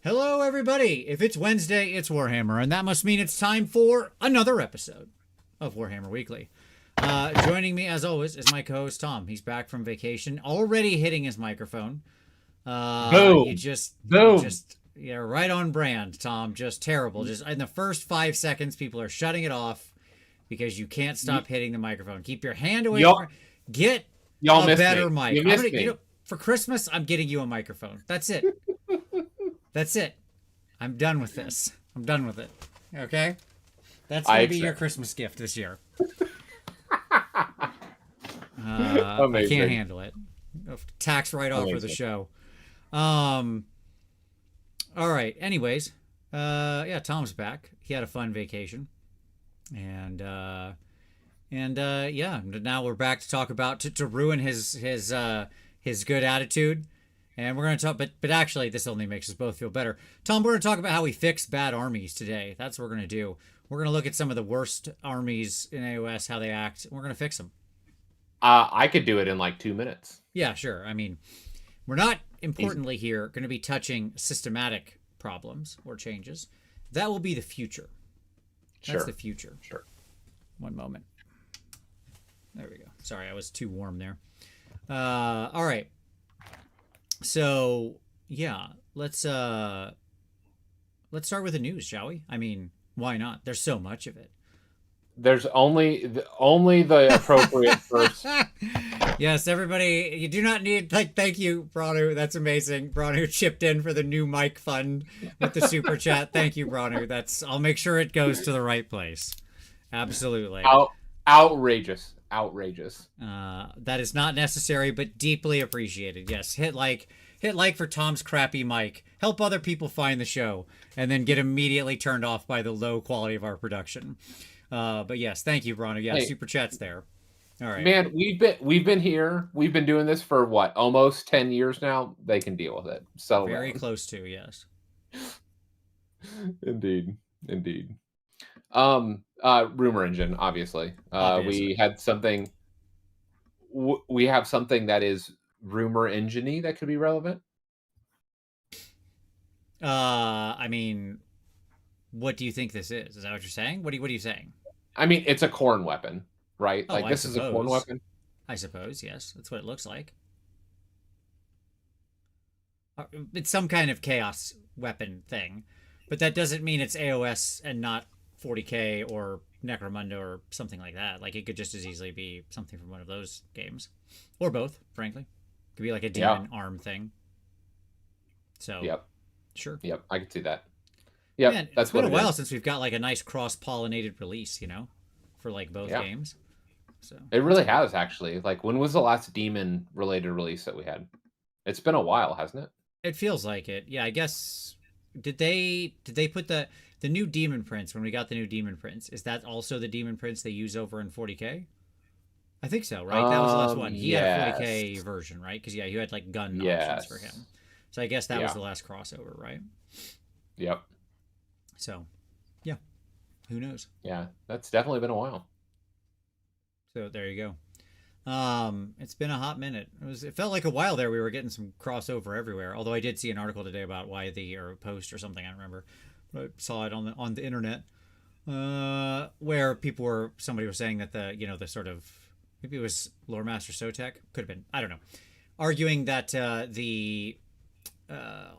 Hello, everybody. If it's Wednesday, it's Warhammer, and that must mean it's time for another episode of Warhammer Weekly. Joining me, as always, is my co-host Tom. He's back from vacation, already hitting his microphone. Boom. You just, Boom. yeah, right on brand, Tom. Just terrible. Just in the first 5 seconds, people are shutting it off because you can't stop hitting the microphone. Keep your hand away from it. Get Y'all a better me. mic. You missed me. For Christmas, I'm getting you a microphone. That's it. That's it. I'm done with this. I'm done with it. Okay? That's going to be your Christmas gift this year. I can't handle it. Tax write-off for the show. All right. Anyways, yeah, Tom's back. He had a fun vacation. And yeah, now we're back to talk about to ruin his good attitude. And we're going to talk, but actually, this only makes us both feel better. Tom, we're going to talk about how we fix bad armies today. That's what we're going to do. We're going to look at some of the worst armies in AOS, how they act. And we're going to fix them. I could do it in like 2 minutes. Yeah, sure. I mean, we're not, importantly here, going to be touching systematic problems or changes. That will be the future. That's the future. Sure. One moment. There we go. Sorry, I was too warm there. All right. So yeah, let's start with the news, shall we? I mean, why not? There's so much of it. There's only the appropriate first. Yes, everybody, you do not need thank you, Branu. That's amazing. Branu chipped in for the new mic fund with the super chat. Thank you, Branu. I'll make sure it goes to the right place. Absolutely. Outrageous. That is not necessary, but deeply appreciated. Yes, hit like for Tom's crappy mic. Help other people find the show, and then get immediately turned off by the low quality of our production. But yes, thank you, Brano. Yeah, super chat's there. All right, man. We've been here. We've been doing this for what, almost 10 years now. They can deal with it. So very close to, yes. Indeed. Rumor engine, obviously. We had something. We have something that is rumor engine-y that could be relevant. I mean, what do you think this is? Is that what you're saying? What are you saying? I mean, it's a Khorne weapon, right? Oh, this is a Khorne weapon. I suppose, yes. That's what it looks like. It's some kind of chaos weapon thing, but that doesn't mean it's AOS and not 40k or Necromunda or something like that. Like, it could just as easily be something from one of those games, or both. Frankly, it could be like a demon arm thing. So, sure. Yep, I could see that. Yeah, man, that's been a while since we've got like a nice cross-pollinated release, for like both games. So it really has, actually. Like, when was the last demon-related release that we had? It's been a while, hasn't it? It feels like it. Yeah, I guess. Did they put the new demon prince when we got the new demon prince? Is that also the demon prince they use over in 40k? I think so, right? That was the last one. He had a 40k version, right? Because you had like gun options for him. So I guess that was the last crossover, right? Yep. So, yeah, who knows? Yeah, that's definitely been a while. So there you go. It's been a hot minute. It felt like a while there. We were getting some crossover everywhere. Although I did see an article today about why or a post or something. I don't remember. But I saw it on the internet, where somebody was saying that the sort of, maybe it was Lore Master Sotek, could have been, I don't know, arguing that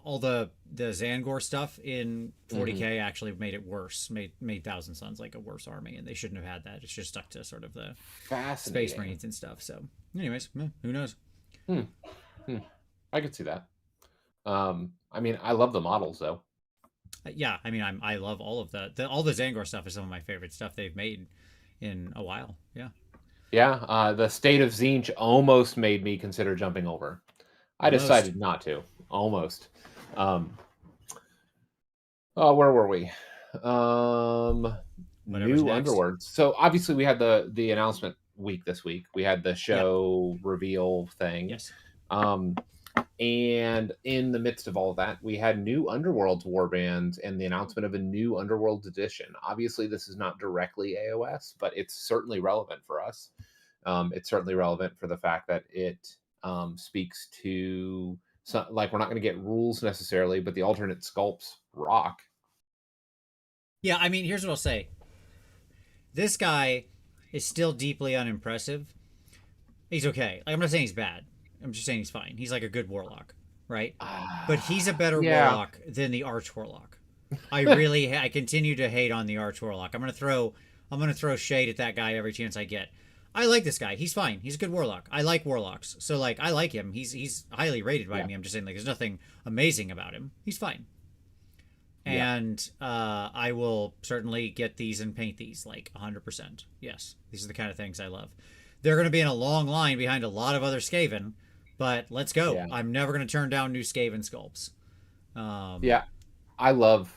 all the Zangor stuff in 40k actually made it worse, made Thousand Sons like a worse army, and they shouldn't have had that. It's just stuck to sort of the Space Marines and stuff. So anyways, who knows? I could see that. I mean, I love the models though. Yeah, I mean, I love all of all the Zangor stuff is some of my favorite stuff they've made in a while. Yeah, the State of Tzeentch almost made me consider jumping over. I decided not to. Almost. Where were we? New Underworlds. So obviously we had the announcement week this week. We had the show reveal thing. Yes. And in the midst of all of that, we had new Underworlds warbands and the announcement of a new Underworlds edition. Obviously, this is not directly AOS, but it's certainly relevant for us. It's certainly relevant for the fact that it speaks to So, like, we're not going to get rules necessarily, but the alternate sculpts rock. Yeah, I mean, here's what I'll say. This guy is still deeply unimpressive. He's okay. Like, I'm not saying he's bad. I'm just saying he's fine. He's like a good warlock, right? But he's a better Yeah. warlock than the arch warlock. I continue to hate on the arch warlock. I'm gonna throw shade at that guy every chance I get. I like this guy. He's fine. He's a good warlock. I like warlocks, so like I like him. He's highly rated by me. I'm just saying like there's nothing amazing about him. He's fine. And I will certainly get these and paint these like 100%. Yes, these are the kind of things I love. They're going to be in a long line behind a lot of other Skaven, but let's go. Yeah. I'm never going to turn down new Skaven sculpts. Yeah. I love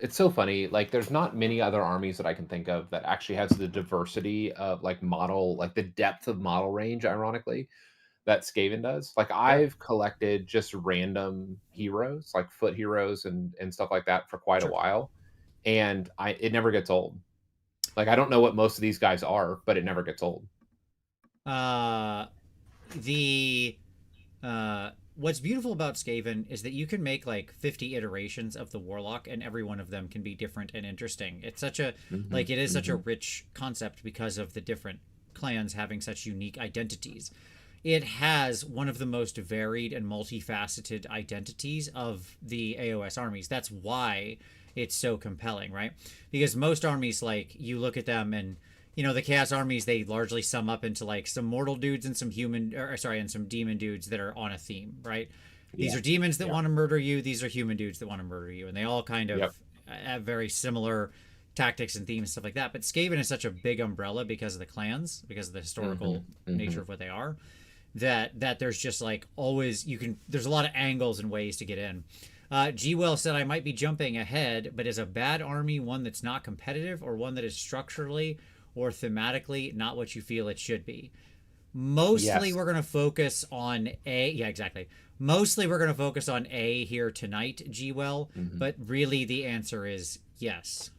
it's so funny. Like, there's not many other armies that I can think of that actually has the diversity of like model, like the depth of model range, ironically, that Skaven does. Like, I've collected just random heroes, like foot heroes and stuff like that for quite a Sure. while. And it never gets old. Like, I don't know what most of these guys are, but it never gets old. The what's beautiful about Skaven is that you can make like 50 iterations of the warlock and every one of them can be different and interesting. It's such a like it is such a rich concept because of the different clans having such unique identities. It has one of the most varied and multifaceted identities of the AOS armies. That's why it's so compelling, right? Because most armies, like, you look at them and the Chaos armies, they largely sum up into like some mortal dudes and some and some demon dudes that are on a theme, right? These are demons that want to murder you. These are human dudes that want to murder you. And they all kind of have very similar tactics and themes and stuff like that. But Skaven is such a big umbrella because of the clans, because of the historical nature of what they are, that there's just like always, there's a lot of angles and ways to get in. G-Well said, I might be jumping ahead, but is a bad army one that's not competitive or one that is structurally or thematically not what you feel it should be? Mostly we're going to focus on A. Yeah, exactly. Mostly we're going to focus on A here tonight, G-Well, but really the answer is yes.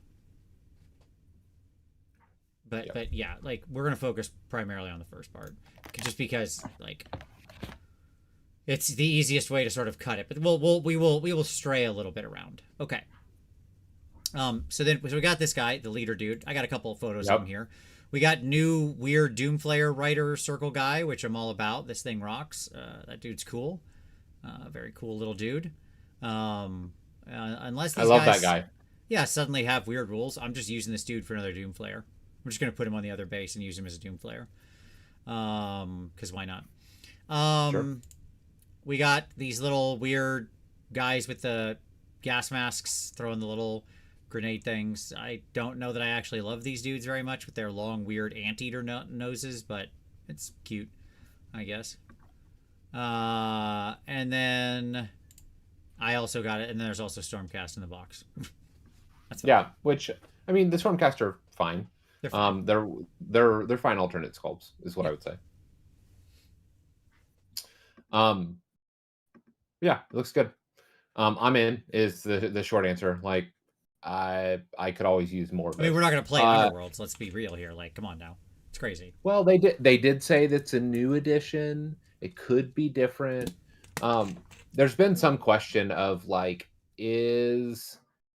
But yeah, like, we're going to focus primarily on the first part just because like it's the easiest way to sort of cut it, but we will stray a little bit around. Okay. So we got this guy, the leader dude. I got a couple of photos of him here. We got new weird Doomflayer writer circle guy, which I'm all about. This thing rocks. That dude's cool. Very cool little dude. Unless these I love guys, that guy. Yeah, suddenly have weird rules. I'm just using this dude for another Doomflayer. I'm just gonna put him on the other base and use him as a Doomflayer. Because why not? Sure. We got these little weird guys with the gas masks throwing the little grenade things. I don't know that I actually love these dudes very much with their long, weird anteater noses, but it's cute, I guess. And then I also got it, and then there's also Stormcast in the box. That's fine. Yeah, which, I mean, the Stormcast are fine. They're fine. They're fine alternate sculpts, is what I would say. Yeah, it looks good. I'm in is the short answer. Like, I could always use more of it. I mean, we're not going to play Underworlds. Let's be real here. Like, come on now. It's crazy. Well, they did say that's a new edition. It could be different. There's been some question of like, is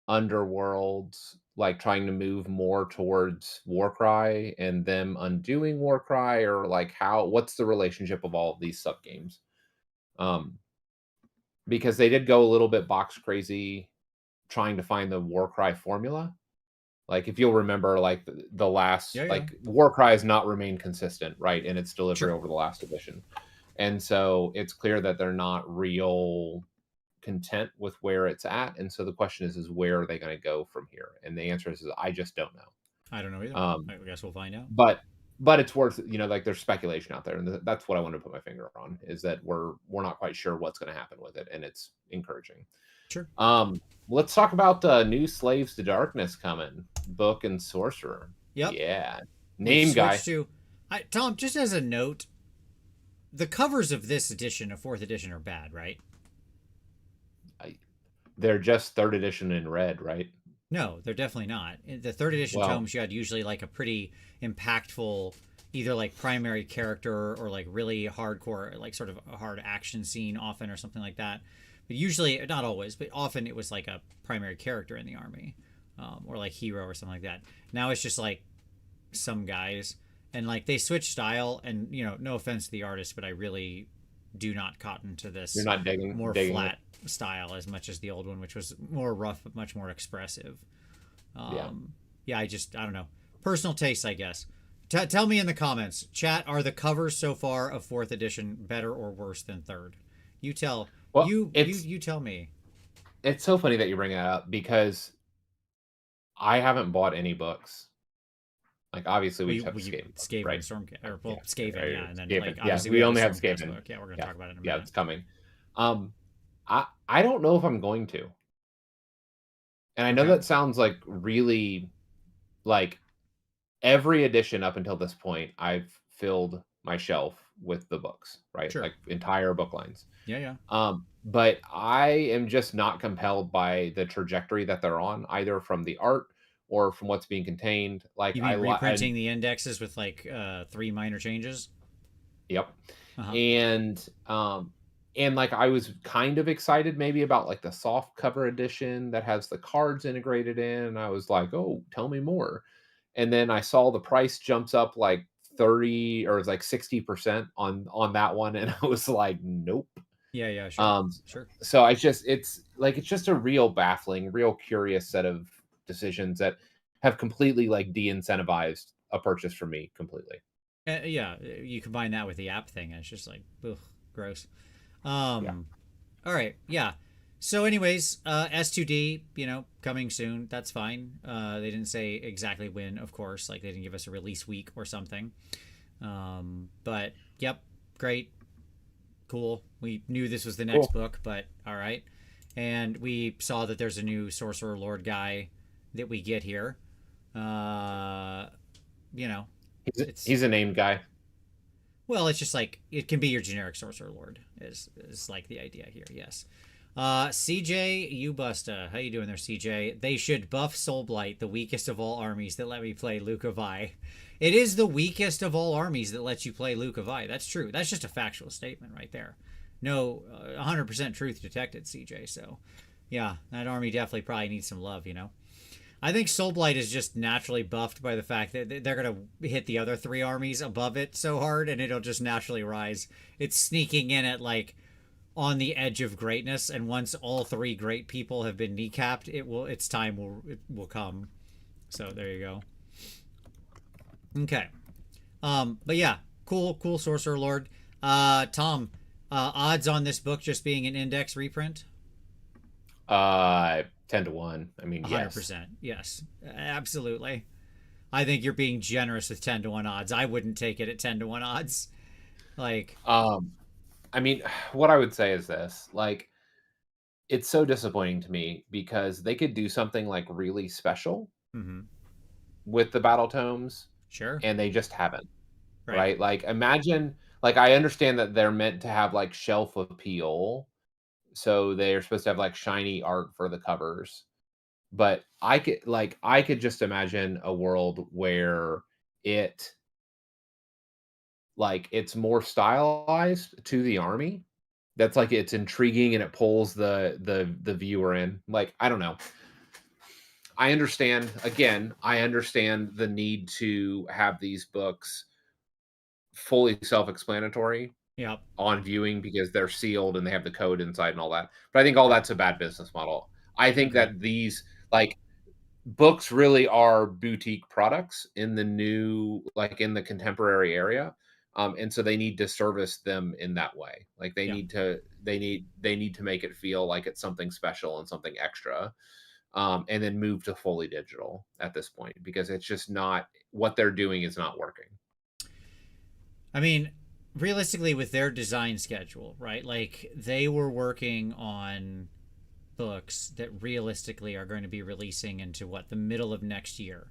Underworlds like trying to move more towards Warcry and them undoing Warcry, or like what's the relationship of all of these sub games? Because they did go a little bit box crazy trying to find the Warcry formula. Like, if you'll remember, like the last, like, Warcry has not remained consistent, right, in its delivery over the last edition. And so it's clear that they're not real content with where it's at. And so the question is where are they going to go from here? And the answer is I just don't know. I don't know either. I guess we'll find out. But it's worth, like, there's speculation out there, and that's what I want to put my finger on, is that we're not quite sure what's going to happen with it, and it's encouraging. Sure. Let's talk about New Slaves to Darkness coming, Book and Sorcerer. Yep. Yeah. Name guy. Tom, just as a note, the covers of this edition, of 4th edition, are bad, right? They're just 3rd edition in red, right? No, they're definitely not. In the 3rd edition tomes, you had usually like a pretty impactful either like primary character or like really hardcore, like sort of a hard action scene often or something like that. But usually, not always, but often it was like a primary character in the army, or like hero or something like that. Now it's just like some guys, and like they switch style. And no offense to the artist, but I really do not cotton to You're this not more digging flat it. style as much as the old one, which was more rough but much more expressive. Yeah. Yeah, I don't know. Personal taste, I guess. Tell me in the comments, chat. Are the covers so far of fourth edition better or worse than third? You tell. Well, You tell me. It's so funny that you bring it up because I haven't bought any books. Like obviously we have Skaven, Skaven right? Storm, or well, Skaven, yeah, and then Skaven. like Yeah, obviously we we have only the have Stormcast Skaven. book. Yeah, we're gonna Yeah, talk about it in a yeah, minute. it's coming. I don't know if I'm going to, and I know that sounds like really like every edition up until this point, I've filled my shelf with the books, right? Sure. Like entire book lines. Yeah. But I am just not compelled by the trajectory that they're on, either from the art or from what's being contained. Like You mean reprinting the indexes with like 3 minor changes? Yep. Uh-huh. And like I was kind of excited maybe about like the soft cover edition that has the cards integrated in. And I was like, oh, tell me more. And then I saw the price jumps up like 30 or it's like 60% on that one. And I was like, nope. Yeah, sure. Sure. So it's just a real baffling, real curious set of decisions that have completely like de-incentivized a purchase for me completely. Yeah, you combine that with the app thing, and it's just like, ugh, gross. Yeah. All right, yeah. So, anyways, S2D, coming soon. That's fine. They didn't say exactly when, of course. Like, they didn't give us a release week or something. But, yep, great. Cool. We knew this was the next book, but all right. And we saw that there's a new Sorcerer Lord guy that we get here. He's a named guy. Well, it's just like it can be your generic Sorcerer Lord is like the idea here. Yes. CJ Ubusta, how you doing there, CJ? They should buff Soulblight, the weakest of all armies that let me play Luke of I. It is the weakest of all armies that lets you play Luke of I. That's true. That's just a factual statement right there. No, 100% truth detected, CJ. So, yeah, that army definitely probably needs some love. I think Soulblight is just naturally buffed by the fact that they're going to hit the other 3 armies above it so hard, and it'll just naturally rise. It's sneaking in at, like, on the edge of greatness, and once all 3 great people have been kneecapped, its time will come. So there you go. Okay. But yeah, cool Sorcerer Lord. Tom, odds on this book just being an index reprint? 10-1. I mean, 100%. Yes, absolutely. I think you're being generous with 10-1 odds. I wouldn't take it at 10-1 odds. Like, I mean, what I would say is this: like, it's so disappointing to me because they could do something like really special with the battle tomes, sure, and they just haven't. Right? Like, imagine. Like, I understand that they're meant to have like shelf appeal, so they're supposed to have like shiny art for the covers. But I could just imagine a world where it's more stylized to the army. That's like it's intriguing and it pulls the viewer in. Like, I don't know. I understand the need to have these books fully self-explanatory on viewing because they're sealed and they have the code inside and all that. But I think all that's a bad business model. I think that these like books really are boutique products in the new, like in the contemporary area. And so they need to service them in that way. Like they need to make it feel like it's something special and something extra. And then move to fully digital at this point because it's just not what they're doing is not working. I mean, realistically, with their design schedule, right? Like they were working on books that realistically are going to be releasing into the middle of next year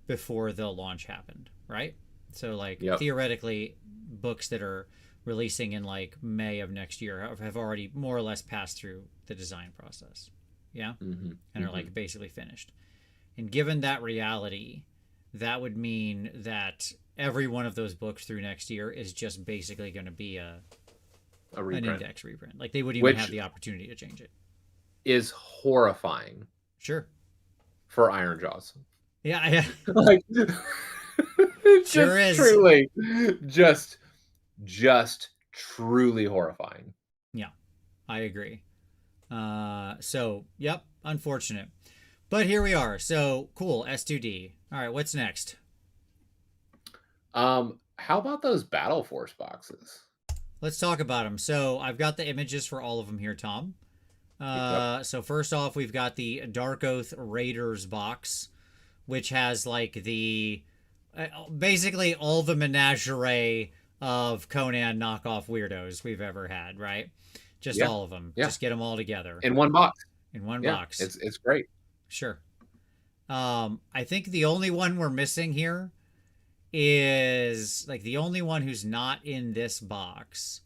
before the launch happened, right? So like theoretically, books that are releasing in like May of next year have already more or less passed through the design process, and are like basically finished. And given that reality, that would mean that every one of those books through next year is just basically going to be an index reprint. Like they wouldn't even have the opportunity to change it. Is horrifying. Sure. For Ironjawz. Yeah. Like, sure is. Truly, just truly horrifying. Yeah, I agree. So, yep, unfortunate. But here we are. So, cool, S2D. All right, what's next? How about those Battle Force boxes? Let's talk about them. So, I've got the images for all of them here, Tom. So first off, we've got the Dark Oath Raiders box, which has like the basically all the menagerie of Conan knockoff weirdos we've ever had, right? Just all of them. Yeah. Just get them all together in one box. In one box. It's great. Sure. I think the only one we're missing here is like the only one who's not in this box.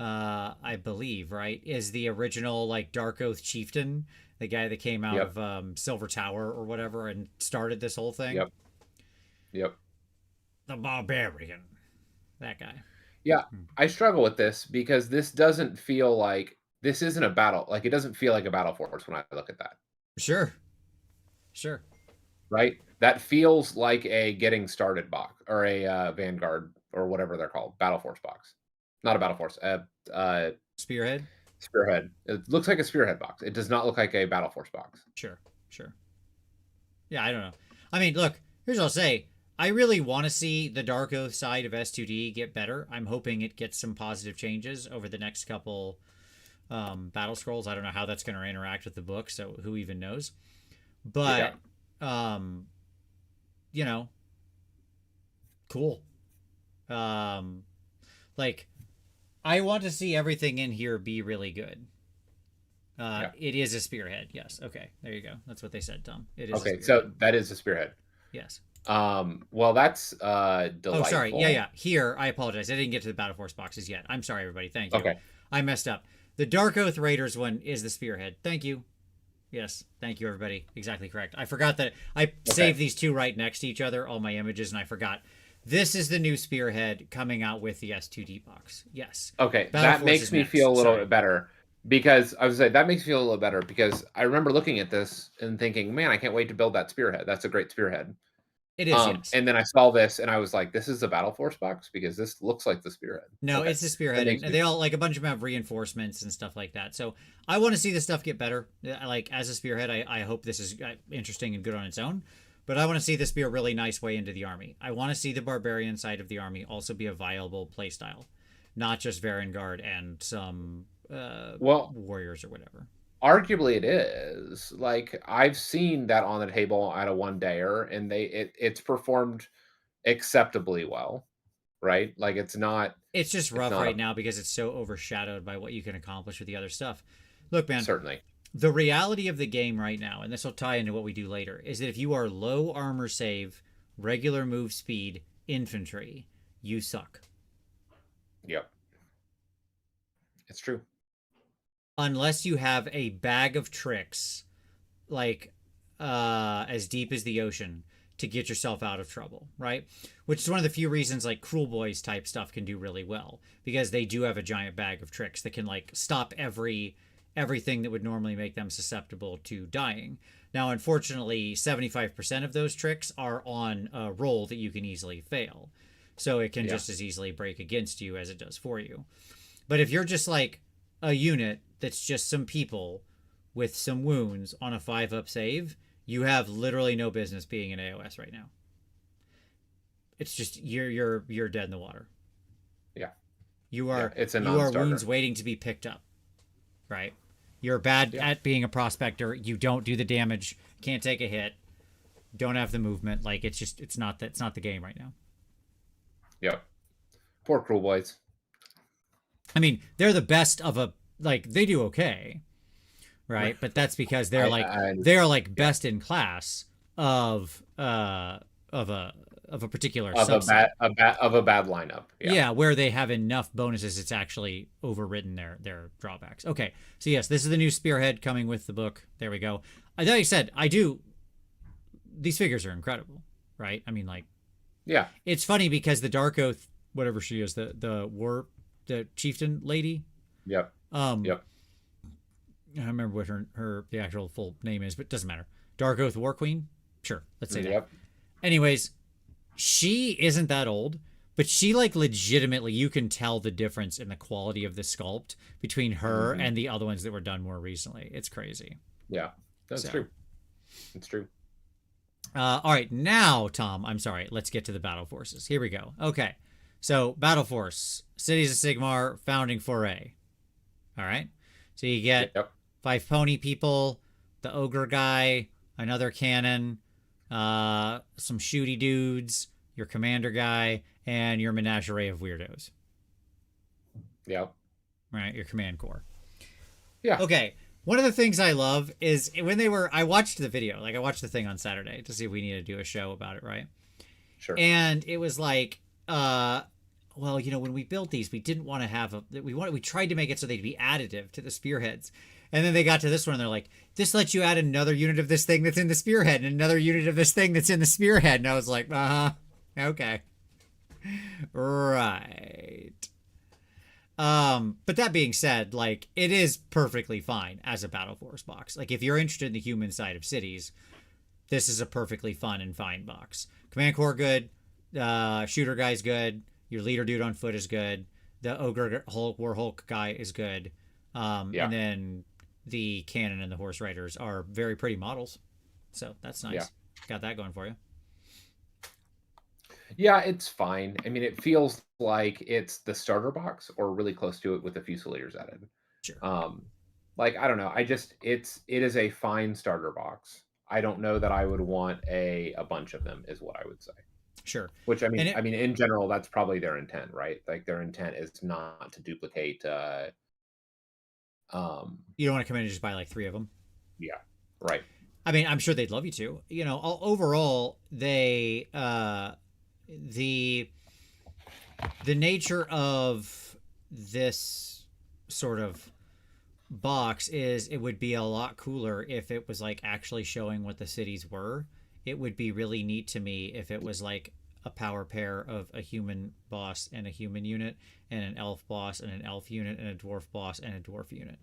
I believe, right, is the original like Dark Oath Chieftain, the guy that came out of Silver Tower or whatever and started this whole thing. Yep. The Barbarian. That guy. Yeah, I struggle with this because this doesn't feel like this isn't a battle. Like it doesn't feel like a Battle Force when I look at that. Sure. Right? That feels like a getting started box or a Vanguard or whatever they're called, Battle Force box. Not a Battle Force. Spearhead? Spearhead. It looks like a Spearhead box. It does not look like a Battle Force box. Sure. Yeah, I don't know. I mean, look, here's what I'll say. I really want to see the Dark Oath side of S2D get better. I'm hoping it gets some positive changes over the next couple battle scrolls. I don't know how that's going to interact with the book, so who even knows. But, you know, cool. Like, I want to see everything in here be really good. It is a spearhead. Yes. Okay. There you go. That's what they said, Tom. It is. Okay. So that is a spearhead. Yes. Well, that's delightful. Oh, sorry. Yeah. Here, I apologize. I didn't get to the Battle Force boxes yet. I'm sorry, everybody. Thank you. Okay. I messed up. The Dark Oath Raiders one is the spearhead. Thank you. Yes. Thank you, everybody. Exactly correct. I forgot that I saved these two right next to each other, all my images, and I forgot. This is the new spearhead coming out with the S2D box. Yes. Okay. That makes me feel a little bit better because I was saying that makes me feel a little better because I remember looking at this and thinking, man, I can't wait to build that spearhead. That's a great spearhead. It is. Yes. And then I saw this and I was like, this is a Battle Force box because this looks like the spearhead. No, it's the spearhead. And they all like a bunch of them have reinforcements and stuff like that. So I want to see this stuff get better. Like as a spearhead, I hope this is interesting and good on its own. But I want to see this be a really nice way into the army. I want to see the barbarian side of the army also be a viable playstyle, not just Vanguard and some warriors or whatever. Arguably, it is. Like I've seen that on the table at a one-dayer, and it's performed acceptably well, right? Like it's not. It's just rough right now because it's so overshadowed by what you can accomplish with the other stuff. Look, man. Certainly. The reality of the game right now, and this will tie into what we do later, is that if you are low armor save, regular move speed, infantry, you suck. Yep. It's true. Unless you have a bag of tricks, like as deep as the ocean, to get yourself out of trouble, right? Which is one of the few reasons like Cruel Boys type stuff can do really well, because they do have a giant bag of tricks that can like stop everything that would normally make them susceptible to dying. Now, unfortunately, 75% of those tricks are on a roll that you can easily fail. So it can just as easily break against you as it does for you. But if you're just like a unit that's just some people with some wounds on a 5-up save, you have literally no business being in AOS right now. It's just you're dead in the water. Yeah. You are it's a non-starter. You are wounds waiting to be picked up. Right? You're bad at being a prospector. You don't do the damage. Can't take a hit. Don't have the movement. Like it's not the game right now. Yep. Poor Cruel Boys. I mean, they're the best of they do okay, right? But that's because they're best in class of a particular subset. Of a bad lineup. Yeah, where they have enough bonuses, it's actually overridden their drawbacks. Okay, so yes, this is the new spearhead coming with the book. There we go. Like I said, these figures are incredible, right? I mean, like, Yeah. it's funny because the Dark Oath, whatever she is, the chieftain lady. Yep. Um, Yep. I don't remember what the actual full name is, but it doesn't matter. Dark Oath War Queen. Sure, let's say that. Yep. Anyways, she isn't that old, but she like legitimately, you can tell the difference in the quality of the sculpt between her and the other ones that were done more recently. It's crazy. Yeah, that's true. It's true. All right, now, Tom, I'm sorry. Let's get to the battle forces. Here we go. Okay, so battle force, Cities of Sigmar, founding foray. All right, so you get 5 pony people, the ogre guy, another cannon, some shooty dudes, your commander guy, and your menagerie of weirdos. Yep. Right, your command core. Yeah. Okay. One of the things I love is when I watched the video, like I watched the thing on Saturday to see if we need to do a show about it, right? Sure. And it was like, well, when we built these, we didn't want to have we tried to make it so they'd be additive to the spearheads. And then they got to this one and they're like, this lets you add another unit of this thing that's in the spearhead and another unit of this thing that's in the spearhead. And I was like, okay. Right. But that being said, like, it is perfectly fine as a Battle Force box. Like, if you're interested in the human side of cities, this is a perfectly fun and fine box. Command Core good, shooter guy's good, your leader dude on foot is good, the ogre war Hulk guy is good, and then the cannon and the horse riders are very pretty models, so that's nice. Got that going for you. Yeah, it's fine. I mean, it feels like it's the starter box or really close to it with the Fusiliers added. Sure. Like, I don't know. It is a fine starter box. I don't know that I would want a bunch of them is what I would say. Sure. Which I mean, in general, that's probably their intent, right? Like their intent is not to duplicate. You don't want to come in and just buy like 3 of them. Yeah. Right. I mean, I'm sure they'd love you to. You know, overall, they the nature of this sort of box is it would be a lot cooler if it was like actually showing what the cities were. It would be really neat to me if it was like a power pair of a human boss and a human unit and an elf boss and an elf unit and a dwarf boss and a dwarf unit,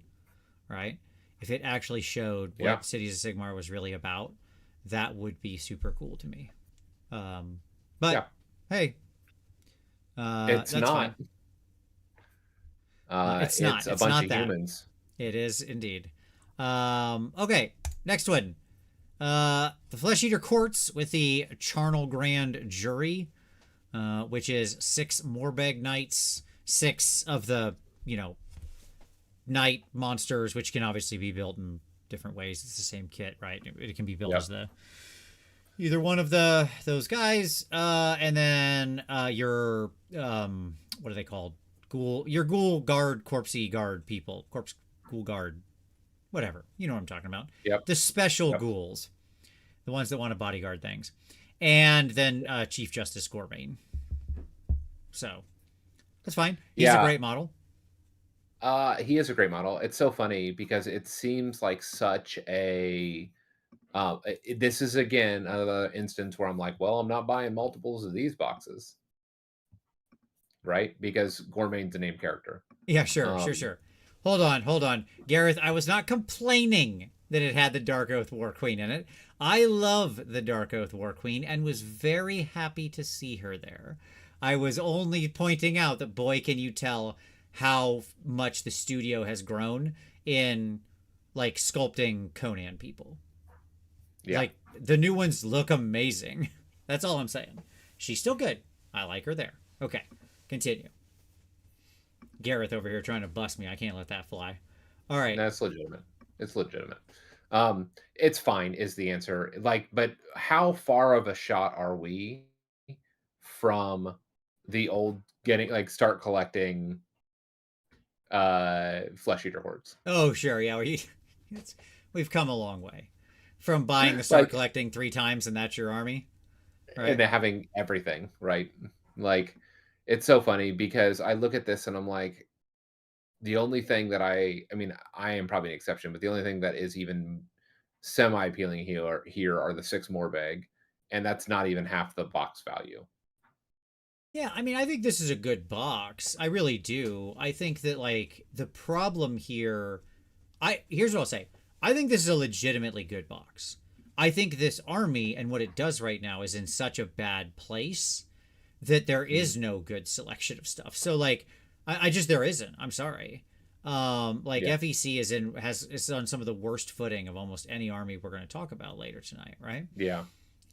right? If it actually showed what Cities of Sigmar was really about, that would be super cool to me. But hey, it's that's not. Fine. It's not. It's a bunch of humans. It is indeed. Okay, next one. The Flesh Eater Courts with the Charnel Grand Jury, which is 6 Morbeg Knights, 6 of the, Knight monsters, which can obviously be built in different ways. It's the same kit, right? It can be built as either one of those guys, and then your what are they called? Your ghoul guard, corpsey guard people, ghoul guard, whatever. You know what I'm talking about. Yep. The special ghouls, the ones that want to bodyguard things, and then Chief Justice Gorbane. So that's fine. He's a great model. He is a great model. It's so funny because it seems like such a. This is again another instance where I'm like, well, I'm not buying multiples of these boxes, right? Because Gorbane's a named character. Yeah, sure. Hold on, Gareth. I was not complaining that it had the Dark Oath War Queen in it. I love the Dark Oath War Queen and was very happy to see her there. I was only pointing out that, boy, can you tell how much the studio has grown in like sculpting Conan people. Yeah. Like the new ones look amazing. That's all I'm saying. She's still good. I like her there. Okay, continue. Gareth over here trying to bust me. I can't let that fly. All right. That's legitimate. It's legitimate. It's fine is the answer. Like, but how far of a shot are we from the old start collecting Flesh Eater hordes? Oh, sure. Yeah, we've come a long way from buying the start collecting 3 times and that's your army, right? And having everything, right? Like, it's so funny because I look at this and I'm like, the only thing that I mean, I am probably an exception, but the only thing that is even semi appealing here are the 6 Morbeg and that's not even half the box value. Yeah, I mean, I think this is a good box. I really do. I think that like the problem here, here's what I'll say. I think this is a legitimately good box. I think this army and what it does right now is in such a bad place that there is no good selection of stuff. So like, I just there isn't. I'm sorry. Like FEC is on some of the worst footing of almost any army we're going to talk about later tonight, right? Yeah.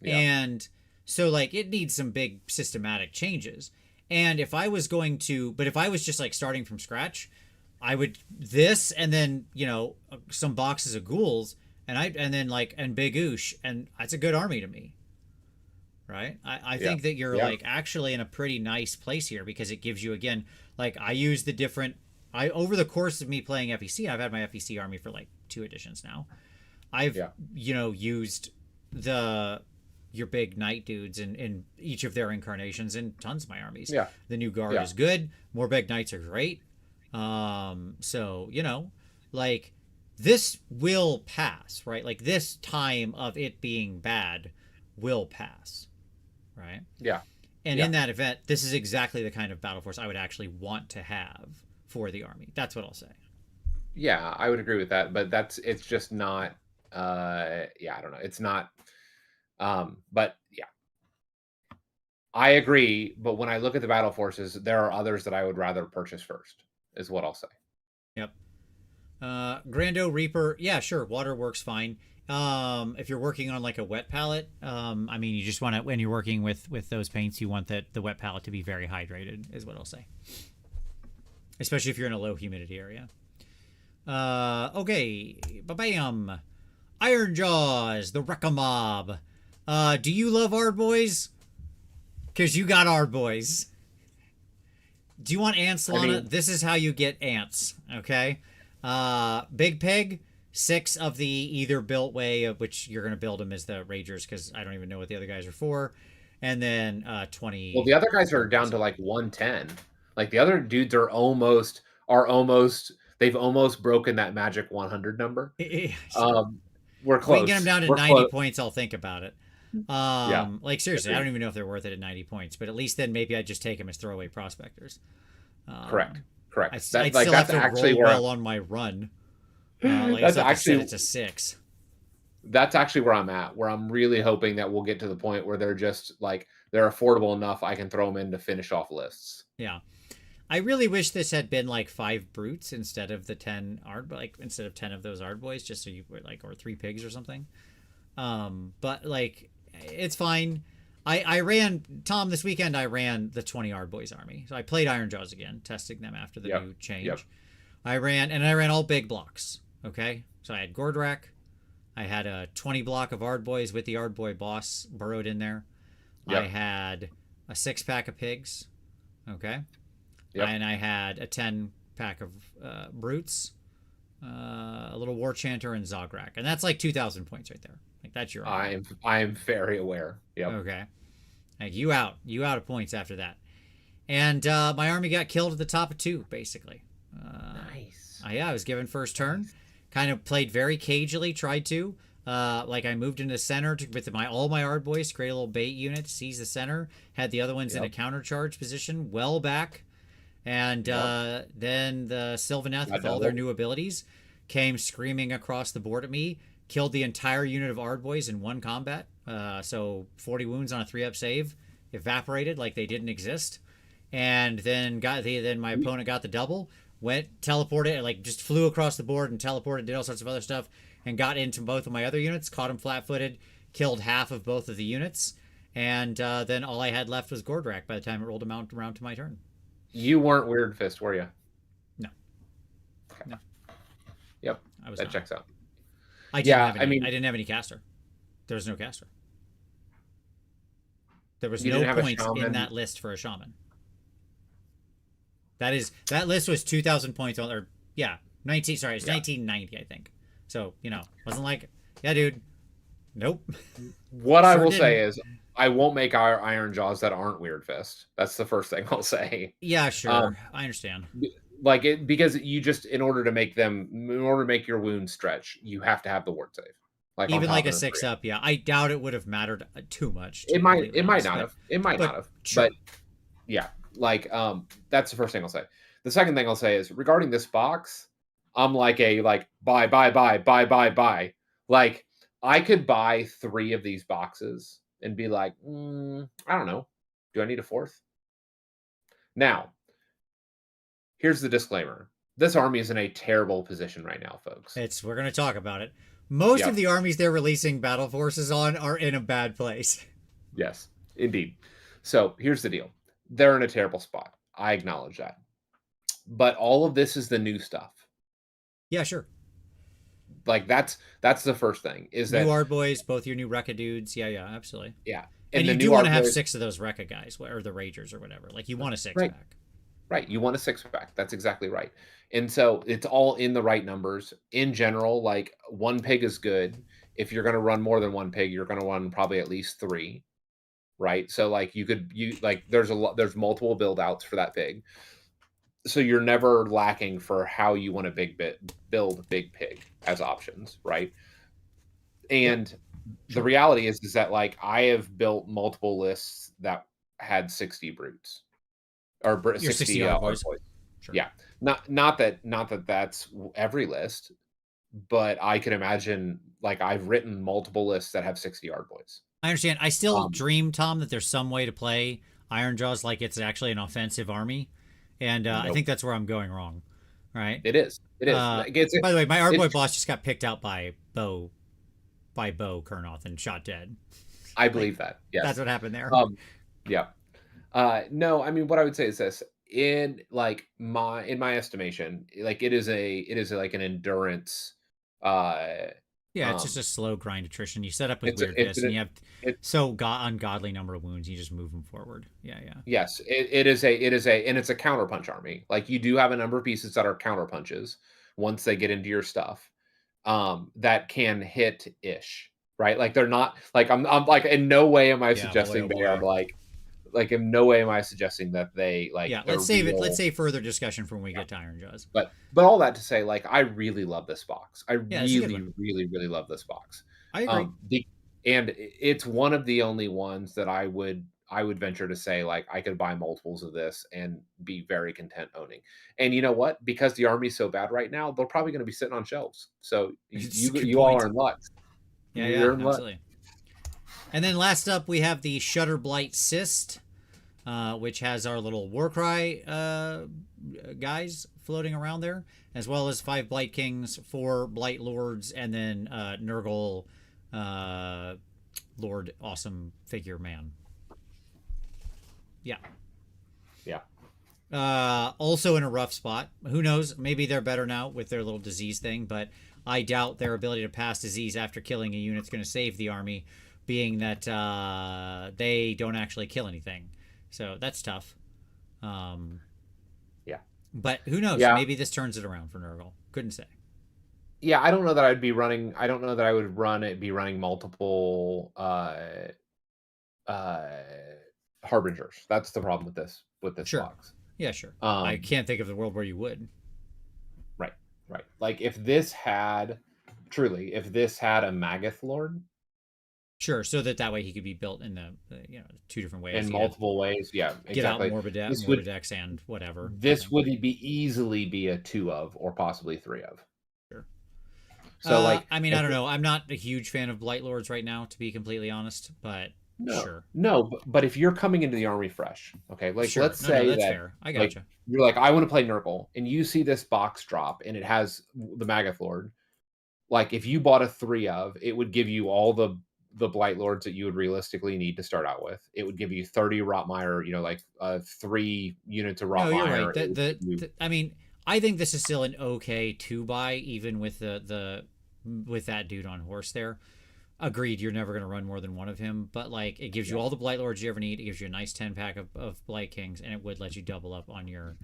And so like it needs some big systematic changes. And if I was just like starting from scratch, I would this and then, you know, some boxes of ghouls and Big Oosh, and that's a good army to me. Right? I think that you're like actually in a pretty nice place here because it gives you again, like I use the different over the course of me playing FEC, I've had my FEC army for like 2 editions now. I've used your big knight dudes in each of their incarnations in tons of my armies. Yeah. The new guard is good. More big knights are great. So, you know, like this will pass, right? Like this time of it being bad will pass, right? Yeah. And in that event, this is exactly the kind of battle force I would actually want to have for the army. That's what I'll say. Yeah, I would agree with that, but it's just not I don't know. It's not but yeah. I agree, but when I look at the battle forces, there are others that I would rather purchase first, is what I'll say. Yep. Grando Reaper, yeah, sure, water works fine. If you're working on like a wet palette, I mean, you just want to, when you're working with those paints, you want the wet palette to be very hydrated, is what I'll say. Especially if you're in a low humidity area. Okay, bam. Ironjawz, the Wreck-a Mob. Do you love Ard Boys? Because you got Ard Boys. Do you want ants, Lana? This is how you get ants, okay? Big Pig, 6 of the either built way, of which you're going to build them as the Ragers, because I don't even know what the other guys are for. And then 20... Well, the other guys are down to like 110. Like the other dudes are almost... They've almost broken that magic 100 number. We're close. We can get them down to 90 points, I'll think about it. Like seriously, I don't even know if they're worth it at 90 points, but at least then maybe I'd just take them as throwaway prospectors. Correct. I'd still have to roll well on my run. That's actually it's a 6. That's actually where I'm at. Where I'm really hoping that we'll get to the point where they're just like they're affordable enough. I can throw them in to finish off lists. Yeah, I really wish this had been like 5 brutes instead of the 10 Ard, like instead of 10 of those Ard boys, just so you were like, or 3 pigs or something. But like it's fine. I ran Tom this weekend. I ran the 20 Ard boys army, so I played Ironjawz again, testing them after the new change. I ran all big blocks. Okay, so I had Gordrak. I had a 20 block of Ard boys with the Ard boy boss burrowed in there. I had a 6-pack of pigs. Okay. And I had a 10-pack of brutes, a little war chanter, and Zograk, and that's like 2,000 points right there. Like that's your army. I'm very aware. Yep. Okay. Like you out of points after that, and my army got killed at the top of 2 basically. Nice. I was given first turn, kind of played very cagily, tried to. Like I moved into the center with all my Ard boys, create a little bait unit, seize the center, had the other ones in a counter charge position, well back. And then the Sylvaneth, with all their new abilities, came screaming across the board at me, killed the entire unit of Ard boys in 1 combat. So 40 wounds on a 3-up save, evaporated like they didn't exist. And then my opponent got the double, teleported, like just flew across the board and teleported, did all sorts of other stuff, and got into both of my other units, caught him flat-footed, killed half of both of the units, and then all I had left was Gordrak by the time it rolled around to my turn. You weren't Weird Fist, were you? No. Okay. No. Yep. That checks out. I didn't have any caster. There was no caster. There was no points in that list for a shaman. That list was 2,000 points on, or 19. Sorry, it's 1990, I think. So wasn't like, dude. Nope. What I will say is, I won't make our Ironjawz that aren't Weird Fist. That's the first thing I'll say. Yeah, sure. I understand. Like it, because you just, in order to make your wounds stretch, you have to have the ward save. like on Even top like of a the 6 3. up, yeah. I doubt it would have mattered too much, to It be might completely honest. not have. It might not have. Sure. But yeah, like that's the first thing I'll say. The second thing I'll say is regarding this box, I'm like buy, buy, buy, buy, buy, buy. Like I could buy 3 of these boxes and be like, I don't know. Do I need a fourth? Now, here's the disclaimer. This army is in a terrible position right now, folks. We're going to talk about it. Most of Yep. the armies they're releasing battle forces on are in a bad place. Yes, indeed. So here's the deal. They're in a terrible spot. I acknowledge that. But all of this is the new stuff. Yeah, sure. Like that's the first thing is new that Ard boys, both your new Rekka dudes. Yeah, absolutely. Yeah. And the you new do want to Ard have boys, 6 of those Rekka guys, or the Ragers or whatever. Like you want a 6 right. pack. Right. You want a 6-pack. That's exactly right. And so it's all in the right numbers. In general, like 1 pig is good. If you're going to run more than 1 pig, you're going to run probably at least 3. Right. So like there's multiple build outs for that pig. So you're never lacking for how you want to build big pig as options. Right. And the reality is that like I have built multiple lists that had 60 brutes or 60 Ard boys. Sure. Yeah. Not that that's every list, but I can imagine like I've written multiple lists that have 60 Ard boys. I understand. I still dream, Tom, that there's some way to play Ironjawz like it's actually an offensive army. And I think that's where I'm going wrong. Right? It is. It is. By the way, my Ard boy boss just got picked out by Bo Kurnoth and shot dead. I believe that. Yes. That's what happened there. Yeah. No, I mean what I would say is this. In my estimation, like it is like an endurance it's just a slow grind attrition. You set up with weirdness and you have ungodly number of wounds, you just move them forward. Yeah. Yes, it is and it's a counterpunch army. Like you do have a number of pieces that are counterpunches once they get into your stuff. That can hit ish, right? Like they're not like I'm like in no way am I suggesting they are like in no way am I suggesting that they like let's save it. Let's save further discussion for when we get to Ironjawz. But all that to say, like I really love this box. I really love this box. I agree. And it's one of the only ones that I would venture to say like I could buy multiples of this and be very content owning. And you know what? Because the army's so bad right now, they're probably going to be sitting on shelves. So you all are in luck. Yeah, absolutely. And then last up, we have the Shudderblight Cyst, which has our little Warcry guys floating around there, as well as 5 Blight Kings, 4 Blight Lords, and then Nurgle Lord Awesome Figure Man. Yeah. Also in a rough spot. Who knows? Maybe they're better now with their little disease thing, but I doubt their ability to pass disease after killing a unit's going to save the army, being that they don't actually kill anything. So that's tough. But who knows? Yeah. Maybe this turns it around for Nurgle. Couldn't say. Yeah, I don't know that I would be running multiple Harbingers. That's the problem with this box. Yeah, sure. I can't think of the world where you would. Right. Like if this had a Magath Lord. Sure, so that way he could be built in the 2 different ways. In multiple ways, yeah, exactly. Get out Morbidex and whatever. This would easily be a 2 of, or possibly 3 of. Sure. So I don't know. I'm not a huge fan of Blight Lords right now, to be completely honest. But sure. No, but if you're coming into the army fresh, okay, like let's say that's that fair. I gotcha. You're like, I want to play Nurgle, and you see this box drop, and it has the Magath Lord. Like if you bought a 3 of, it would give you all the Blight Lords that you would realistically need to start out with. It would give you 30 Rotmire, 3 units of Rotmire. No, you're right. I mean, I think this is still an okay 2-buy, even with with that dude on horse there. Agreed, you're never going to run more than 1 of him, but like it gives you all the Blight Lords you ever need. It gives you a nice 10-pack of Blight Kings, and it would let you double up on your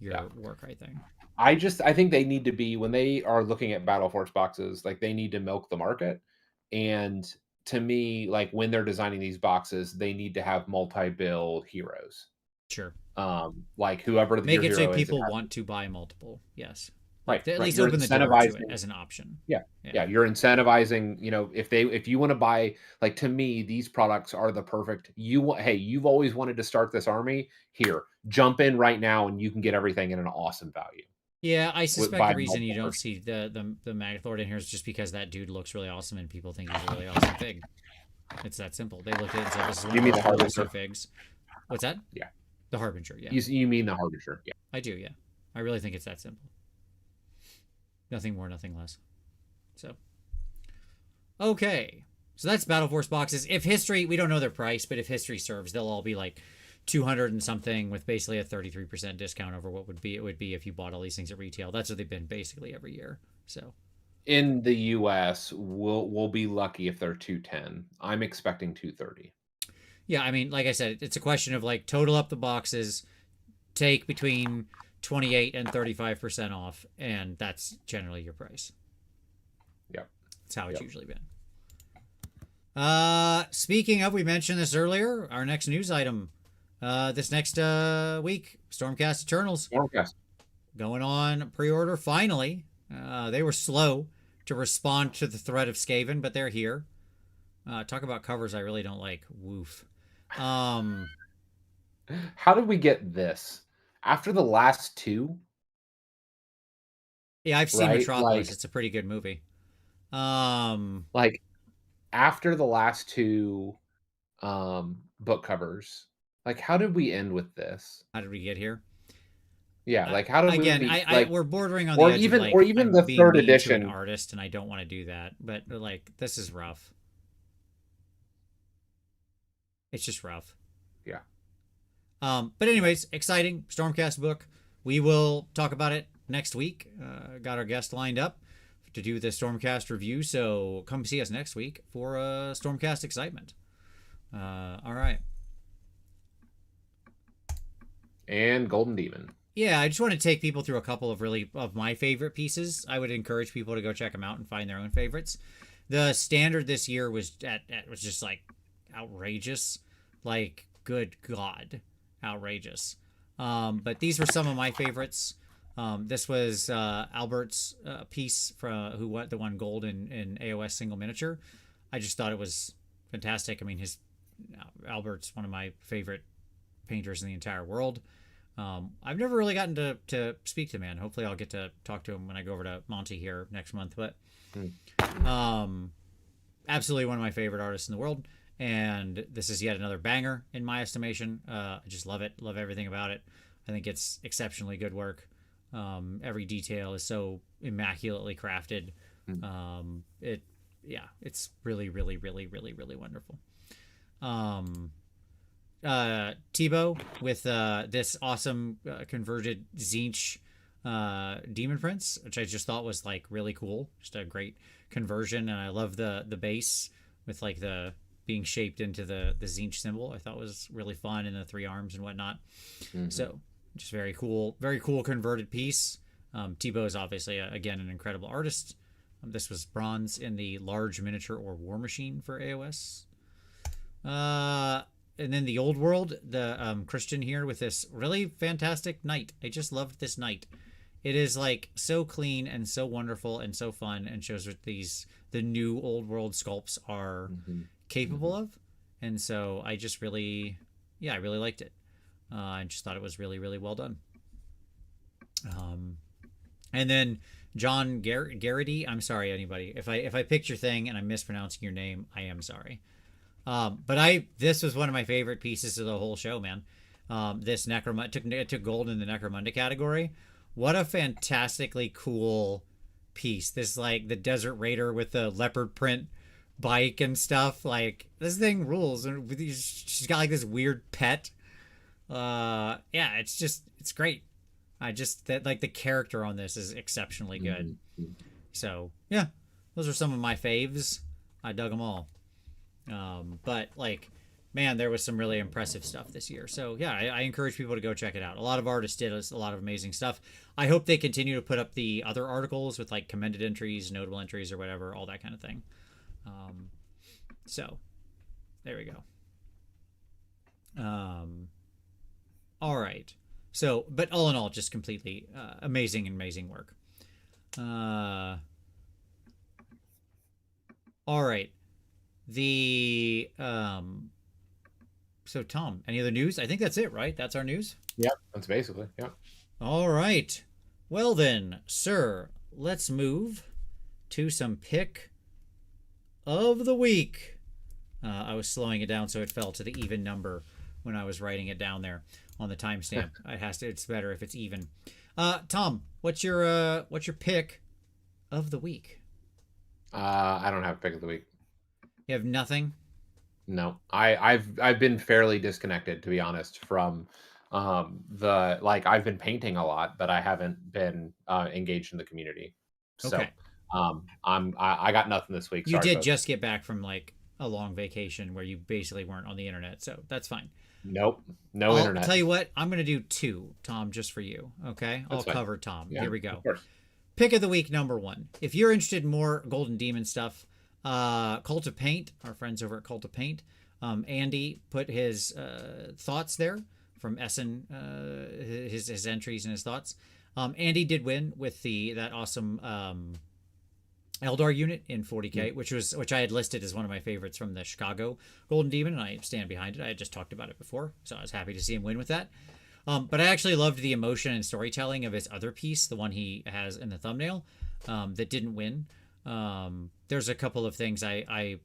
Warcry thing. I think they need to be, when they are looking at Battle Force boxes, like they need to milk the market. And to me, like when they're designing these boxes, they need to have multi-build heroes. Sure. Like whoever make it so people want to buy multiple. Yes. Right. They at Right. least You're open the door to it incentivizing. as an option. Yeah. Yeah. You're incentivizing, if you want to buy, like, to me, these products are the perfect, hey, you've always wanted to start this army here, jump in right now and you can get everything in an awesome value. Yeah, I suspect By the reason you multiple don't versions. see the Magthord in here is just because that dude looks really awesome and people think he's a really awesome fig. It's that simple. They looked at it and said, this is one You of mean our the coolest Harbinger? figs. What's that? Yeah. The Harbinger, yeah. You mean the Harbinger? Yeah. I do, yeah. I really think it's that simple. Nothing more, nothing less. So, okay. So that's Battle Force boxes. If history, we don't know their price, but if history serves, they'll all be like 200 and something with basically a 33% discount over what it would be if you bought all these things at retail. That's what they've been basically every year. So, in the US, we'll be lucky if they're 210. I'm expecting 230. Yeah, I mean, like I said, it's a question of like total up the boxes, take between 28 and 35% off, and that's generally your price. Yep. That's how it's usually been. Speaking of, we mentioned this earlier, our next news item this next week, Stormcast Eternals. Stormcast. Going on pre-order finally. They were slow to respond to the threat of Skaven, but they're here. Talk about covers I really don't like. Woof. How did we get this? After the last two? Yeah, I've seen right? Metropolis. It's a pretty good movie. Like, after the last two book covers, like, how did we end with this? How did we get here? Yeah, like, how did again, we like, we're bordering on the edge of, like, or even the being third mean edition to an artist, and I don't want to do that. But like, this is rough. It's just rough. Yeah. But anyways, exciting Stormcast book. We will talk about it next week. Got our guest lined up to do the Stormcast review, so come see us next week for Stormcast excitement. All right. And Golden Demon. Yeah, I just want to take people through a couple of my favorite pieces. I would encourage people to go check them out and find their own favorites. The standard this year was was just like outrageous, like good God, outrageous. But these were some of my favorites. This was Albert's piece who won gold in AOS single miniature. I just thought it was fantastic. I mean, Albert's one of my favorite painters in the entire world. I've never really gotten to speak to the man. Hopefully I'll get to talk to him when I go over to Monty here next month. But absolutely one of my favorite artists in the world. And this is yet another banger in my estimation. I just love it. Love everything about it. I think it's exceptionally good work. Every detail is so immaculately crafted. It's really, really, really, really, really wonderful. Thibaut with this awesome converted Tzeentch Demon Prince, which I just thought was like really cool. Just a great conversion, and I love the base with like the being shaped into the Tzeentch symbol. I thought was really fun, and the three arms and whatnot. So just very cool converted piece. Thibaut is obviously again an incredible artist. This was bronze in the large miniature or war machine for AOS. And then the old world, the Christian here with this really fantastic knight. I just loved this knight. It is like so clean and so wonderful and so fun, and shows what the new old world sculpts are capable of. And so I just really liked it. I just thought it was really, really well done. And then John Garrity, I'm sorry, anybody. If I picked your thing and I'm mispronouncing your name, I am sorry. But this was one of my favorite pieces of the whole show, man. This Necromunda took gold in the Necromunda category. What a fantastically cool piece. This like the Desert Raider with the leopard print bike and stuff. Like this thing rules. And she's got like this weird pet. It's great. Like the character on this is exceptionally good. So yeah, those are some of my faves. I dug them all. But like, man, there was some really impressive stuff this year. So yeah, I encourage people to go check it out. A lot of artists did a lot of amazing stuff. I hope they continue to put up the other articles with like commended entries, notable entries, or whatever, all that kind of thing. So there we go. All right. So, but all in all, just completely amazing work. All right. The So Tom, any other news? I think that's it, right? That's our news. Yep, that's basically, yeah. All right. Well then, sir, let's move to some pick of the week. I was slowing it down so it fell to the even number when I was writing it down there on the timestamp. It's better if it's even. Tom, what's your pick of the week? I don't have a pick of the week. You have nothing? No, I've been fairly disconnected, to be honest, from I've been painting a lot, but I haven't been engaged in the community. So Okay. I got nothing this week. You Sorry, did folks. just get back from like a long vacation where you basically weren't on the internet, so that's fine. Nope, no internet. I'll tell you what, I'm gonna do 2, Tom, just for you. Okay, That's I'll fine. cover Tom. Yeah, Here we go. of course. Pick of the week number 1. If you're interested in more Golden Demon stuff, Cult of Paint, our friends over at Cult of Paint, Andy put his thoughts there from Essen, his entries and his thoughts. Andy did win with that awesome Eldar unit in 40k, which I had listed as one of my favorites from the Chicago Golden Demon, and I stand behind it. I had just talked about it before, so I was happy to see him win with that. But I actually loved the emotion and storytelling of his other piece, the one he has in the thumbnail, that didn't win. There's a couple of things I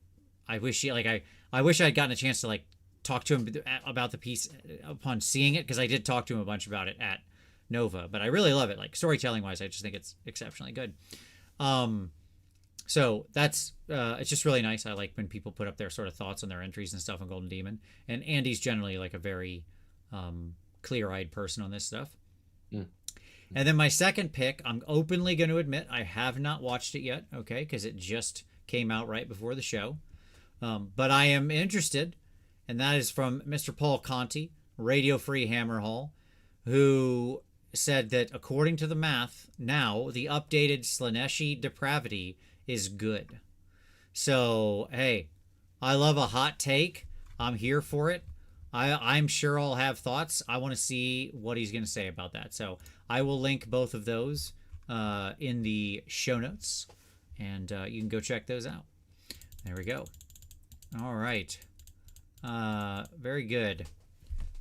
wish I wish I had gotten a chance to like talk to him about the piece upon seeing it, because I did talk to him a bunch about it at Nova, but I really love it. Like storytelling wise, I just think it's exceptionally good. So that's it's just really nice. I like when people put up their sort of thoughts on their entries and stuff on Golden Demon, and Andy's generally like a very clear-eyed person on this stuff. And then my second pick, I'm openly going to admit I have not watched it yet, okay, because it just came out right before the show. But I am interested, and that is from Mr. Paul Conti, Radio Free Hammer Hall, who said that according to the math, now the updated Slaaneshi depravity is good. So, hey, I love a hot take. I'm here for it. I'm sure I'll have thoughts. I want to see what he's going to say about that. So I will link both of those in the show notes, and you can go check those out. There we go. All right. Very good.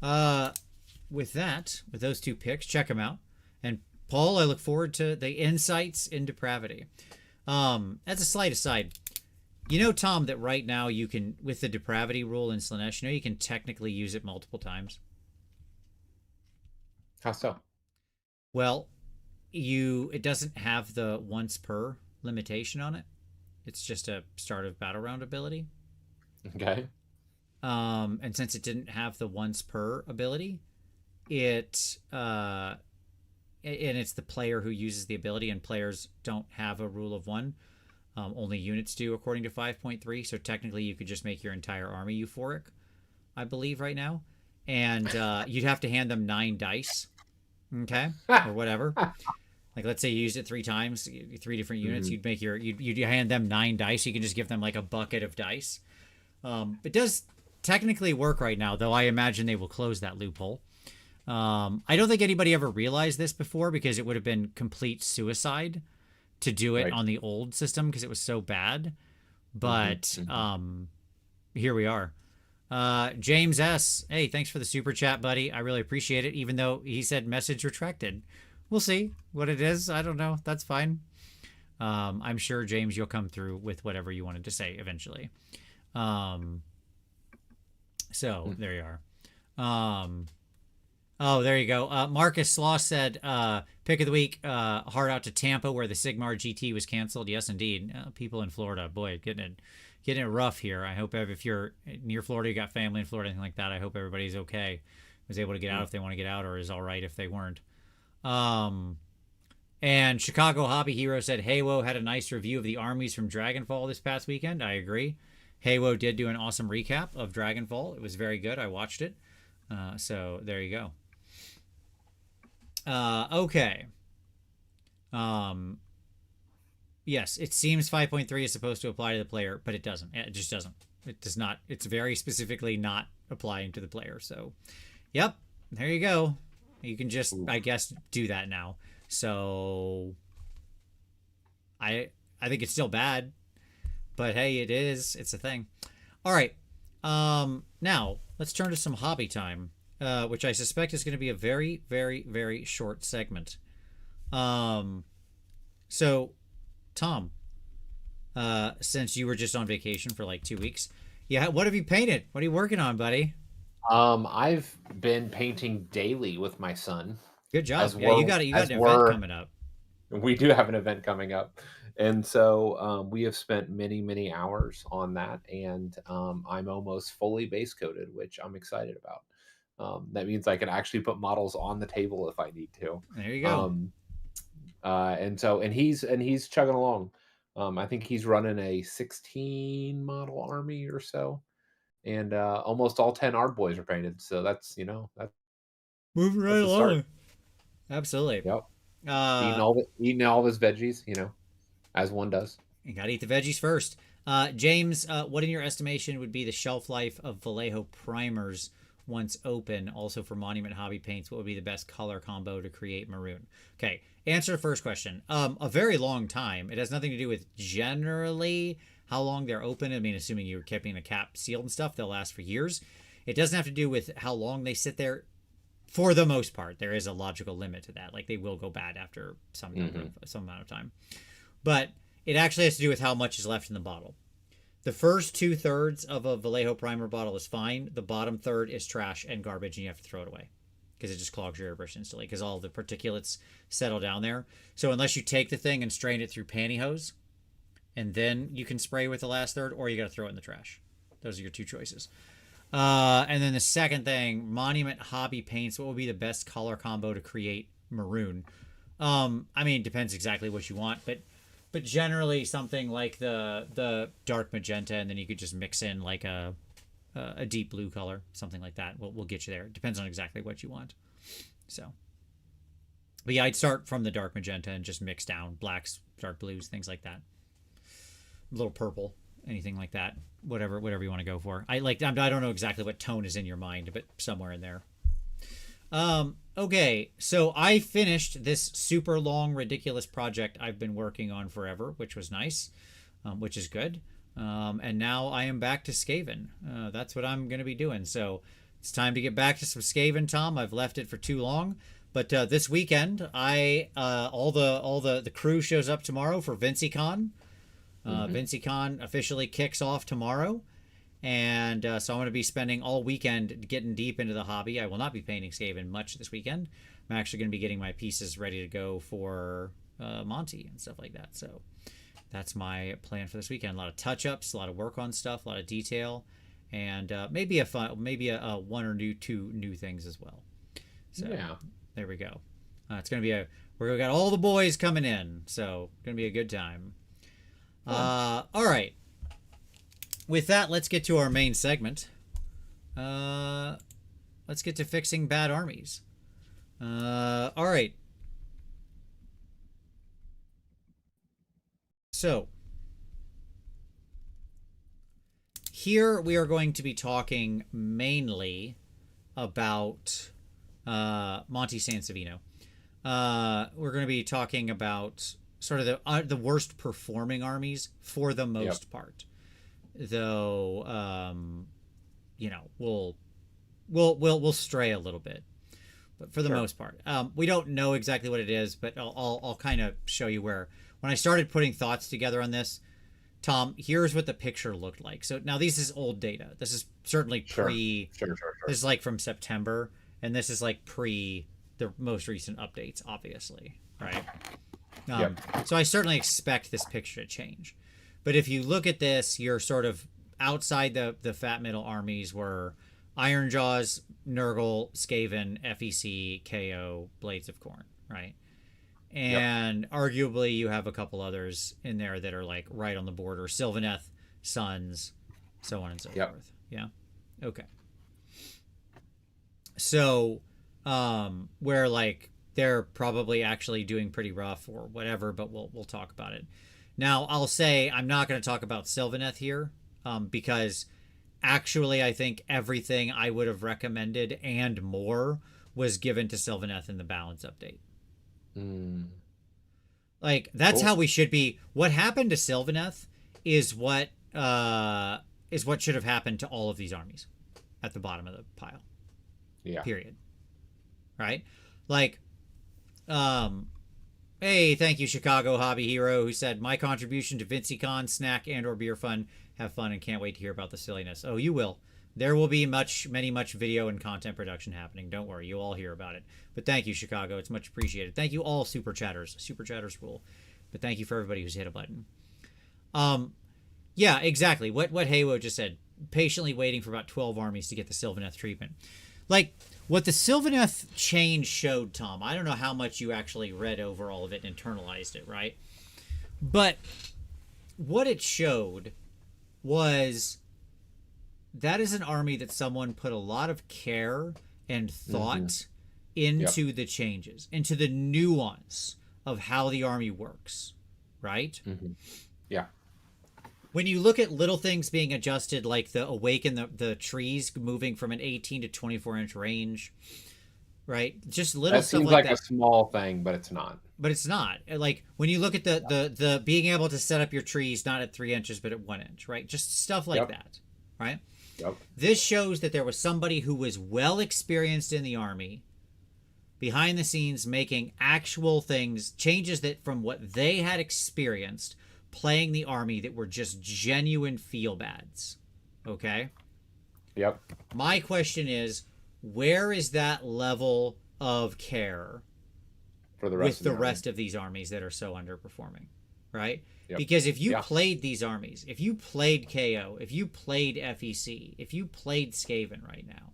With those 2 picks, check them out. And Paul, I look forward to the insights in depravity. As a slight aside, you know, Tom, that right now you can, with the depravity rule in Slaanesh, you can technically use it multiple times. How so? Well, it doesn't have the once per limitation on it. It's just a start of battle round ability. Okay. And since it didn't have the once per ability, and it's the player who uses the ability, and players don't have a rule of 1. Only units do, according to 5.3. So technically, you could just make your entire army euphoric, I believe, right now. And you'd have to hand them 9 dice, okay, or whatever. Like, let's say you used it 3 times, 3 different units. You'd make you'd hand them 9 dice. You can just give them like a bucket of dice. It does technically work right now, though I imagine they will close that loophole. I don't think anybody ever realized this before, because it would have been complete suicide to do it on the old system because it was so bad. But here we are. James S. Hey, thanks for the super chat, buddy. I really appreciate it, even though he said message retracted. We'll see what it is. I don't know. That's fine. I'm sure, James, you'll come through with whatever you wanted to say eventually. So there you are. Oh, there you go. Marcus Slaw said, pick of the week, heart out to Tampa, where the Sigmar GT was canceled. Yes, indeed. People in Florida, boy, getting it rough here. I hope if you're near Florida, you got family in Florida, anything like that, I hope everybody's okay, was able to get out if they want to get out, or is all right if they weren't. And Chicago Hobby Hero said, Haywo had a nice review of the armies from Dragonfall this past weekend. I agree. Haywo did do an awesome recap of Dragonfall. It was very good. I watched it. So there you go. Okay. Yes, it seems 5.3 is supposed to apply to the player, but it doesn't. It just doesn't. It does not. It's very specifically not applying to the player. So, yep, there you go. You can just, I guess, do that now. So, I think it's still bad, but hey, it is. It's a thing. All right. Now let's turn to some hobby time, which I suspect is going to be a very, very, very short segment. So, Tom, since you were just on vacation for like 2 weeks, yeah, what have you painted? What are you working on, buddy? I've been painting daily with my son. Good job. As Yeah, you we're got as an event we're coming up. we do have an event coming up, and so we have spent many hours on that, and I'm almost fully base coated, which I'm excited about. That means I can actually put models on the table if I need to. There you go. And he's chugging along. I think he's running a 16 model army or so, and almost all 10 art boys are painted. So that's that's Moving right a start. along. Absolutely. Yep. Eating all of his veggies, as one does. You gotta eat the veggies first. James, what in your estimation would be the shelf life of Vallejo primers once open? Also for Monument Hobby paints, what would be the best color combo to create maroon? Okay, answer the first question. A very long time. It has nothing to do with generally how long they're open. I mean, assuming you're keeping the cap sealed and stuff, they'll last for years. It doesn't have to do with how long they sit there. For the most part, there is a logical limit to that. Like they will go bad after some amount of time. But it actually has to do with how much is left in the bottle. The first 2/3 of a Vallejo primer bottle is fine. The bottom third is trash and garbage, and you have to throw it away because it just clogs your airbrush instantly because all the particulates settle down there. So unless you take the thing and strain it through pantyhose, and then you can spray with the last third, or you got to throw it in the trash. Those are your two choices. And then the second thing, Monument Hobby paints. What would be the best color combo to create maroon? I mean, it depends exactly what you want, but generally something like the dark magenta, and then you could just mix in like a deep blue color, something like that. We'll get you there. It depends on exactly what you want. So, but yeah, I'd start from the dark magenta and just mix down blacks, dark blues, things like that. A little purple, anything like that. Whatever you want to go for. I don't know exactly what tone is in your mind, but somewhere in there. Okay, so I finished this super long, ridiculous project I've been working on forever, which was nice, which is good. And now I am back to Skaven. That's what I'm going to be doing. So it's time to get back to some Skaven, Tom. I've left it for too long. But this weekend, all the crew shows up tomorrow for VinciCon. VinciCon officially kicks off tomorrow. And so I'm going to be spending all weekend getting deep into the hobby. I will not be painting Skaven much this weekend. I'm actually going to be getting my pieces ready to go for Monty and stuff like that. So that's my plan for this weekend. A lot of touch-ups, a lot of work on stuff, a lot of detail, and maybe a one or two new things as well. So yeah, there we go. It's going to be we got all the boys coming in, so going to be a good time. All right. With that, let's get to our main segment. Let's get to fixing bad armies. All right. So, here we are going to be talking mainly about Monty Sansevino. We're going to be talking about sort of the worst performing armies for the most part. Though we'll stray a little bit, but for the most part, we don't know exactly what it is, but I'll kind of show you where when I started putting thoughts together on this. Tom, here's what the picture looked like. So now this is old data. This is certainly pre Sure. This is like from September, and this is like pre the most recent updates, obviously, right? So I certainly expect this picture to change. But if you look at this, you're sort of outside the fat middle armies were Ironjawz, Nurgle, Skaven, FEC, KO, Blades of Khorne, right? And arguably you have a couple others in there that are like right on the border. Sylvaneth, Sons, so on and so forth. Yeah. Okay. So where like they're probably actually doing pretty rough or whatever, but we'll talk about it. Now, I'll say I'm not going to talk about Sylvaneth here because actually I think everything I would have recommended and more was given to Sylvaneth in the balance update. Like, that's Cool. how we should be. What happened to Sylvaneth is what should have happened to all of these armies at the bottom of the pile. Yeah. Period. Right? Like, hey, thank you, Chicago Hobby Hero, who said, my contribution to VincyCon, snack and or beer fun. Have fun and can't wait to hear about the silliness. Oh, you will. There will be much video and content production happening. Don't worry. You'll all hear about it. But thank you, Chicago. It's much appreciated. Thank you all Super Chatters. Super Chatters rule. But thank you for everybody who's hit a button. Yeah, exactly. What Haywo just said. Patiently waiting for about 12 armies to get the Sylvaneth treatment. Like, what the Sylvaneth change showed, Tom, I don't know how much you actually read over all of it and internalized it, right? But what it showed was that is an army that someone put a lot of care and thought into the changes, into the nuance of how the army works, right? Yeah. When you look at little things being adjusted, like the awaken the trees moving from an 18 to 24-inch range, right? Just little That stuff seems like like that. a small thing, but it's not. But it's not. Like, when you look at the being able to set up your trees not at 3 inches but at 1 inch, right? Just stuff like that, right? Yep. This shows that there was somebody who was well experienced in the army, behind the scenes, making actual things, changes that from what they had experienced playing the army, that were just genuine feel bads. Okay? Yep. My question is, where is that level of care for the rest of these armies that are so underperforming, right? Yep. Because if you played these armies, if you played KO, if you played FEC, if you played Skaven right now,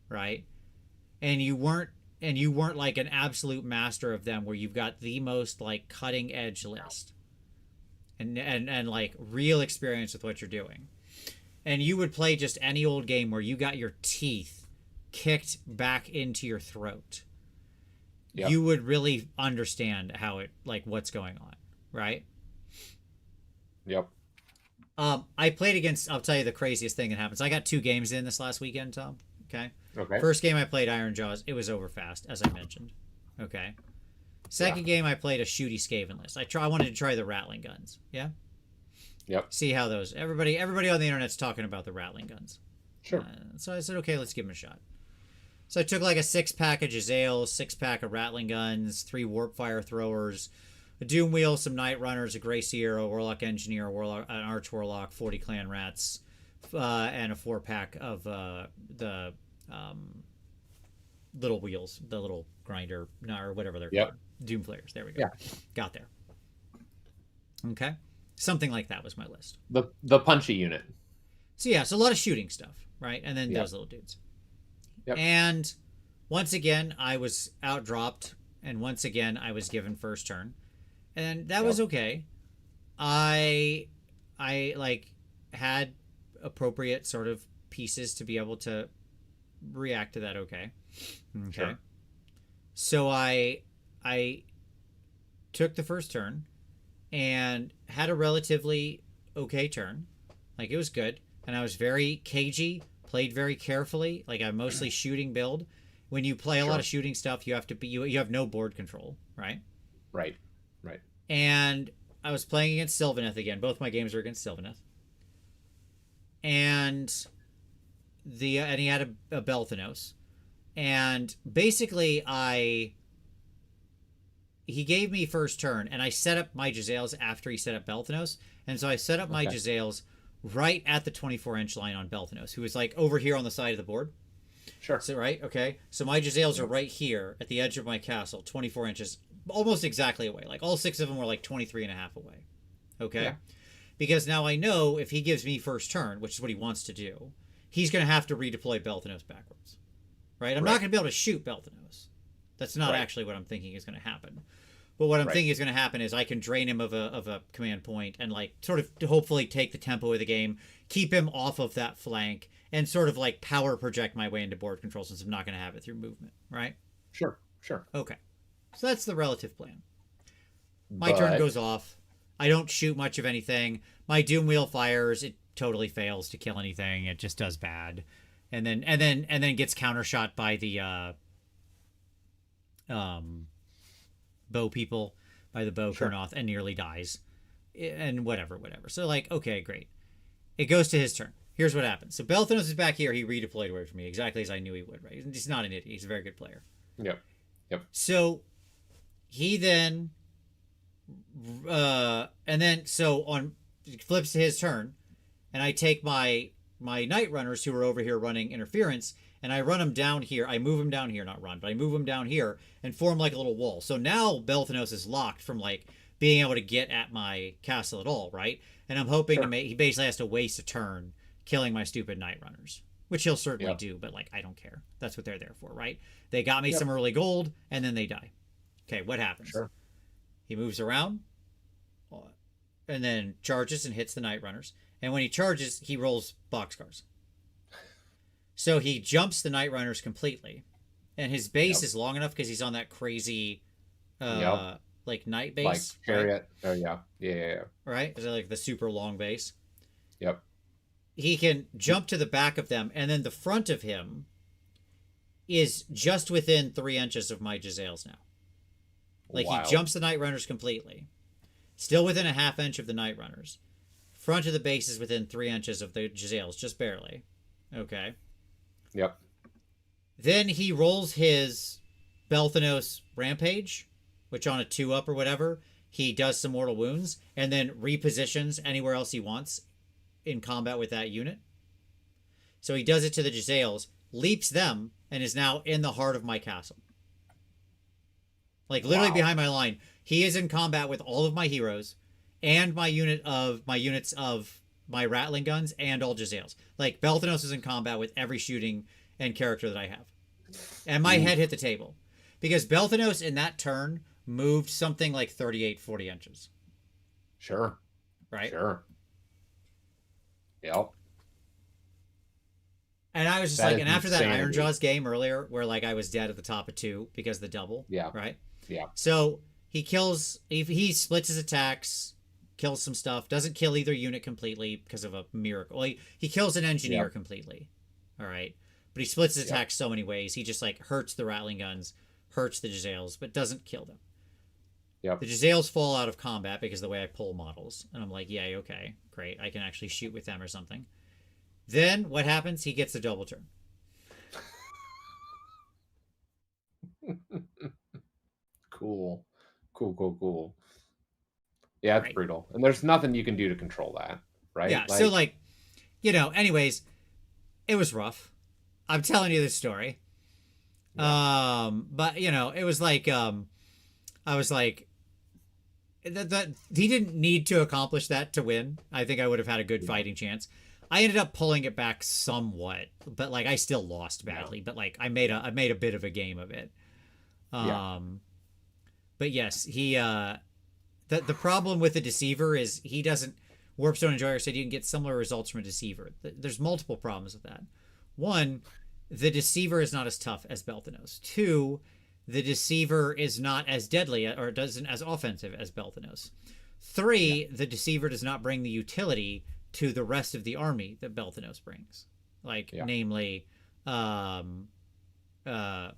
right, and you weren't like an absolute master of them, where you've got the most like cutting edge list and like real experience with what you're doing, and you would play just any old game where you got your teeth kicked back into your throat, you would really understand how it, like, what's going on, right? Yep. I played against, I'll tell you the craziest thing that happens. I got 2 games in this last weekend, Tom. Okay. First game I played Ironjawz. It was over fast, as I mentioned. Okay. Second game I played a shooty Skaven list. I wanted to try the rattling guns. Yeah. Yep. See how those, everybody on the internet's talking about the rattling guns. Sure. So I said, okay, let's give them a shot. So I took like a 6-pack of Jezzails, 6-pack of rattling guns, 3 warp fire throwers, a doom wheel, some night runners, a gray sierra, a warlock engineer, an arch warlock, 40 clan rats, and a 4-pack of the little wheels, the little grinder, or whatever they're called. Doom flares. There we go. Yeah. Got there. Okay. Something like that was my list. The punchy unit. So yeah, so a lot of shooting stuff, right? And then those little dudes. Yep. And once again, I was outdropped, and once again, I was given first turn, and that was okay. I like had appropriate sort of pieces to be able to react to that. Okay. Sure. So I took the first turn and had a relatively okay turn. Like, it was good, and I was very cagey. Played very carefully. Like, I'm mostly shooting build. When you play a lot of shooting stuff, you have to be you have no board control, right? Right. And I was playing against Sylvaneth again. Both my games were against Sylvaneth. And he had a Belthanos. And basically he gave me first turn, and I set up my Jezzails after he set up Belthanos. And so I set up my Jezzails right at the 24-inch line on Belthanos, who is like over here on the side of the board. Sure. So, right? Okay. So my Jezzails are right here at the edge of my castle, 24 inches, almost exactly away. Like, all 6 of them were like 23 and a half away. Okay? Yeah. Because now I know if he gives me first turn, which is what he wants to do, he's going to have to redeploy Belthanos backwards. Right? I'm not going to be able to shoot Belthanos. That's not actually what I'm thinking is going to happen. But what I'm thinking is going to happen is I can drain him of a command point and, like, sort of hopefully take the tempo of the game, keep him off of that flank, and sort of like power project my way into board control, since I'm not going to have it through movement, right? Sure. Okay. So that's the relative plan. My turn goes off. I don't shoot much of anything. My doom wheel fires. It totally fails to kill anything. It just does bad. And then gets countershot by the bow people. by the bow Sure. Kurnoth and nearly dies. And whatever. So, like, okay, great. It goes to his turn. Here's what happens. So Belthanos is back here. He redeployed away from me, exactly as I knew he would, right? He's not an idiot. He's a very good player. Yep. Yep. So he then... he flips to his turn, and I take my Night Runners who are over here running interference, and I run them down here. I move them down here, not run, but I move them down here and form like a little wall. So now Belthanos is locked from like being able to get at my castle at all, right? And I'm hoping to make. He basically has to waste a turn killing my stupid Night Runners, which he'll certainly do. But like, I don't care. That's what they're there for, right? They got me some early gold, and then they die. Okay, what happens? Sure. He moves around, and then charges and hits the Night Runners. And when he charges, he rolls boxcars. So he jumps the Night Runners completely, and his base is long enough because he's on that crazy, like night base, like chariot. Right? Oh yeah. Right? Is it like the super long base? Yep. He can jump to the back of them, and then the front of him is just within 3 inches of my Jezzails now. Like he jumps the Night Runners completely, still within a half inch of the Night Runners. Front of the base is within 3 inches of the Jezzails, just barely. Okay. Yep. Then he rolls his Belthanos Rampage, which on a 2-up or whatever, he does some mortal wounds, and then repositions anywhere else he wants in combat with that unit. So he does it to the Jezzails, leaps them, and is now in the heart of my castle. Like literally behind my line. He is in combat with all of my heroes and my units of my rattling guns and all Jezzails. Like Belthanos is in combat with every shooting and character that I have. And my head hit the table. Because Belthanos in that turn moved something like 38, 40 inches. Sure. Right? Sure. Yep. And I was just like, and after that Ironjawz game earlier, where like I was dead at the top of 2 because of the double. Yeah. Right? Yeah. So he he splits his attacks, kills some stuff, doesn't kill either unit completely because of a miracle. He kills an engineer completely. All right. But he splits his attacks so many ways. He just like hurts the rattling guns, hurts the Jezzails, but doesn't kill them. Yep. The Jezzails fall out of combat because of the way I pull models. And I'm like, yeah, okay, great. I can actually shoot with them or something. Then what happens? He gets a double turn. Cool. Yeah, it's brutal. And there's nothing you can do to control that, right? Yeah, so like, anyways, it was rough. I'm telling you this story. Yeah. But, it was like, I was like, that he didn't need to accomplish that to win. I think I would have had a good fighting chance. I ended up pulling it back somewhat, but like I still lost badly. But like I made a bit of a game of it. But yes, he the problem with the Deceiver is he doesn't. Warpstone Enjoyer said you can get similar results from a Deceiver. There's multiple problems with that. One, the Deceiver is not as tough as Belthanos. Two, the Deceiver is not as deadly or doesn't as offensive as Belthanos. Three, the Deceiver does not bring the utility to the rest of the army that Belthanos brings. Namely,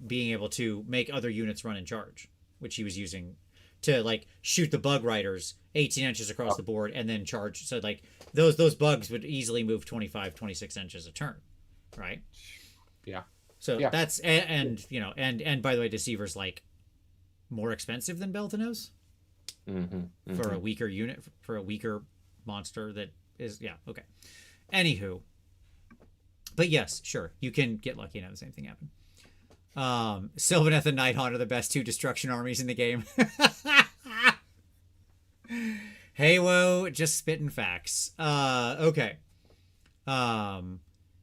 being able to make other units run and charge, which he was using to like shoot the bug riders 18 inches across the board and then charge. So like those bugs would easily move 25, 26 inches a turn. Right. Yeah. So that's, and by the way, Deceiver's like more expensive than Belthanos for a weaker unit, for a weaker monster that is, okay. Anywho. But yes, sure. You can get lucky and have the same thing happen. Sylvaneth and Nighthaunt are the best 2 destruction armies in the game. Hey, whoa, just spitting facts. Okay.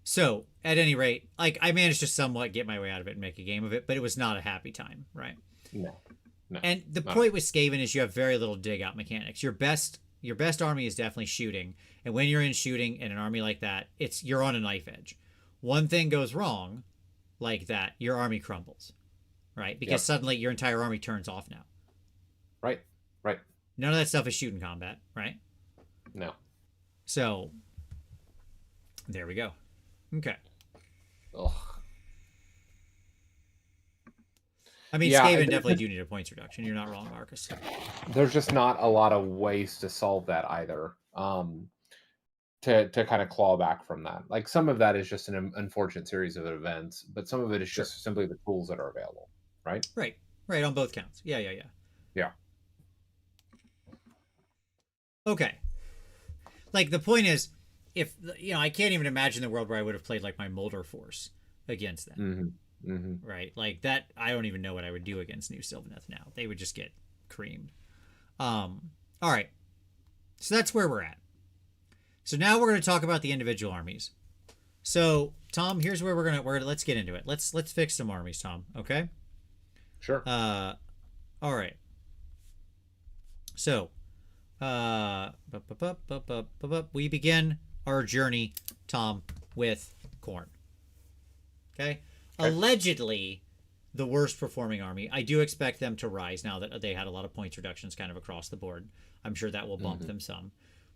So at any rate, like I managed to somewhat get my way out of it and make a game of it, but it was not a happy time, right? No. And the point with Skaven is you have very little dig out mechanics. Your best army is definitely shooting, and when you're in shooting in an army like that, you're on a knife edge. One thing goes wrong, like that, your army crumbles, right? Because suddenly your entire army turns off now. Right. None of that stuff is shooting combat, right? No. So there we go. Okay. Ugh. I mean, Yeah, Skaven definitely do need a points reduction. You're not wrong, Marcus. there's just not a lot of ways to solve that either. To kind of claw back from that. Like some of that is just an unfortunate series of events, but some of it is Sure. just simply the tools that are available, right? Right. Right, on both counts. Yeah, yeah, yeah. Yeah. Okay. Like, the point is, if, I can't even imagine the world where I would have played, like, my Molder Force against them. Mm-hmm. Mm-hmm. Right? Like, that, I don't even know what I would do against New Sylvaneth now. They would just get creamed. All right. So that's where we're at. So now we're going to talk about the individual armies. So, Tom, here's where let's get into it. Let's fix some armies, Tom. Okay? Sure. All right. So, we begin our journey, Tom, with Khorne. Okay? Allegedly, the worst performing army. I do expect them to rise now that they had a lot of points reductions kind of across the board. I'm sure that will bump them some.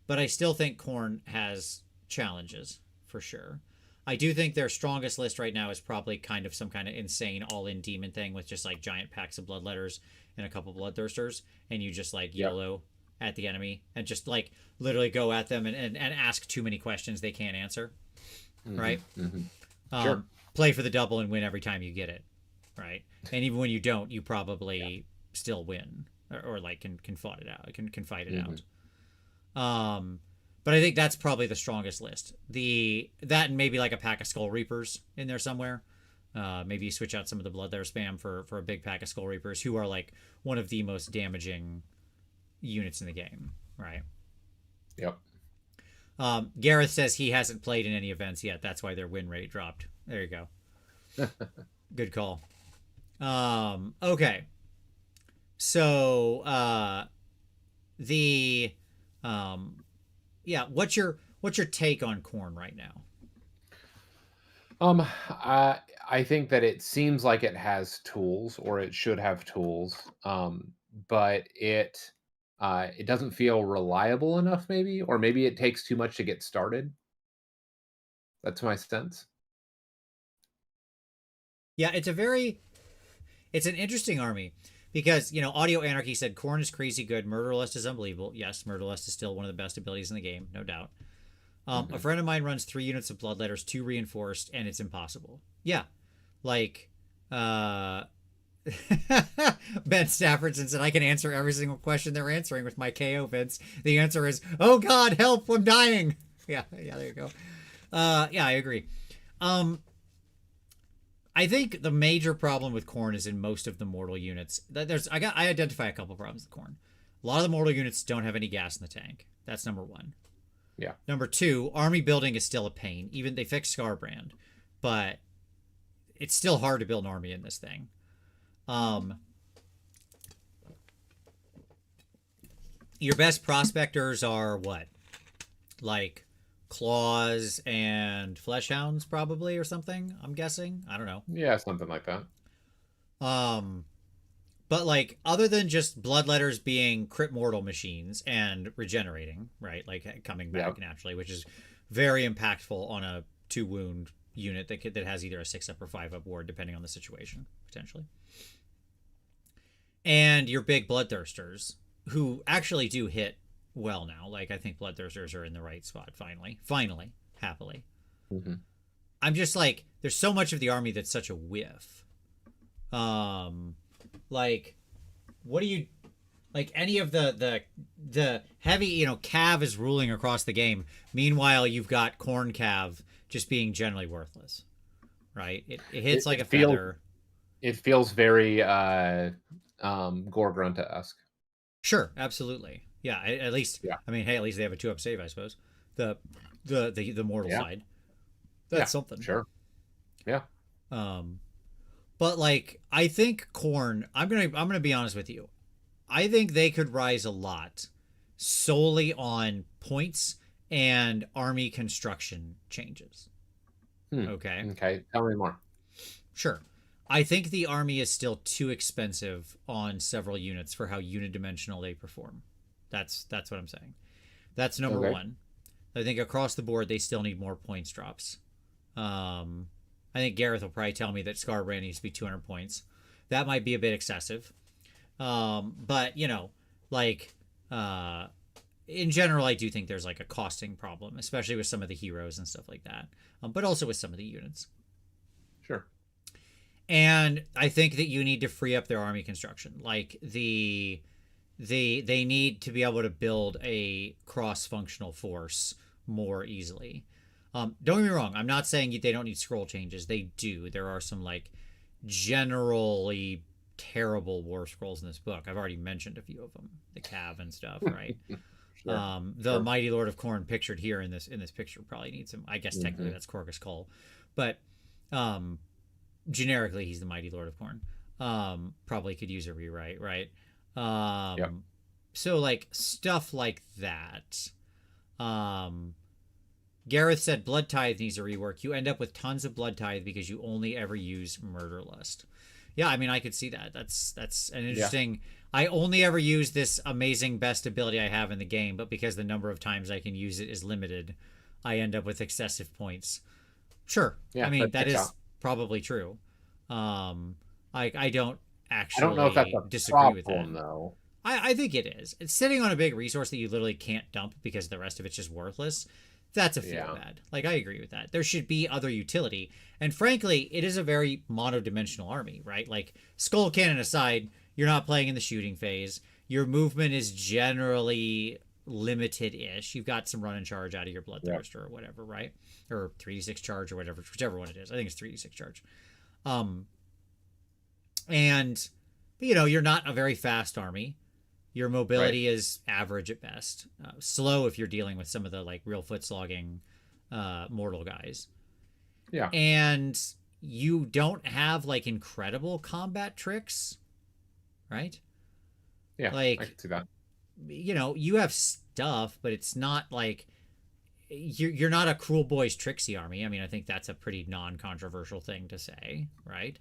But I still think Khorne has challenges, for sure. I do think their strongest list right now is probably kind of some kind of insane all-in demon thing with just like giant packs of bloodletters and a couple bloodthirsters, and you just like YOLO at the enemy and just like literally go at them and ask too many questions they can't answer. Right? Sure. Play for the double and win every time you get it. Right? And even when you don't, you probably still win or like can fight it out. Can fight it out. But I think that's probably the strongest list. That and maybe like a pack of Skull Reapers in there somewhere. Maybe you switch out some of the Bloodletter spam for a big pack of Skull Reapers, who are like one of the most damaging units in the game, right? Yep. Gareth says he hasn't played in any events yet. That's why their win rate dropped. There you go. Good call. Okay. So what's your take on Khorne right now? I think that it seems like it has tools, or it should have tools, but it doesn't feel reliable enough, maybe, or maybe it takes too much to get started. That's my sense. Yeah, it's an interesting army. Because, Audio Anarchy said Khorne is crazy good. Murderlust is unbelievable. Yes, Murderlust is still one of the best abilities in the game, no doubt. A friend of mine runs 3 units of Bloodletters, 2 reinforced, and it's impossible. Yeah. Like, Ben Staffordson said, I can answer every single question they're answering with my KO, Vince. The answer is, oh God, help, I'm dying. Yeah, there you go. Yeah, I agree. I think the major problem with Khorne is in most of the mortal units. I identify a couple problems with Khorne. A lot of the mortal units don't have any gas in the tank. That's number 1. Yeah. Number 2, army building is still a pain. Even they fixed Scarbrand, but it's still hard to build an army in this thing. Your best prospectors are what? Like Claws and Fleshhounds, probably, or something, I'm guessing. I don't know. Yeah, something like that. But like, other than just Bloodletters being crit mortal machines and regenerating, right? Like coming back naturally, which is very impactful on a 2 wound unit that has either a 6-up or 5-up ward, depending on the situation, potentially. And your big Bloodthirsters, who actually do hit well now. Like, I think Bloodthirsters are in the right spot finally, happily. I'm just like, there's so much of the army that's such a whiff. Like, what do you like? Any of the heavy, Cav is ruling across the game. Meanwhile, you've got Khorne Cav just being generally worthless, right? It hits like a feather. It feels very Gore-Grunta-esque. Sure, absolutely. Yeah, at least. Yeah. I mean, hey, at least they have a 2-up save, I suppose. The mortal side. That's something. Sure. Yeah. But like, I think Khorne, I'm gonna be honest with you. I think they could rise a lot solely on points and army construction changes. Okay. Okay. Tell me more. Sure. I think the army is still too expensive on several units for how unidimensional they perform. That's what I'm saying. That's number 1. I think across the board they still need more points drops. I think Gareth will probably tell me that Scarbrand needs to be 200 points. that might be a bit excessive. But like in general, I do think there's like a costing problem, especially with some of the heroes and stuff like that, but also with some of the units. Sure. And I think that you need to free up their army construction. Like they need to be able to build a cross-functional force more easily. Don't get me wrong. I'm not saying they don't need scroll changes. They do. There are some like generally terrible war scrolls in this book. I've already mentioned a few of them, the Cav and stuff, right? Sure. The Mighty Lord of Khorne pictured here in this picture probably needs some. I guess technically that's Corcus Cull, but generically he's the Mighty Lord of Khorne. Probably could use a rewrite, right? So like stuff like that. Gareth said Blood Tithe needs a rework. You end up with tons of Blood Tithe because you only ever use Murderlust. Yeah, I mean, I could see that. That's an interesting. Yeah. I only ever use this amazing best ability I have in the game, but because the number of times I can use it is limited, I end up with excessive points. Sure. Yeah, I mean, that is probably true. I don't actually. I don't know if that's a disagree problem, with that. Though. I think it is. It's sitting on a big resource that you literally can't dump because the rest of it's just worthless. That's a feel bad. Like, I agree with that. There should be other utility. And frankly, it is a very monodimensional army, right? Like, Skull Cannon aside, you're not playing in the shooting phase. Your movement is generally limited-ish. You've got some run and charge out of your Bloodthirster or whatever, right? Or 3d6 charge or whatever, whichever one it is. I think it's 3d6 charge. And, you're not a very fast army. Your mobility is average at best. Slow if you're dealing with some of the like real foot slogging mortal guys. Yeah. And you don't have like incredible combat tricks, right? Yeah, like, I can see that. You have stuff, but it's not like you're not a Cruel Boys Trixie army. I mean, I think that's a pretty non-controversial thing to say, right?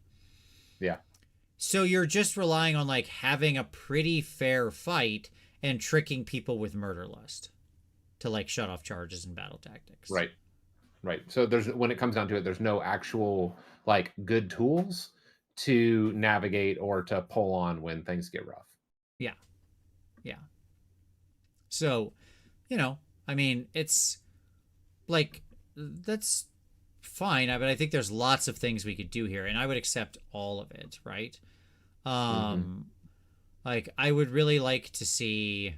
Yeah. So you're just relying on like having a pretty fair fight and tricking people with Murderlust to like shut off charges and battle tactics. Right. So when it comes down to it, there's no actual like good tools to navigate or to pull on when things get rough. Yeah. So, I mean, it's like that's fine, but I think there's lots of things we could do here, and I would accept all of it, right? Like, I would really like to see.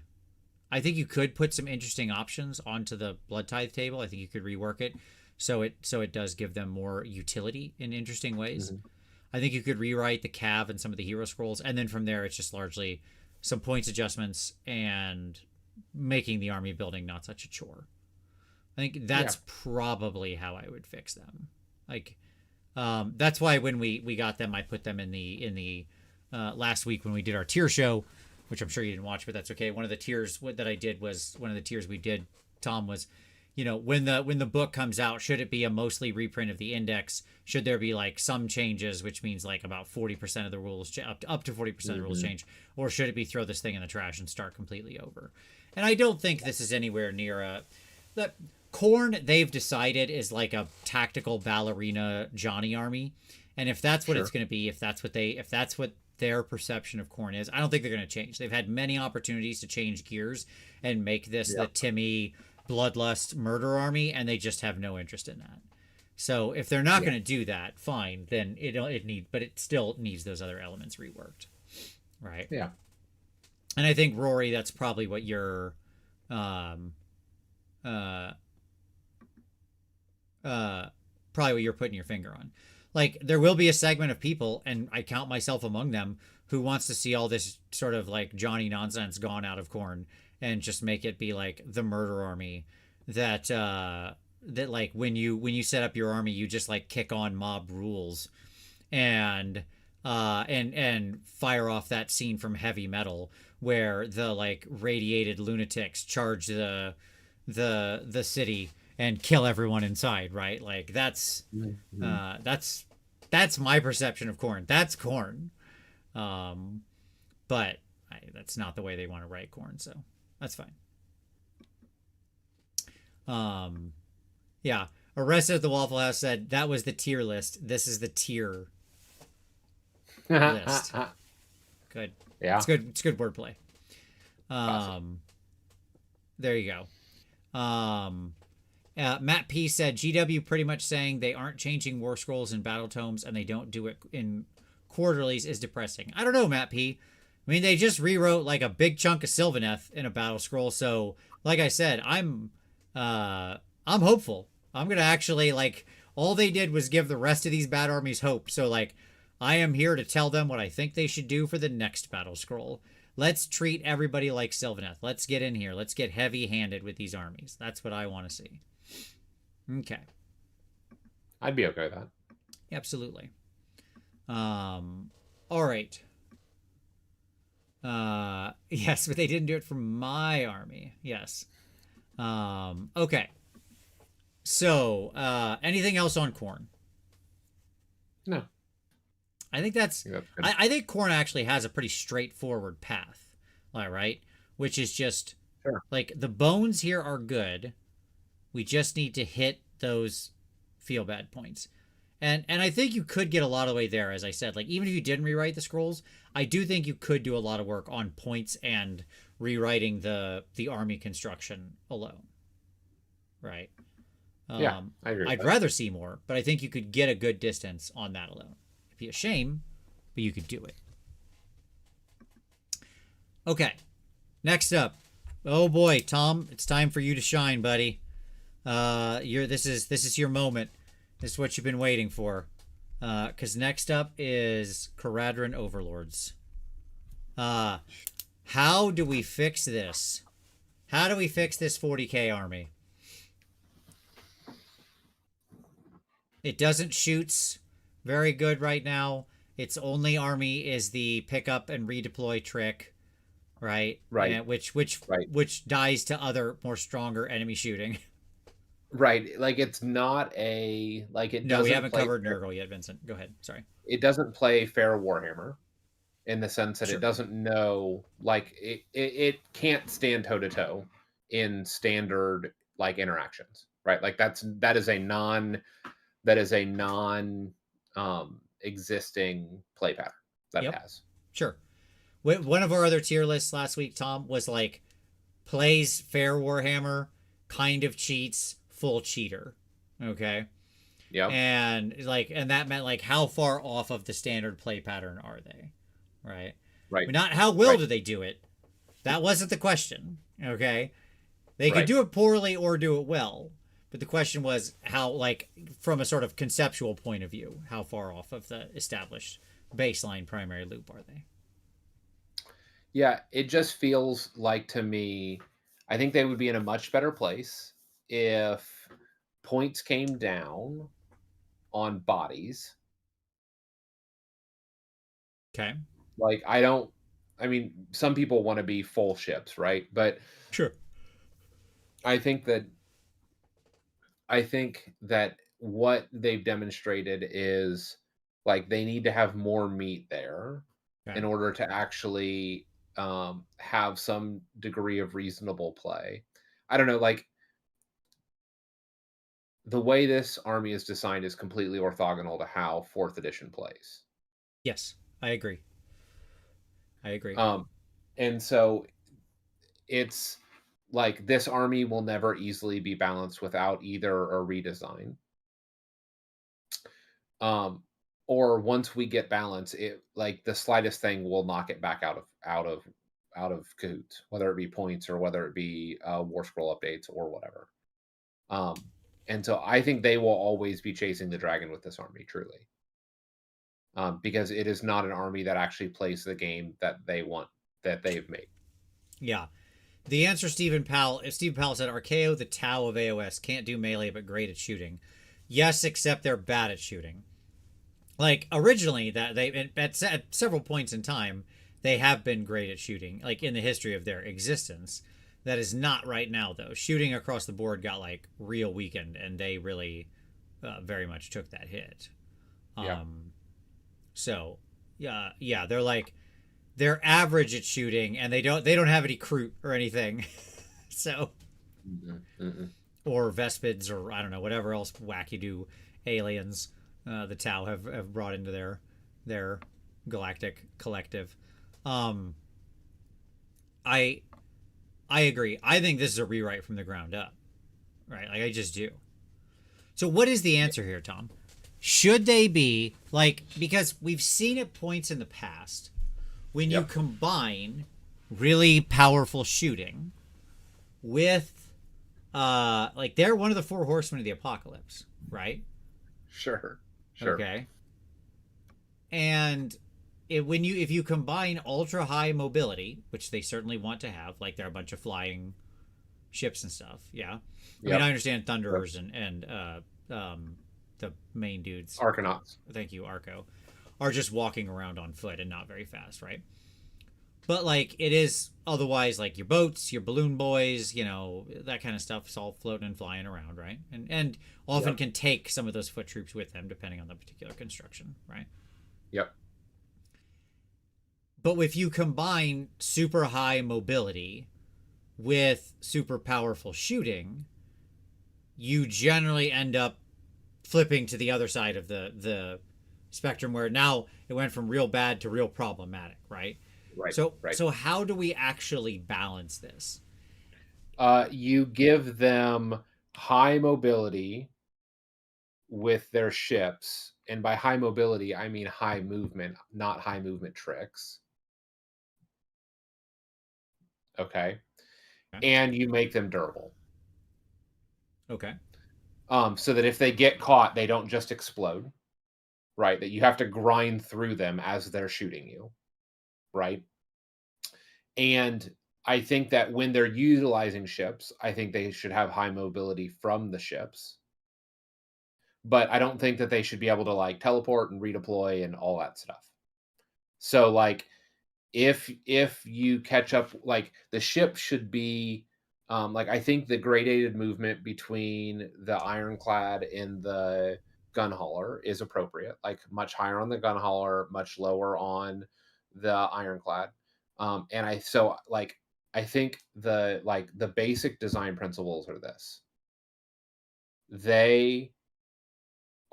I think you could put some interesting options onto the Blood Tithe table. I think you could rework it so it does give them more utility in interesting ways. I think you could rewrite the Cav and some of the hero scrolls, and then from there it's just largely some points adjustments and making the army building not such a chore. I think that's probably how I would fix them. Like, that's why when we got them, I put them in the last week when we did our tier show, which I'm sure you didn't watch, but that's okay. One of the tiers that I did was one of the tiers we did, Tom, was, when the book comes out, should it be a mostly reprint of the index? Should there be like some changes, which means like about 40% of the rules, up to 40% of the rules change, or should it be throw this thing in the trash and start completely over? And I don't think this is anywhere near that. Khorne, they've decided, is like a tactical ballerina Johnny army, and if that's what it's going to be, if that's what their perception of Khorne is, I don't think they're going to change. They've had many opportunities to change gears and make this the Timmy bloodlust murder army, and they just have no interest in that. So if they're not going to do that, fine. Then but it still needs those other elements reworked, right? Yeah. And I think, Rory, that's probably what you're probably what you're putting your finger on. Like, there will be a segment of people, and I count myself among them, who wants to see all this sort of like Johnny nonsense gone out of Khorne and just make it be like the murder army that like when you set up your army, you just like kick on mob rules and fire off that scene from Heavy Metal where the like radiated lunatics charge the city and kill everyone inside, right? Like that's my perception of Khorne. That's Khorne. But that's not the way they want to write Khorne, so that's fine. Yeah. Arrested at the Waffle House said that was the tier list. This is the tier. list. Good. Yeah. It's good. It's good wordplay. Classic. There you go. Matt P said GW pretty much saying they aren't changing war scrolls in battle tomes and they don't do it in quarterlies is depressing. I don't know, Matt P. I mean, they just rewrote like a big chunk of Sylvaneth in a battle scroll, so like I said, I'm hopeful. I'm gonna actually like all they did was give the rest of these bad armies hope. So like I am here to tell them what I think they should do for the next battle scroll. Let's treat everybody like Sylvaneth. Let's get in here. Let's get heavy-handed with these armies. That's what I want to see. Okay. I'd be okay with that. Absolutely. All right. Yes, but they didn't do it for my army. Yes. Okay. So, anything else on Khorne? No. I think that's I think Khorne actually has a pretty straightforward path. All right. Which is just like the bones here are good. We just need to hit those feel bad points. And I think you could get a lot of the way there, as I said. Like, even if you didn't rewrite the scrolls, I do think you could do a lot of work on points and rewriting the army construction alone. Right? Yeah, I agree. I'd rather see more, but I think you could get a good distance on that alone. It'd be a shame, but you could do it. Okay. Next up. Oh boy, Tom, it's time for you to shine, buddy. This is your moment. This is what you've been waiting for. Because next up is Caradhran Overlords. How do we fix this? How do we fix this 40k army? It doesn't shoots very good right now. Its only army is the pick up and redeploy trick, right? Right. And which dies to other more stronger enemy shooting. Right. Like it's not a like it. No, we haven't play covered Nurgle yet, Vincent. Go ahead. Sorry. It doesn't play fair Warhammer, in the sense that Sure. it doesn't know like it can't stand toe to toe in standard like interactions. Right. Like that is a non existing play pattern that it has. Sure. One of our other tier lists last week, Tom, was like plays fair Warhammer, kind of cheats, full cheater. Okay. Yeah. And that meant like how far off of the standard play pattern are they? Right. Right. But not how well do they do it. That wasn't the question. Okay. They could do it poorly or do it well. But the question was how, like, from a sort of conceptual point of view, how far off of the established baseline primary loop are they? Yeah, it just feels like to me, I think they would be in a much better place if points came down on bodies. Okay. Like, I mean, some people want to be full ships, right? But sure. I think that what they've demonstrated is like they need to have more meat there in order to actually have some degree of reasonable play. I don't know, like the way this army is designed is completely orthogonal to how 4th edition plays. Yes, I agree. And so it's like this army will never easily be balanced without either a redesign. Or once we get balance, it like the slightest thing will knock it back out of cahoots, whether it be points or whether it be war scroll updates or whatever. And so I think they will always be chasing the dragon with this army, truly. Because it is not an army that actually plays the game that they want, that they've made. Yeah. The answer, Stephen Powell said, Archaeo, the Tau of AOS, can't do melee but great at shooting. Yes, except they're bad at shooting. Like, originally, that they at several points in time, they have been great at shooting, like, in the history of their existence. That is not right now, though. Shooting across the board got, like, real weakened, and they really very much took that hit. So, yeah, they're, like, they're average at shooting, and they don't have any Kroot or anything. So, or Vespids, or I don't know, whatever else wacky do aliens the Tau have brought into their galactic collective. Um, I I agree. I think this is a rewrite from the ground up, right? Like I just do. So what is the answer here, Tom? Should they be like, because we've seen at points in the past when you combine really powerful shooting with like they're one of the four horsemen of the apocalypse, right? Sure. Okay. And if you combine ultra high mobility, which they certainly want to have, like they're a bunch of flying ships and stuff, yeah. I mean, I understand Thunderers and the main dudes, Arcanauts. Thank you, Arco, are just walking around on foot and not very fast, right? But like it is otherwise like your boats, your balloon boys, you know, that kind of stuff is all floating and flying around, right? And often can take some of those foot troops with them depending on the particular construction, right? Yep. But if you combine super high mobility with super powerful shooting, you generally end up flipping to the other side of the spectrum where now it went from real bad to real problematic, right? Right. So how do we actually balance this? You give them high mobility with their ships, and by high mobility, I mean high movement, not high movement tricks. Okay. And you make them durable. Okay. So that if they get caught, they don't just explode, right? That you have to grind through them as they're shooting you, right? And I think that when they're utilizing ships, I think they should have high mobility from the ships. But I don't think that they should be able to like teleport and redeploy and all that stuff. So like if you catch up, like the ship should be like I think the gradated movement between the ironclad and the gun hauler is appropriate, like much higher on the gun hauler, much lower on the ironclad. And I think the basic design principles are this. They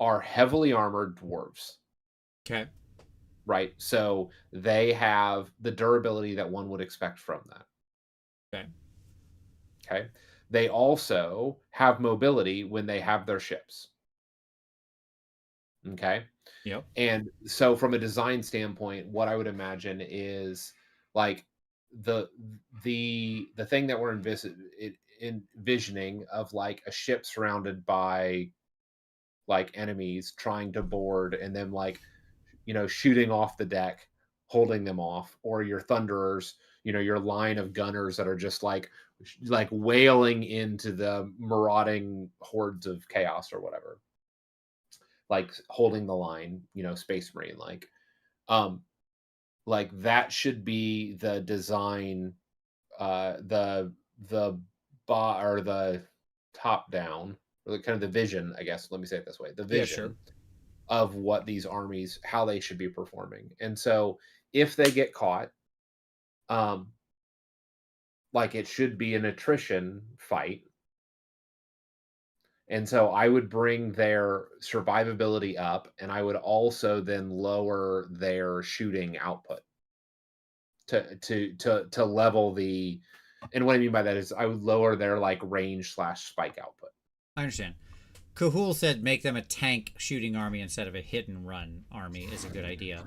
are heavily armored dwarves. Okay. Right. So they have the durability that one would expect from that. Okay. Okay. They also have mobility when they have their ships. Okay. Yep. And so from a design standpoint, what I would imagine is like the thing that we're envisioning of like a ship surrounded by like enemies trying to board and then like, you know, shooting off the deck, holding them off, or your thunderers, you know, your line of gunners that are just like wailing into the marauding hordes of chaos or whatever, like holding the line, you know, Space Marine like that should be the design, the or the top down, or the kind of the vision, I guess. Let me say it this way: the vision of what these armies, how they should be performing. And so, if they get caught, like it should be an attrition fight. And so I would bring their survivability up, and I would also then lower their shooting output to level the. And what I mean by that is I would lower their like range / spike output. I understand. Cahool said make them a tank shooting army instead of a hit and run army is a good idea.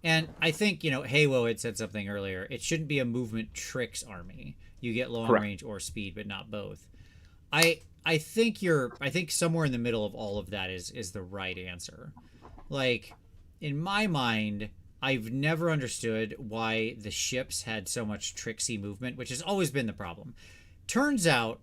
And I think, you know, Haywo had said something earlier. It shouldn't be a movement tricks army. You get long range or speed, but not both. I think somewhere in the middle of all of that is the right answer. Like, in my mind, I've never understood why the ships had so much tricksy movement, which has always been the problem. Turns out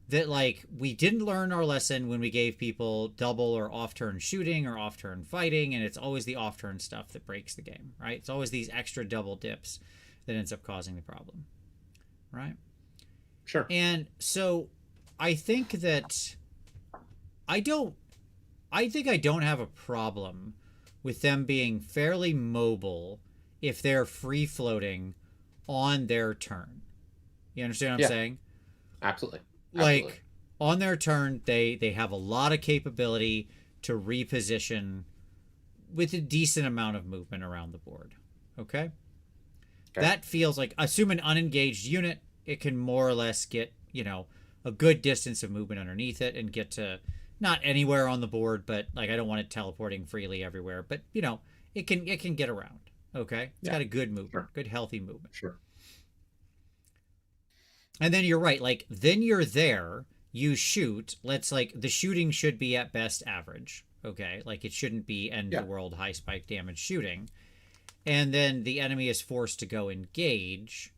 that, like, we didn't learn our lesson when we gave people double or off-turn shooting or off-turn fighting, and it's always the off-turn stuff that breaks the game, right? It's always these extra double dips that ends up causing the problem, right? Sure. And so I think that I don't have a problem with them being fairly mobile if they're free floating on their turn. You understand what I'm saying? Absolutely. Like on their turn, they have a lot of capability to reposition with a decent amount of movement around the board. Okay? That feels like, assume an unengaged unit, it can more or less get, you know, a good distance of movement underneath it and get to not anywhere on the board, but like I don't want it teleporting freely everywhere, but you know, it can get around. Okay? It's got a good movement, good healthy movement. Sure. And then you're right, like then you're there, you shoot, let's like the shooting should be at best average. Okay? Like it shouldn't be end the world high spike damage shooting. And then the enemy is forced to go engage,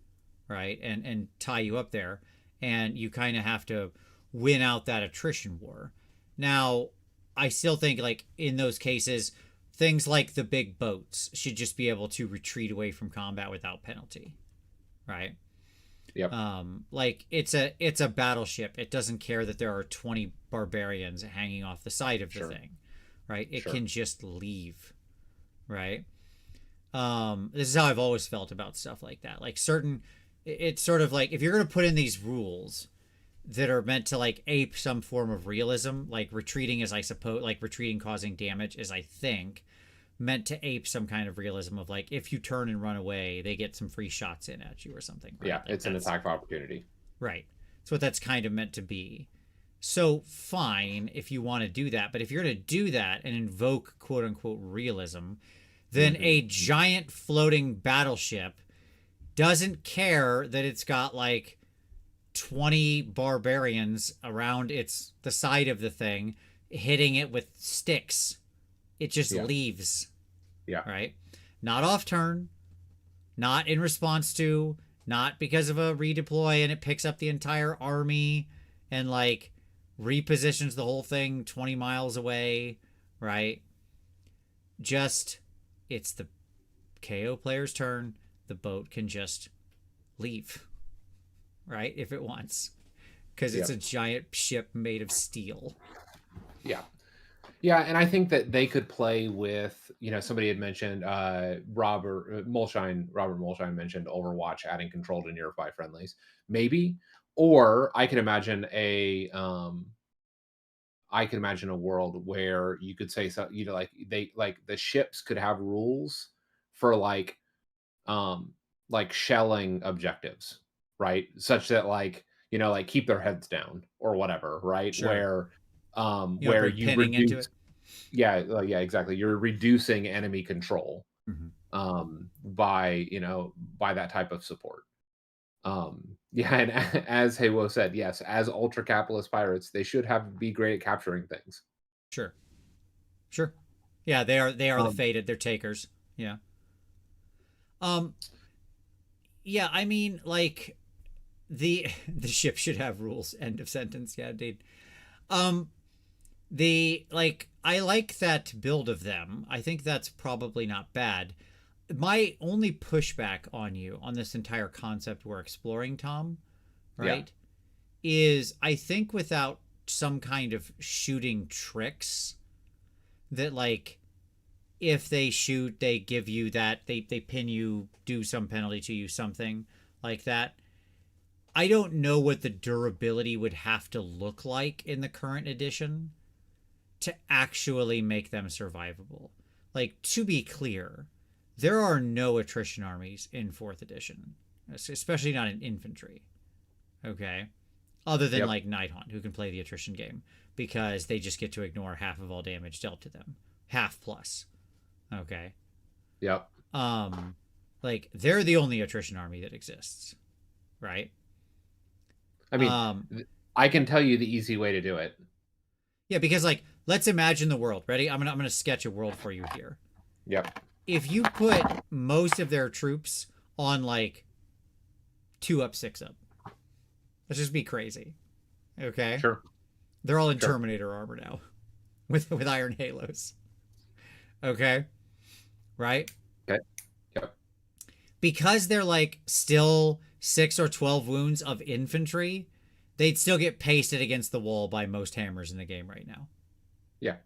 right? And tie you up there. And you kind of have to win out that attrition war. Now, I still think, like, in those cases, things like the big boats should just be able to retreat away from combat without penalty, right? Yep. Like, it's a battleship. It doesn't care that there are 20 barbarians hanging off the side of the thing, right? It can just leave, right? This is how I've always felt about stuff like that. Like it's sort of like if you're going to put in these rules that are meant to like ape some form of realism, like retreating is, I suppose, like retreating causing damage is, I think, meant to ape some kind of realism of like if you turn and run away, they get some free shots in at you or something. Right? Yeah, like it's an attack of opportunity. Right. That's what that's kind of meant to be. So fine if you want to do that, but if you're going to do that and invoke quote unquote realism, then a giant floating battleship doesn't care that it's got like 20 barbarians around the side of the thing hitting it with sticks. It just leaves. Yeah. Right? Not off turn, not in response to, not because of a redeploy and it picks up the entire army and like repositions the whole thing 20 miles away, right? Just it's the KO player's turn. The boat can just leave, right? If it wants, because it's a giant ship made of steel. Yeah. Yeah, and I think that they could play with, you know, somebody had mentioned, Robert Molshine mentioned Overwatch adding control to nearby friendlies. Maybe. Or I can imagine a world where you could say, so, you know, like the ships could have rules for like shelling objectives, right? Such that like, you know, like keep their heads down or whatever, right? Sure. Where you pinning into it. Yeah, exactly. You're reducing enemy control by that type of support. And as Haywo said, yes, as ultra capitalist pirates, they should be great at capturing things. Sure. Yeah, they are the fated. They're takers. Yeah. Yeah, I mean, like the ship should have rules. End of sentence. Yeah, indeed. I like that build of them. I think that's probably not bad. My only pushback on you on this entire concept we're exploring, Tom, right, is I think without some kind of shooting tricks that like if they shoot, they give you that, they pin you, do some penalty to you, something like that. I don't know what the durability would have to look like in the current edition to actually make them survivable. Like, to be clear, there are no attrition armies in 4th edition, especially not in infantry. Okay? Other than like Nighthaunt, who can play the attrition game, because they just get to ignore half of all damage dealt to them. Half plus. Okay? Yep. Like, they're the only attrition army that exists. Right? I mean, I can tell you the easy way to do it. Yeah, because like, let's imagine the world. Ready? I'm gonna sketch a world for you here. Yep. If you put most of their troops on like 2 up, 6 up, let's just be crazy. Okay. Sure. They're all in Terminator armor now, with iron halos. Okay. Right. Okay. Yep. Because they're like still 6 or 12 wounds of infantry, they'd still get pasted against the wall by most hammers in the game right now. Yeah.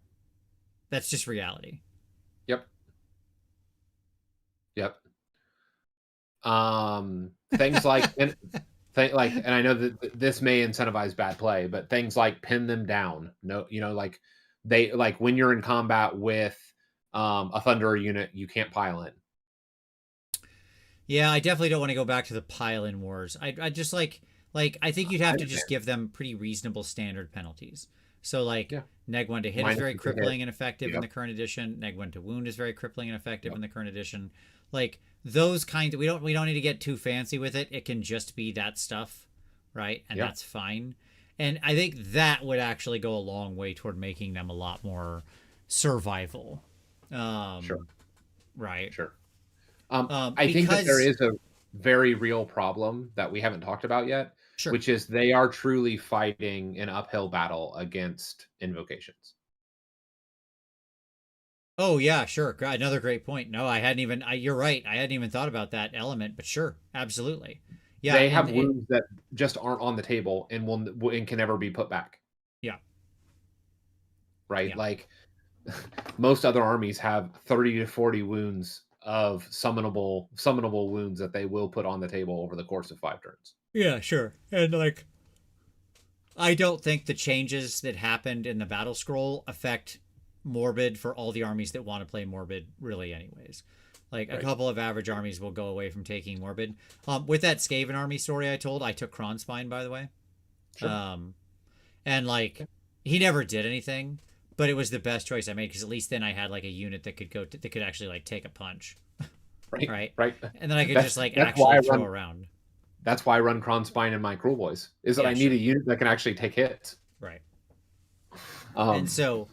That's just reality. Yep. Things like and I know that this may incentivize bad play, but things like pin them down. No, you know, like they like when you're in combat with a Thunderer unit you can't pile in. Yeah, I definitely don't want to go back to the pile-in wars. I just I think you'd have to just give them pretty reasonable standard penalties. So like Yeah. neg 1 to hit is Minus very the hit. crippling and effective in Yep. the current edition. Neg 1 to wound is very crippling and effective Yep. in the current edition. Like those kinds we don't need to get too fancy with it. It can just be that stuff, right? And Yeah. that's fine. And I think that would actually go a long way toward making them a lot more survival. Sure. Right. Sure. I think that there Because is a very real problem that we haven't talked about yet, sure. which is they are truly fighting an uphill battle against invocations. Oh yeah, sure. Another great point. No, I hadn't even. You're right. I hadn't even thought about that element, but sure, absolutely. Yeah, They have and wounds that just aren't on the table and can never be put back. yeah, Right? yeah, Like most other armies have 30 to 40 wounds of summonable wounds that they will put on the table over the course of 5 turns. yeah, sure. And like, I don't think the changes that happened in the battle scroll affect Morbid for all the armies that want to play Morbid, really, anyways. Like a couple of average armies will go away from taking Morbid. With that Skaven army story I told, I took Kronspine, by the way. Sure. And like, he never did anything, but it was the best choice I made because at least then I had like a unit that could that could actually like take a punch. Right. And then I could just like that's actually throw around. That's why I run Kronspine in my Cruel Boys, is that I need a unit that can actually take hits. Right. And so,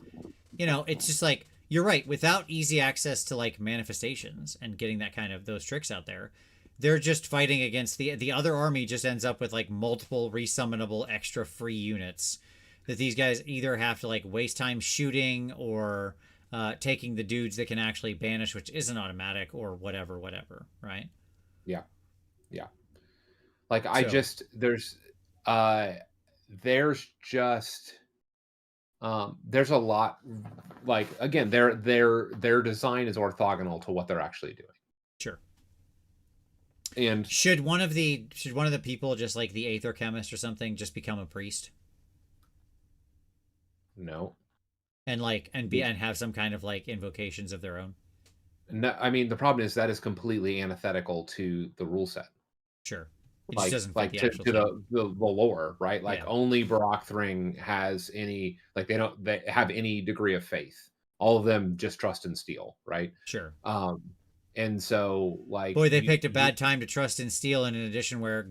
it's just like, you're right. Without easy access to like manifestations and getting that kind of those tricks out there, they're just fighting against the other army. Just ends up with like multiple resummonable extra free units that these guys either have to like waste time shooting or taking the dudes that can actually banish, which isn't automatic, or whatever, right? Yeah. Like there's just there's a lot, like, again, their design is orthogonal to what they're actually doing. Sure. And should one of the people, just like the Aether Chemist or something, just become a priest? No. And have some kind of like invocations of their own? No, I mean, the problem is that is completely antithetical to the rule set. Sure. It just doesn't fit to the lore, right? Like only Barothring has any, like they have any degree of faith. All of them just trust in steel, right? Sure. And so like, boy, they picked a bad time to trust in steel in an edition where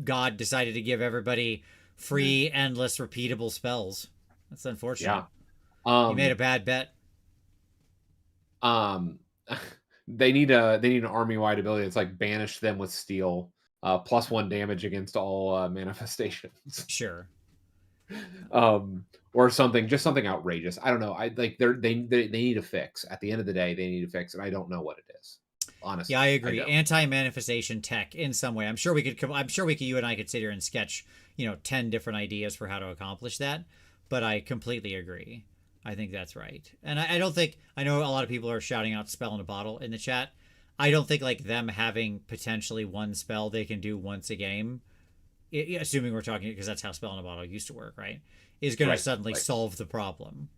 God decided to give everybody free, endless, repeatable spells. That's unfortunate. Yeah. You made a bad bet. They need an army-wide ability that's like banish them with steel. +1 damage against all manifestations. Sure. Or something, just something outrageous. I don't know. I like they need a fix. At the end of the day, they need a fix, and I don't know what it is. Honestly. Yeah, I agree. Anti-manifestation tech in some way. I'm sure we could you and I could sit here and sketch, 10 different ideas for how to accomplish that, but I completely agree. I think that's right. And I don't think, I know a lot of people are shouting out spell in a bottle in the chat. I don't think like them having potentially one spell they can do once a game, assuming we're talking, because that's how spell in a bottle used to work, right, is going to suddenly solve the problem.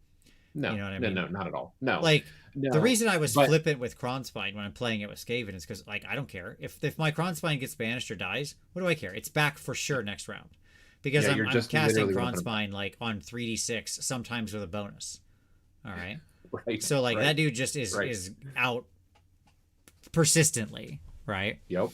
No, you know what I mean? No, not at all. No. The reason I was flippant with Kronspine when I'm playing it with Skaven is because like I don't care if my Kronspine gets banished or dies. What do I care? It's back for sure next round, because I'm casting Kronspine like on 3d6, sometimes with a bonus. All right. Right. So like that dude just is out persistently, right? Yep.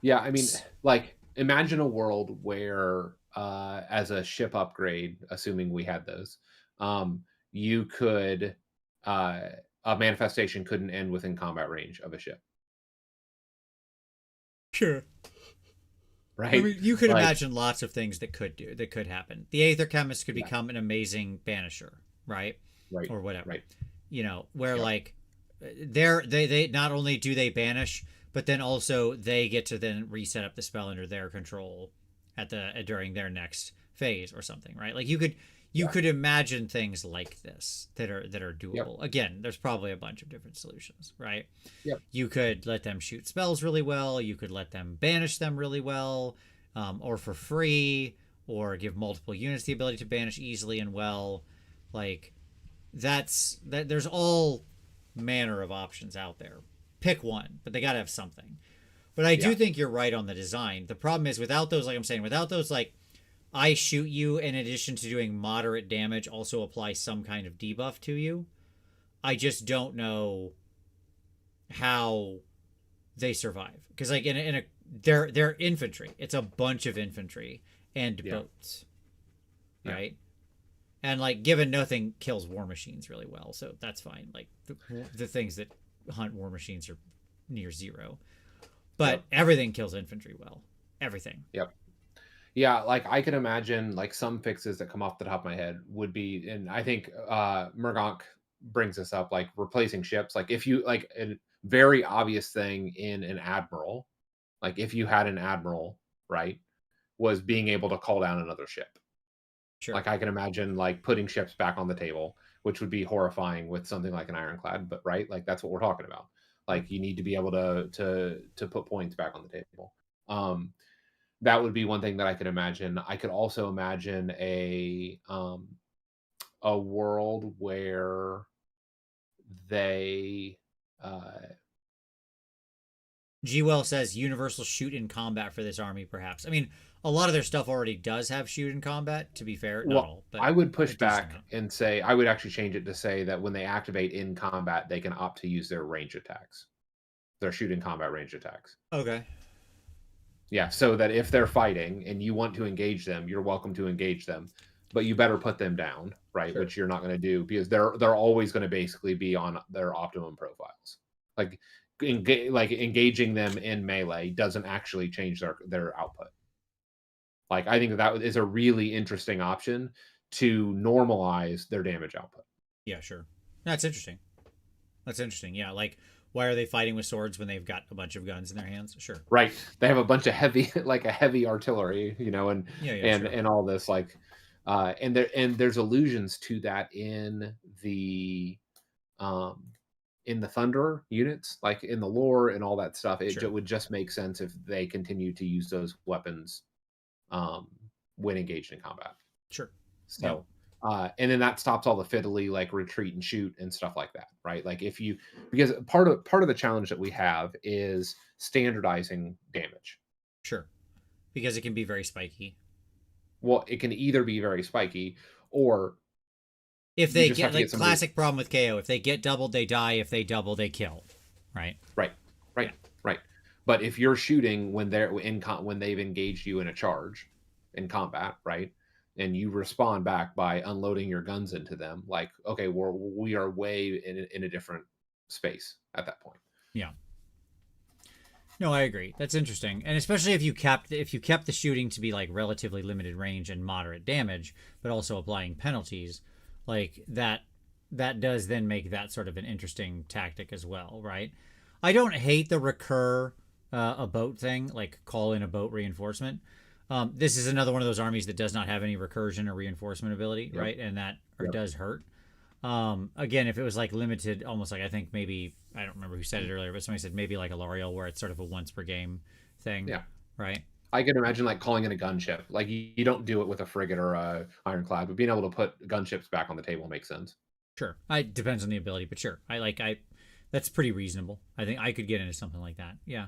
Yeah, I mean, like, imagine a world where as a ship upgrade, assuming we had those, you could a manifestation couldn't end within combat range of a ship. Sure. Right. I mean, you could imagine lots of things that could happen. The Aether Chemist could become an amazing banisher, right? Right. Or whatever. Right. Where like they not only do they banish, but then also they get to then reset up the spell under their control at during their next phase or something, right? Like you could imagine things like this that are doable. Yep. Again, there's probably a bunch of different solutions, right? Yep. You could let them shoot spells really well. You could let them banish them really well, or for free, or give multiple units the ability to banish easily and well. Like, there's all manner of options out there. Pick one, but they got to have something. But I do think you're right on the design. The problem is without those, like I'm saying, without those, like, I shoot you in addition to doing moderate damage, also apply some kind of debuff to you. I just don't know how they survive. Because, like, they're infantry. It's a bunch of infantry and boats. Right? And, like, given nothing kills war machines really well, so that's fine. Like, the things that hunt war machines are near zero. But everything kills infantry well. Everything. Yep. Yeah, like, I can imagine, like, some fixes that come off the top of my head would be, and I think Murgonk brings this up, like, replacing ships. Like, if you, like, a very obvious thing in an admiral, like, if you had an admiral, right, was being able to call down another ship. Sure. Like, I can imagine, like, putting ships back on the table, which would be horrifying with something like an ironclad, but right, like, that's what we're talking about. Like, you need to be able to put points back on the table. That would be one thing that I could imagine. I could also imagine a world where they G-Well says universal shoot in combat for this army, perhaps. I mean, a lot of their stuff already does have shoot in combat, to be fair. Not all, but I would push back and say, I would actually change it to say that when they activate in combat, they can opt to use their range attacks. Their shoot in combat range attacks. Okay. Yeah, so that if they're fighting and you want to engage them, you're welcome to engage them, but you better put them down, right? Sure. Which you're not going to do because they're always going to basically be on their optimum profiles. Like engaging them in melee doesn't actually change their output. Like, I think that is a really interesting option to normalize their damage output. Yeah, sure. That's interesting. Yeah, like, why are they fighting with swords when they've got a bunch of guns in their hands? Sure. Right. They have a bunch of heavy, like a heavy artillery, you know, and and all this, like, and there's allusions to that in the Thunder units, like in the lore and all that stuff. It would just make sense if they continue to use those weapons when engaged in combat. Sure. So, and then that stops all the fiddly, like, retreat and shoot and stuff like that, right? Like, because part of the challenge that we have is standardizing damage. Sure. Because it can be very spiky. Well, it can either be very spiky, or if they get, like, classic problem with KO, if they get doubled, they die. If they double, they kill. Right. Right. But if you're shooting when they've engaged you in a charge in combat, right, and you respond back by unloading your guns into them, like, okay, we are way in a different space at that point. Yeah. No, I agree. That's interesting, and especially if you kept the shooting to be, like, relatively limited range and moderate damage, but also applying penalties, like that does then make that sort of an interesting tactic as well, right? I don't hate the recur a boat thing, like call in a boat reinforcement. This is another one of those armies that does not have any recursion or reinforcement ability, right? And that does hurt. Again, if it was, like, limited, almost like, I think maybe, I don't remember who said it earlier, but somebody said maybe like a L'Oreal where it's sort of a once per game thing. Yeah. Right. I can imagine, like, calling in a gunship. Like, you don't do it with a frigate or a ironclad, but being able to put gunships back on the table makes sense. Sure. It depends on the ability, but sure. That's pretty reasonable. I think I could get into something like that. Yeah.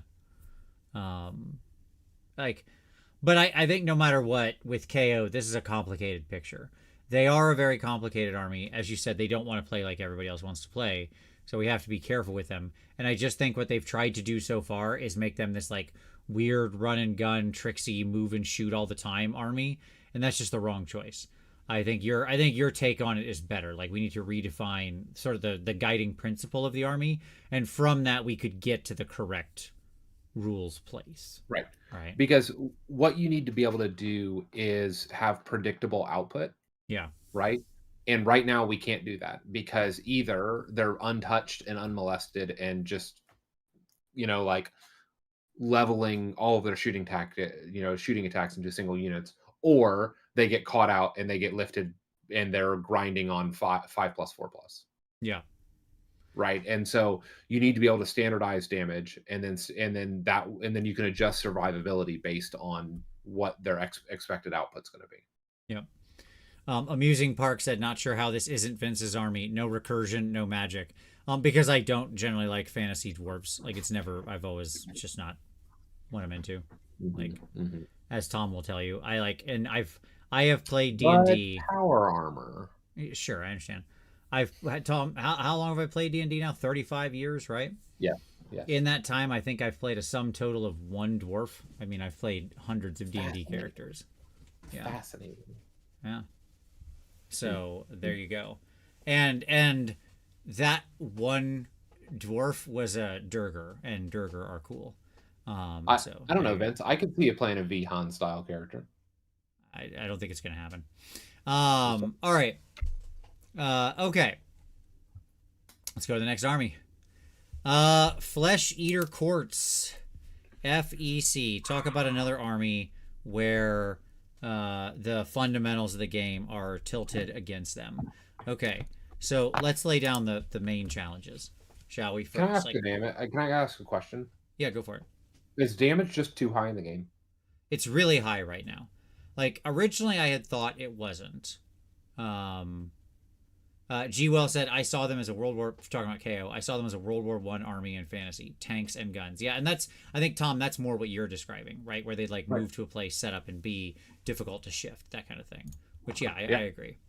But I think no matter what, with KO, this is a complicated picture. They are a very complicated army. As you said, they don't want to play like everybody else wants to play. So we have to be careful with them. And I just think what they've tried to do so far is make them this, like, weird run and gun, tricksy, move and shoot all the time army. And that's just the wrong choice. I think your take on it is better. Like, we need to redefine sort of the guiding principle of the army. And from that, we could get to the correct rules place. Right. Because what you need to be able to do is have predictable output. Yeah. Right. And right now we can't do that because either they're untouched and unmolested and just, like, leveling all of their shooting attacks into single units, or they get caught out and they get lifted and they're grinding on 5+, 4+. Yeah. Right. And so you need to be able to standardize damage and then you can adjust survivability based on what their expected output's going to be. Yeah. Amusing Park said, not sure how this isn't Vince's army. No recursion, no magic. Because I don't generally like fantasy dwarves. Like it's always, it's just not what I'm into. Like, as Tom will tell you, I have played D&D. Power armor. Sure, I understand. Tom, how long have I played D&D now? 35 years, right? Yeah. Yeah. In that time, I think I've played a sum total of one dwarf. I mean, I've played hundreds of D&D characters. Yeah. Fascinating. Yeah. So there you go. And that one dwarf was a Durger, and Durger are cool. I don't know, Vince. I could see you playing a Vihan style character. I don't think it's going to happen. All right. Okay. Let's go to the next army. Flesh Eater Courts. FEC. Talk about another army where the fundamentals of the game are tilted against them. Okay. So let's lay down the main challenges, shall we? Can I ask a question? Yeah, go for it. Is damage just too high in the game? It's really high right now. Like, originally I had thought it wasn't. G. Well said, I saw them as a talking about KO, I saw them as a World War I army in fantasy, tanks and guns. Yeah, and that's, I think, Tom, that's more what you're describing, right? Where they'd like move to a place, set up, and be difficult to shift, that kind of thing. Which, I agree.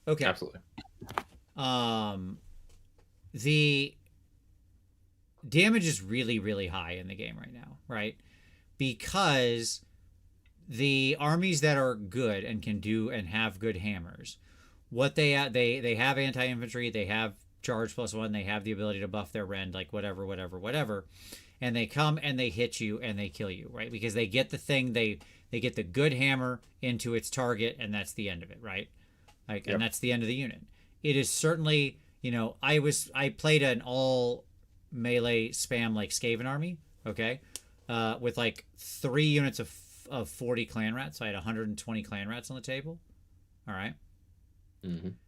Okay. Absolutely. The damage is really, really high in the game right now, right? Because the armies that are good and can do and have good hammers, what they have anti-infantry, they have charge +1, they have the ability to buff their rend, like whatever, and they come and they hit you and they kill you, right? Because they get the thing, they get the good hammer into its target, and that's the end of it, right? Like, and that's the end of the unit. It is certainly, I played an all melee spam like Skaven army, okay, with like 3 units of 40 clan rats. So I had 120 clan rats on the table. All right.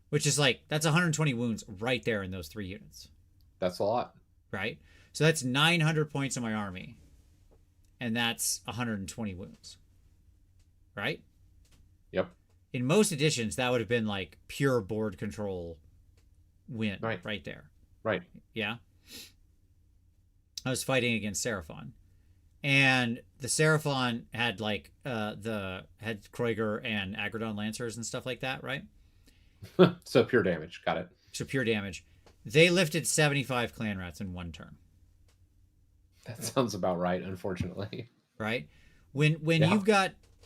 Which is like, that's 120 wounds right there in those 3 units. That's a lot. Right? So that's 900 points in my army. And that's 120 wounds. Right? Yep. In most editions, that would have been like pure board control win right there. Right. Yeah. I was fighting against Seraphon. And the Seraphon had like had Kroiger and Agrodon Lancers and stuff like that, right? So pure damage. Got it. So pure damage. They lifted 75 clan rats in 1 turn. That sounds about right, unfortunately. Right? When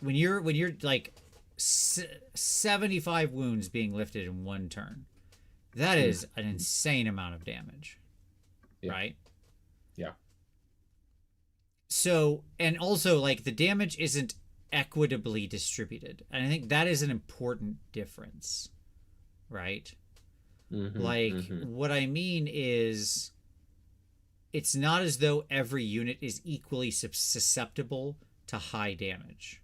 you're like 75 wounds being lifted in 1 turn, that is an insane amount of damage. Yeah. Right? Yeah. So, and also like the damage isn't equitably distributed. And I think that is an important difference. Right? What I mean is, it's not as though every unit is equally susceptible to high damage.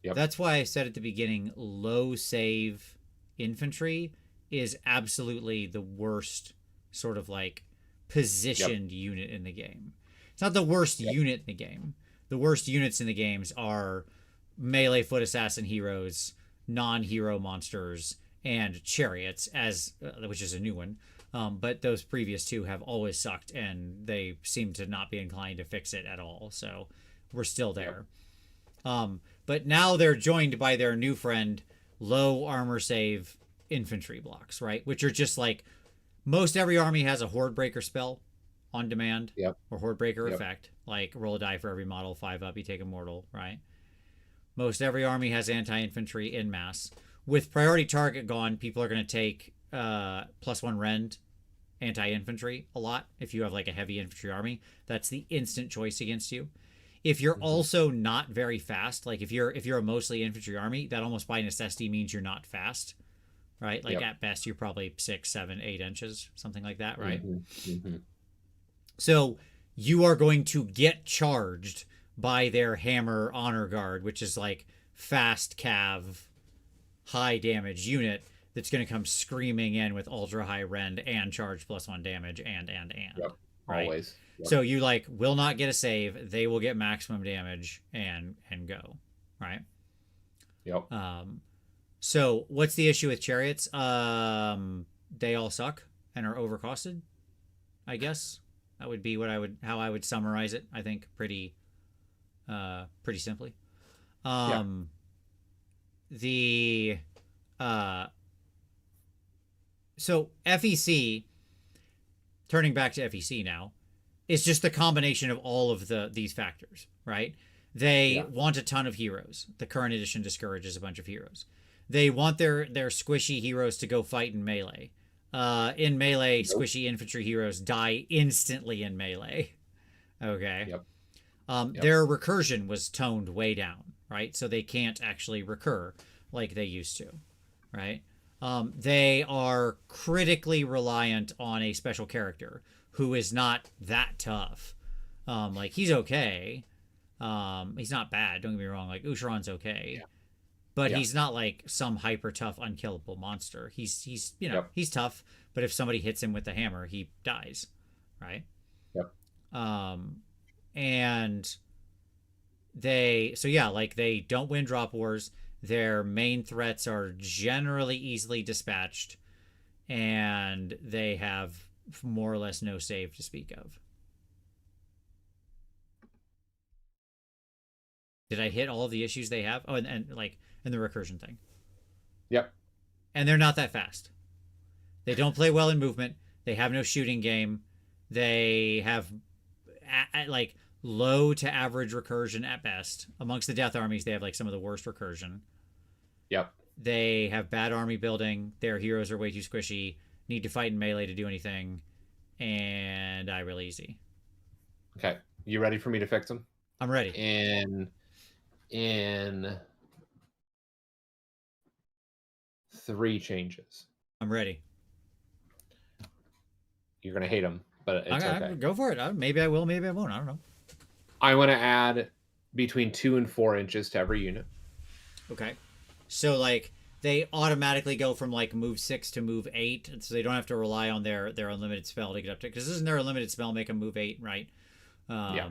Yep. That's why I said at the beginning, low save infantry is absolutely the worst sort of like positioned unit in the game. It's not the worst unit in the game. The worst units in the games are melee foot assassin heroes, non-hero monsters, and chariots, which is a new one. But those previous 2 have always sucked, and they seem to not be inclined to fix it at all. So we're still there. But now they're joined by their new friend, low armor save infantry blocks, right? Which are just like, most every army has a Horde Breaker spell on demand, or Horde Breaker effect. Like, roll a die for every model, 5 up, you take a mortal, right? Most every army has anti-infantry in mass. With priority target gone, people are going to take +1 rend anti-infantry a lot. If you have like a heavy infantry army, that's the instant choice against you. If you're also not very fast, like if you're a mostly infantry army, that almost by necessity means you're not fast, right? Like at best, you're probably 6, 7, 8 inches, something like that, right? So you are going to get charged by their hammer honor guard, which is like fast cav, high damage unit that's going to come screaming in with ultra high rend and charge +1 damage and right? Always. So you like will not get a save, they will get maximum damage and go, right? So what's the issue with chariots? They all suck and are overcosted. I guess that would be how I would summarize it. I think pretty simply. Yeah. The so FEC, turning back to FEC now, is just the combination of all of these factors, right? They want a ton of heroes. The current edition discourages a bunch of heroes. They want their squishy heroes to go fight in melee. In melee, squishy infantry heroes die instantly in melee. Okay. Yep. Their recursion was toned way down, right? So they can't actually recur like they used to, right? They are critically reliant on a special character who is not that tough. Like, he's okay. He's not bad, don't get me wrong. Like, Usharon's okay. But he's not like some hyper tough, unkillable monster. He's he's tough, but if somebody hits him with the hammer, he dies, right? Yep. And they don't win drop wars. Their main threats are generally easily dispatched, and they have more or less no save to speak of. Did I hit all of the issues they have? Oh, and the recursion thing. Yep. And they're not that fast. They don't play well in movement. They have no shooting game. They have like low to average recursion at best. Amongst the Death Armies, they have like some of the worst recursion. Yep. They have bad army building. Their heroes are way too squishy. Need to fight in melee to do anything. And die really easy. Okay. You ready for me to fix them? I'm ready. In 3 changes. I'm ready. You're going to hate them, but it's okay. Go for it. Maybe I will, maybe I won't. I don't know. I want to add between 2 and 4 inches to every unit. Okay. So, like, they automatically go from, like, move 6 to move 8, so they don't have to rely on their unlimited spell to get up to... Because isn't their unlimited spell make them move 8, right? Yeah.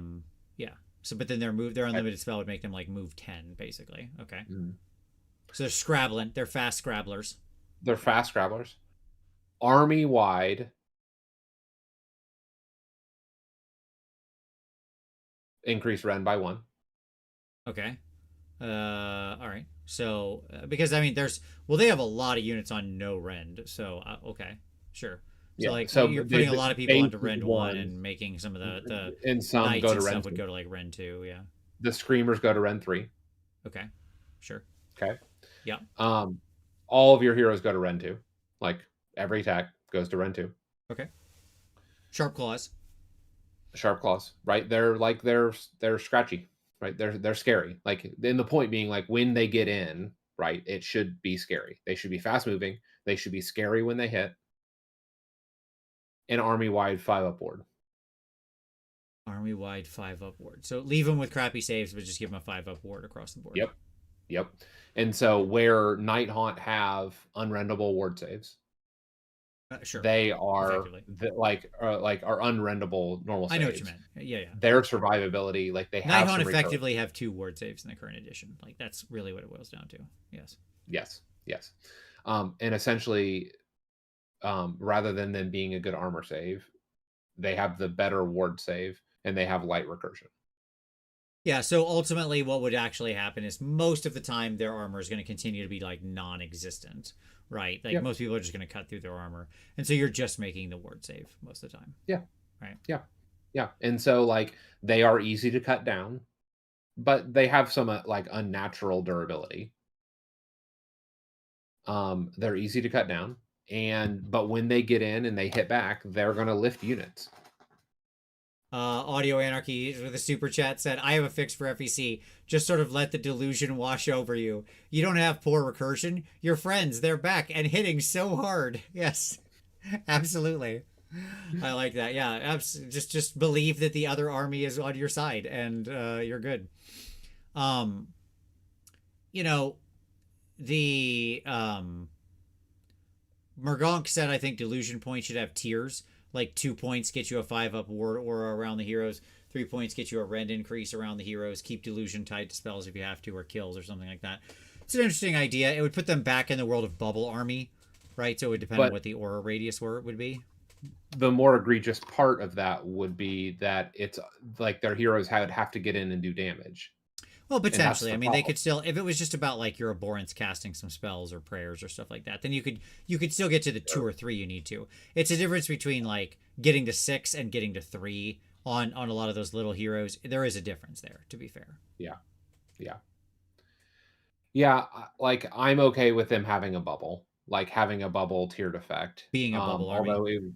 So, but then their unlimited spell would make them, like, move 10, basically. Okay. Mm-hmm. So they're scrabbling. They're fast scrabblers. They're fast scrabblers. Army-wide... increase Ren by 1. Okay. All right. So, because, I mean, they have a lot of units on no rend. So, okay. Sure. So, you're putting a lot of people onto rend 1 and making some of the and some knights go to and rend stuff would go to, like, rend 2, yeah. The screamers go to rend 3. Okay. Sure. Okay. Yeah. All of your heroes go to rend 2. Like, every attack goes to rend 2. Okay. Sharp claws, right? They're scratchy, right? They're scary. Like, then the point being, like, when they get in, right, it should be scary. They should be fast moving. They should be scary when they hit. An army-wide 5 upward. Army-wide 5 upward. So leave them with crappy saves, but just give them a 5 upward across the board. Yep. And so where Night Haunt have unrendable ward saves, sure, they are are unrendable normal saves. I know what you meant. Yeah. Their survivability, like, they have Night Haunt effectively have 2 ward saves in the current edition. Like, that's really what it boils down to. Yes. And essentially, rather than them being a good armor save, they have the better ward save, and they have light recursion. Yeah, so ultimately what would actually happen is most of the time their armor is going to continue to be, like, non-existent, right? Like, most people are just going to cut through their armor. And so you're just making the ward save most of the time. Yeah. Right? Yeah. And so, like, they are easy to cut down, but they have some, like, unnatural durability. They're easy to cut down, but when they get in and they hit back, they're going to lift units. Audio Anarchy with a super chat said, I have a fix for FEC. Just sort of let the delusion wash over you. You don't have poor recursion. Your friends, they're back and hitting so hard. Yes, absolutely. I like that. Yeah, just believe that the other army is on your side and you're good. The Mergonk said, I think delusion points should have tiers. Like 2 points get you a 5 up ward aura around the heroes. 3 points get you a rend increase around the heroes. Keep delusion tied to spells if you have to, or kills or something like that. it's an interesting idea. It would put them back in the world of Bubble Army, right? So it would depend on what the aura radius would be. The more egregious part of that would be that it's like their heroes would have to get in and do damage. Well, potentially. I mean, they could still, if it was just about like your abhorrence casting some spells or prayers or stuff like that, then you could still get to the 2 or 3 you need to. It's a difference between like getting to 6 and getting to 3 on a lot of those little heroes. There is a difference there, to be fair. Yeah. Like I'm okay with them having a bubble, like having a bubble tiered effect, being a bubble army.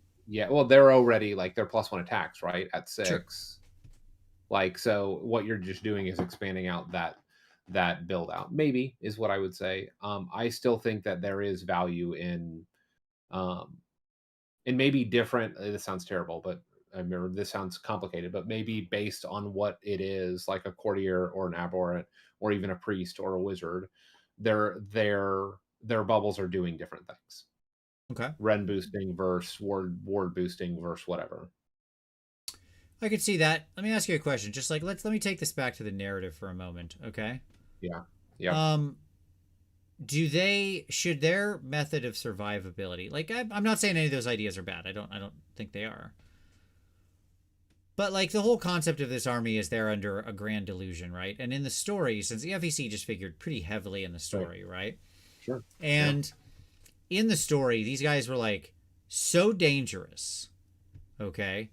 Well, they're already like they're +1 attacks, right, at 6. Sure. Like, so what you're just doing is expanding out that build out, maybe, is what I would say. I still think that there is value in maybe different. This sounds terrible, but I remember this sounds complicated, but maybe based on what it is, like a courtier or an abhorrent or even a priest or a wizard, their bubbles are doing different things. Okay. Rend boosting versus ward boosting versus whatever. I could see that. Let me ask you a question. Just like let me take this back to the narrative for a moment, okay? Yeah. Should their method of survivability, like I'm not saying any of those ideas are bad. I don't think they are. But like the whole concept of this army is they're under a grand delusion, right? And in the story, since the FEC just figured pretty heavily in the story, right? Sure. And in the story, these guys were like so dangerous. Okay.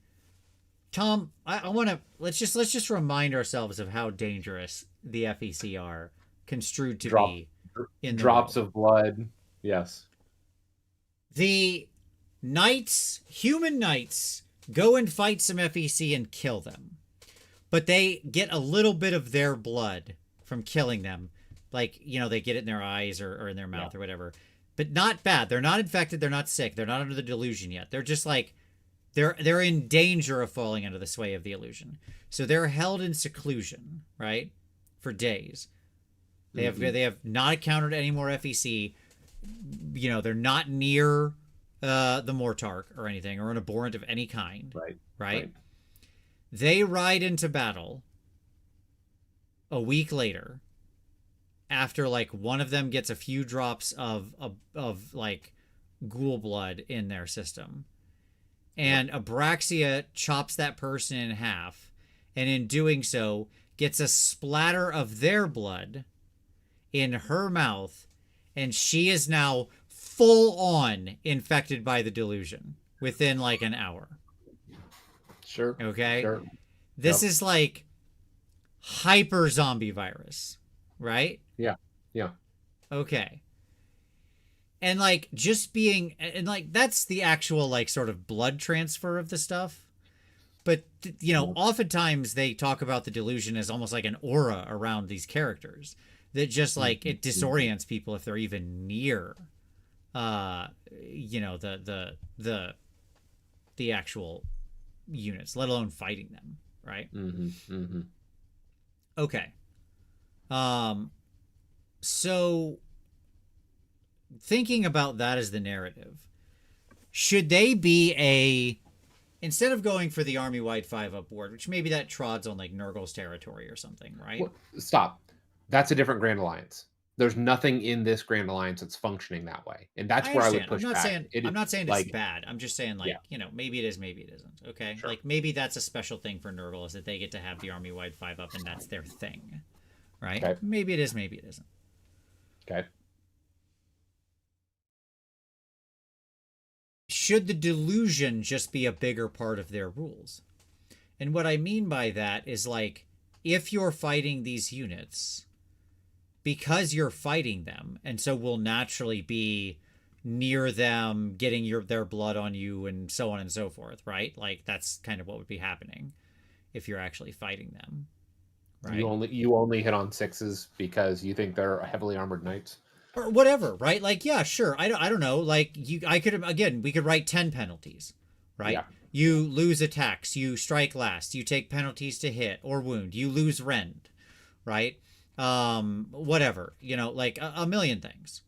Tom, I want to let's just remind ourselves of how dangerous the FEC are construed to be in the drops world. of blood. Yes. The human knights, go and fight some FEC and kill them. But they get a little bit of their blood from killing them. Like, they get it in their eyes or in their mouth or whatever. But not bad. They're not infected. They're not sick. They're not under the delusion yet. They're just like, they're in danger of falling under the sway of the illusion. So they're held in seclusion, right? For days. They have not encountered any more FEC. They're not near the Mortarch or anything, or an abhorrent of any kind. Right? They ride into battle a week later, after like one of them gets a few drops of like ghoul blood in their system, and Abraxia chops that person in half, and in doing so gets a splatter of their blood in her mouth, and she is now full on infected by the delusion within like an hour. Sure. Okay. Sure. This is like hyper zombie virus, right? Yeah. Okay. And like just being, and like that's the actual like sort of blood transfer of the stuff. But oftentimes they talk about the delusion as almost like an aura around these characters that just like it disorients people if they're even near the actual units, let alone fighting them, right? Okay. So thinking about that as the narrative, should they be instead of going for the army-wide 5-up board, which maybe that trods on like Nurgle's territory or something, right? Well, stop. That's a different Grand Alliance. There's nothing in this Grand Alliance that's functioning that way, and that's where I would push back. I'm not saying it's bad. I'm just saying maybe it is, maybe it isn't. Okay, sure. Like maybe that's a special thing for Nurgle, is that they get to have the army-wide 5-up, and that's their thing, right? Okay. Maybe it is, maybe it isn't. Okay. Should the delusion just be a bigger part of their rules? And what I mean by that is like, if you're fighting these units, because you're fighting them, and so will naturally be near them, getting their blood on you, and so on and so forth, right? Like that's kind of what would be happening if you're actually fighting them, right? You only hit on 6s because you think they're heavily armored knights, or whatever, right? Like, yeah, sure. I don't know. Like we could write 10 penalties, right? Yeah. You lose attacks, you strike last, you take penalties to hit or wound, you lose rend, right? Whatever, like a million things,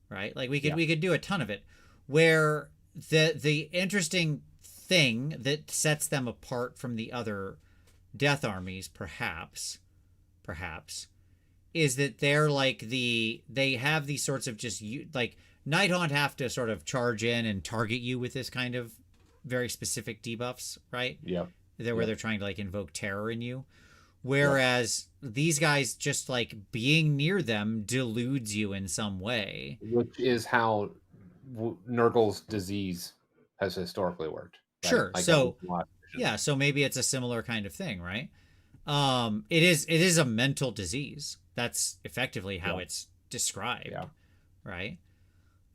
right? Like we could do a ton of it, where the interesting thing that sets them apart from the other death armies, perhaps, is that they're like they have these sorts of just like Nighthaunt have to sort of charge in and target you with this kind of very specific debuffs, right? Yeah. They're where they're trying to like invoke terror in you. Yep. Whereas these guys just like being near them deludes you in some way. Which is how Nurgle's disease has historically worked. Right? Sure. Like So yeah, so maybe it's a similar kind of thing, right? It is a mental disease. That's effectively how it's described. Yeah. Right?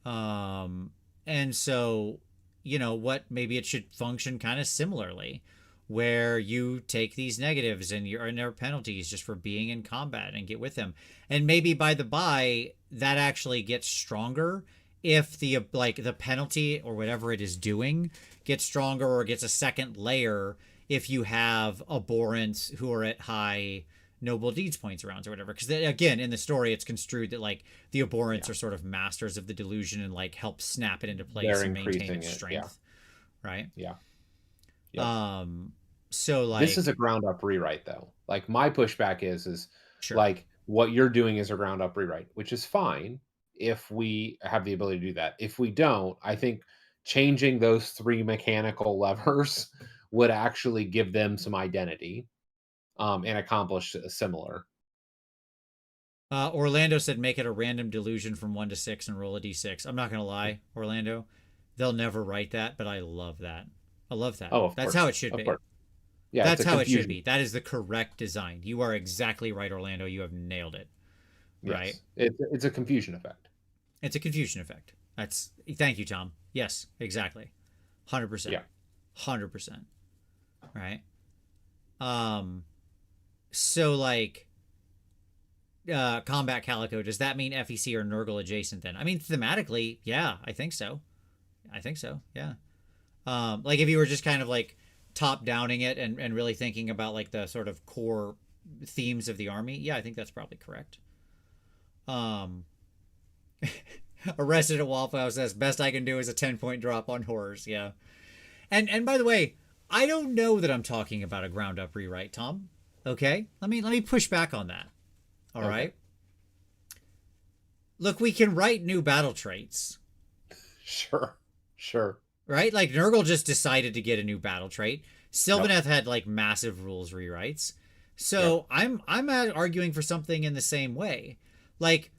And so, what maybe it should function kind of similarly, where you take these negatives and you're in their penalties just for being in combat and get with them. And maybe by the by, that actually gets stronger if the penalty or whatever it is doing gets stronger or gets a second layer if you have abhorrents who are at high noble deeds points around or whatever. Because again, in the story, it's construed that like the abhorrents are sort of masters of the delusion and like help snap it into place and maintain its strength. Right? Yeah. Yep. So like this is a ground up rewrite though. Like my pushback is sure. like what you're doing is a ground up rewrite, which is fine if we have the ability to do that. If we don't, I think changing those 3 mechanical levers would actually give them some identity and accomplish a similar. Orlando said make it a random delusion from 1 to 6 and roll a d6. I'm not gonna lie, Orlando, they'll never write that, but I love that. I love that. Oh, that's how it should be. Yeah, that's how it should be. That is the correct design. You are exactly right, Orlando. You have nailed it. Right? Yes. It's a confusion effect. It's a confusion effect. Thank you, Tom. Yes, exactly. 100%. Yeah. 100%. Right? So like combat calico, does that mean FEC or Nurgle adjacent then? I mean, thematically, yeah, I think so. Yeah. Like if you were just kind of like top downing it and really thinking about like the sort of core themes of the army, yeah, I think that's probably correct. Arrested at Waffle House says best I can do is a 10-point drop on horrors. Yeah. And by the way, I don't know that I'm talking about a ground up rewrite, Tom. Okay? Let me push back on that. All right. Look, we can write new battle traits. Sure. Right? Like Nurgle just decided to get a new battle trait. Sylvaneth had like massive rules rewrites. So I'm arguing for something in the same way. Like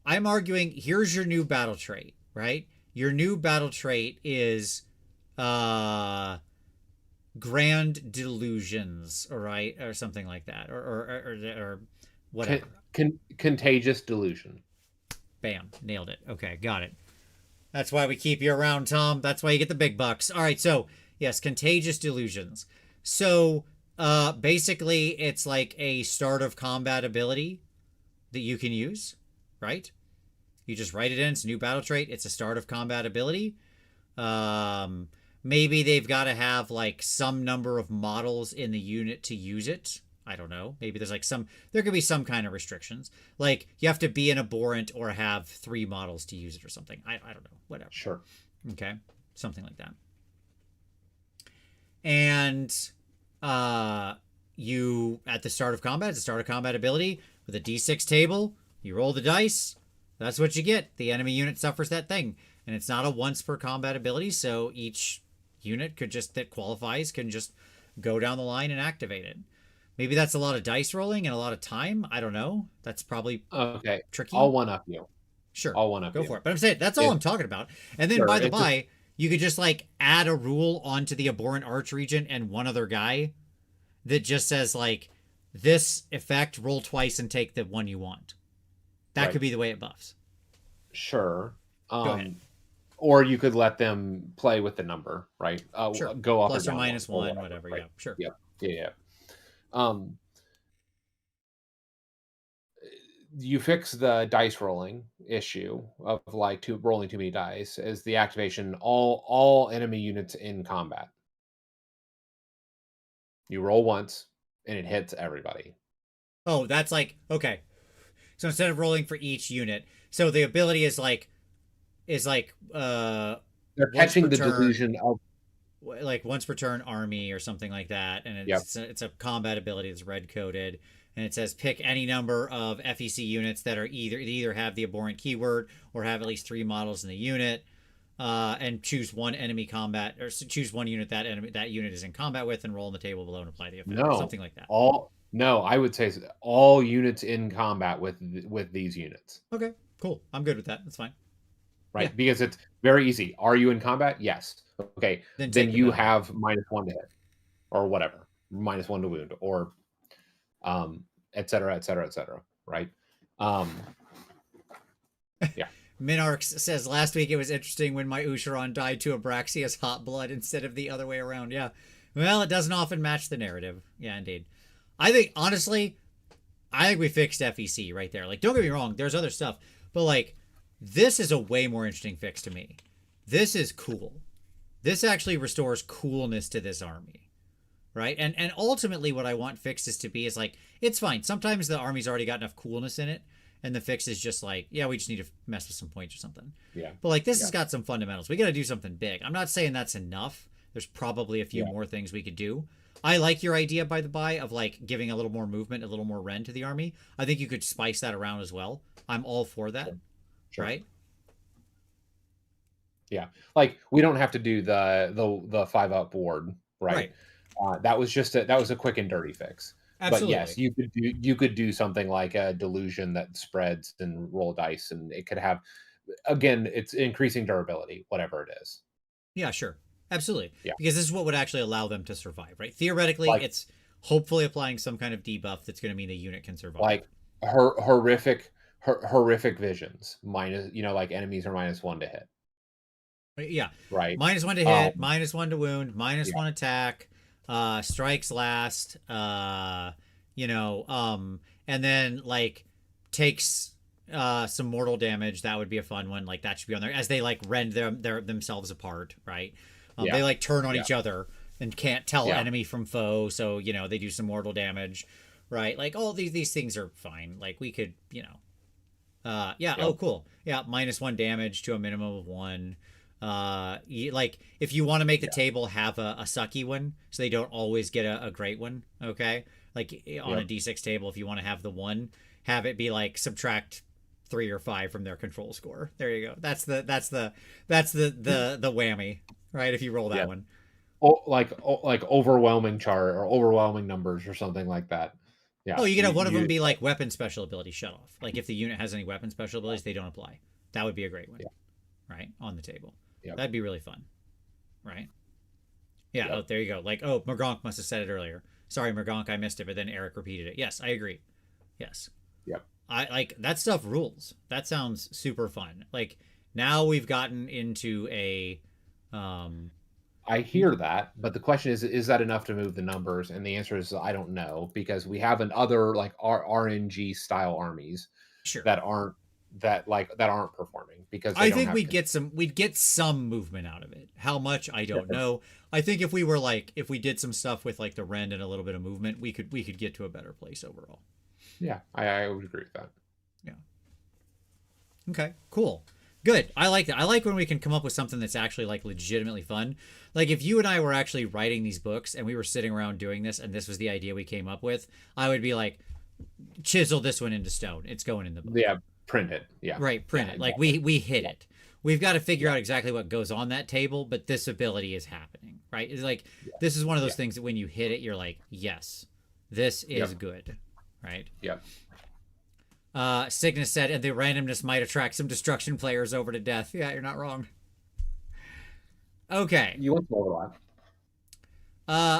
I'm arguing here's your new battle trait, right? Your new battle trait is grand delusions, all right, or something like that, or whatever. Contagious delusion. Bam, nailed it. Okay, got it. That's why we keep you around, Tom. That's why you get the big bucks. All right, so yes, contagious delusions. So basically, it's like a start of combat ability that you can use, right? You just write it in. It's a new battle trait. It's a start of combat ability. Maybe they've got to have like some number of models in the unit to use it. I don't know. Maybe there's like there could be some kind of restrictions. Like you have to be an abhorrent or have 3 models to use it or something. I don't know. Whatever. Sure. Okay. Something like that. And you, at the start of combat, it's a start of combat ability with a d6 table. You roll the dice. That's what you get. The enemy unit suffers that thing. And it's not a once per combat ability, so each unit that qualifies can just go down the line and activate it. Maybe that's a lot of dice rolling and a lot of time. I don't know. That's probably tricky. I'll one up you. Sure. I'll one up you. Go for it. But I'm saying that's all I'm talking about. And then by the by, you could just like add a rule onto the abhorrent arch regent and one other guy that just says like this effect, roll twice and take the one you want. That could be the way it buffs. Sure. Go ahead. Or you could let them play with the number, right? Sure. Go up plus or or down minus one, whatever. Right? Yeah, sure. Yeah. You fix the dice rolling issue of like rolling too many dice as the activation. All enemy units in combat. You roll once and it hits everybody. Oh, that's like okay. So instead of rolling for each unit, so the ability is like they're catching the delusion of like once per turn army or something like that, and it's a combat ability that's red coded, and it says pick any number of FEC units that are either have the abhorrent keyword or have at least 3 models in the unit, and choose one enemy combat, or choose one unit that unit is in combat with, and roll on the table below and apply the effect. No, something like that. No, I would say all units in combat with these units. Okay, cool. I'm good with that. That's fine. Right, Yeah. because it's very easy. Are you in combat? Yes. Okay, then you have -1 to hit, or whatever, -1 to wound, or et cetera, et cetera, et cetera. Right. Yeah. Minarx says last week it was interesting when my Usharon died to Abraxia's hot blood instead of the other way around. Yeah. Well, it doesn't often match the narrative. Yeah, indeed. I think, honestly, we fixed FEC right there. Like, don't get me wrong, there's other stuff. But, like, this is a way more interesting fix to me. This is cool. This actually restores coolness to this army. Right? And ultimately what I want fixes to be is, like, it's fine. Sometimes the army's already got enough coolness in it, and the fix is just like, yeah, we just need to mess with some points or something. Yeah. But, like, this has got some fundamentals. We got to do something big. I'm not saying that's enough. There's probably a few more things we could do. I like your idea, by the by, of like giving a little more movement, a little more rend to the army. I think you could spice that around as well. I'm all for that. Sure. Right? Yeah. Like, we don't have to do the 5-up ward, right? That was just a quick and dirty fix. Absolutely. But yes, you could do something like a delusion that spreads and roll dice, and it could have, again, it's increasing durability, whatever it is. Yeah, sure. Absolutely. Yeah. Because this is what would actually allow them to survive, right? Theoretically, like, it's hopefully applying some kind of debuff that's going to mean the unit can survive. Like horrific visions, minus, like enemies are -1 to hit. Yeah. Right. -1 to hit, -1 to wound, -1 attack, strikes last, and then like takes some mortal damage. That would be a fun one. Like, that should be on there as they like rend themselves apart, right? They like turn on each other and can't tell enemy from foe, so they do some mortal damage, right? Like, all these things are fine. Like, we could, oh, cool. Yeah, -1 damage to a minimum of 1. Like, if you want to make the table have a sucky one, so they don't always get a great one, okay? Like, on a D6 table, if you want to have the 1, have it be like subtract 3 or 5 from their control score. There you go. That's the whammy. Right, if you roll that one. Like overwhelming chart or overwhelming numbers or something like that. Yeah. Oh, you can have one of them be like weapon special ability shut off. Like, if the unit has any weapon special abilities, they don't apply. That would be a great one. Yeah. Right? On the table. Yeah. That'd be really fun. Right? Yeah, oh, there you go. Like, oh, Mergonk must have said it earlier. Sorry, Mergonk, I missed it, but then Eric repeated it. Yes, I agree. Yes. Yep. I like that stuff rules. That sounds super fun. Like, now we've gotten into a I hear that, but the question is that enough to move the numbers? And the answer is, I don't know, because we have other like RNG style armies that aren't performing, because I think we'd get some movement out of it. How much, I don't know. I think if we did some stuff with like the rend and a little bit of movement, we could get to a better place overall. Yeah, I would agree with that. Yeah. Okay, cool. Good. I like that. I like when we can come up with something that's actually like legitimately fun. Like, if you and I were actually writing these books and we were sitting around doing this and this was the idea we came up with, I would be like, chisel this one into stone. It's going in the book. Yeah, print it. Yeah. Right, print it. Like, we hit it. We've got to figure out exactly what goes on that table, but this ability is happening, right? It's like, this is one of those things that when you hit it, you're like, yes, this is good, right? Yeah. Cygnus said, and the randomness might attract some destruction players over to death. Yeah, you're not wrong. Okay. You want to overlap?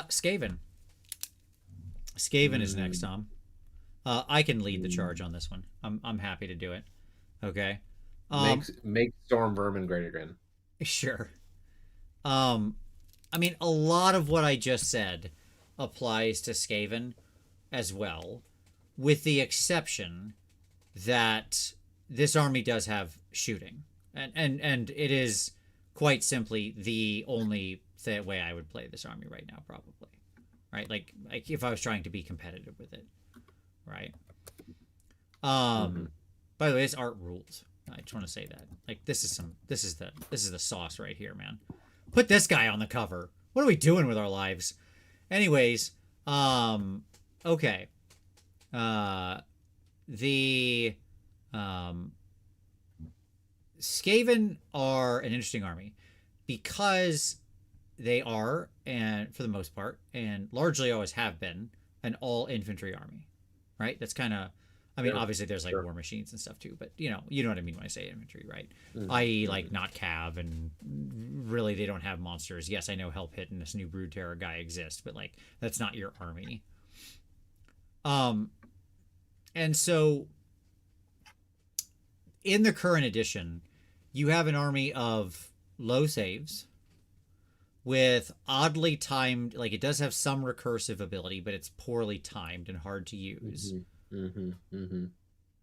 Skaven. Skaven is next, Tom. I can lead the charge on this one. I'm happy to do it. Okay. Make Storm Vermin great again. Sure. I mean, a lot of what I just said applies to Skaven as well, with the exception that this army does have shooting, and it is quite simply the only way I would play this army right now, probably. Right, like if I was trying to be competitive with it, right? By the way, this art rules. I just want to say that, like, this is the sauce right here, man. Put this guy on the cover. What are we doing with our lives? Anyways, okay. The Skaven are an interesting army because they are, and for the most part, and largely always have been, an all infantry army, right? That's kind of, I mean, obviously there's like war machines and stuff too, but you know what I mean when I say infantry, right? I.e., like not cav, and really they don't have monsters. Yes, I know Help Hit and this new Brood Terror guy exists, but like that's not your army. And so in the current edition, you have an army of low saves with oddly timed, like it does have some recursive ability, but it's poorly timed and hard to use.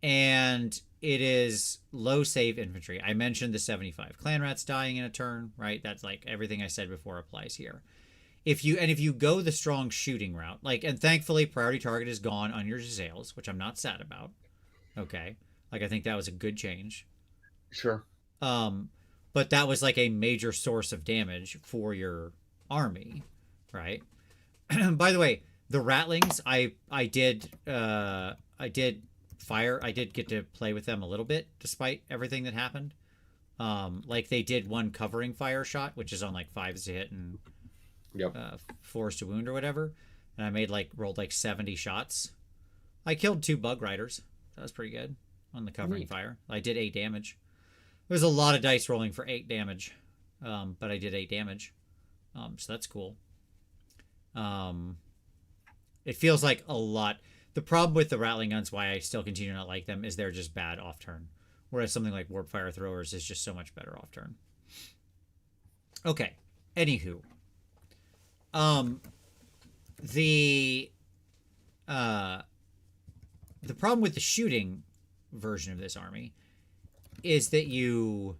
And it is low save infantry. I mentioned the 75 clan rats dying in a turn, right? That's like everything I said before applies here. If you go the strong shooting route, like, and thankfully priority target is gone on your Jezzails, which I'm not sad about. Okay. Like I think that was a good change. Sure. But that was like a major source of damage for your army, right? By the way, the Ratlings, I did get to play with them a little bit despite everything that happened. Like they did one covering fire shot, which is on like 5s to hit and 4s to wound or whatever, and I rolled like 70 shots. I killed 2 bug riders. That was pretty good on the covering fire. I did 8 damage. There was a lot of dice rolling for 8 damage, but I did 8 damage, so that's cool. It feels like a lot. The problem with the Rattling Guns, why I still continue to not like them, is they're just bad off turn, whereas something like Warp Fire Throwers is just so much better off turn. Okay, anywho, the problem with the shooting version of this army is that you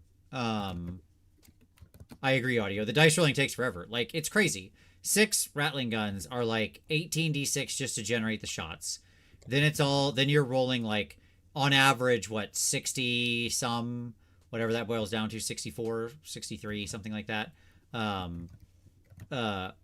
I agree, audio. The dice rolling takes forever. Like, it's crazy. 6 Rattling Guns are like 18d6 just to generate the shots. Then you're rolling like on average, 60 some, whatever that boils down to, 64, 63, something like that.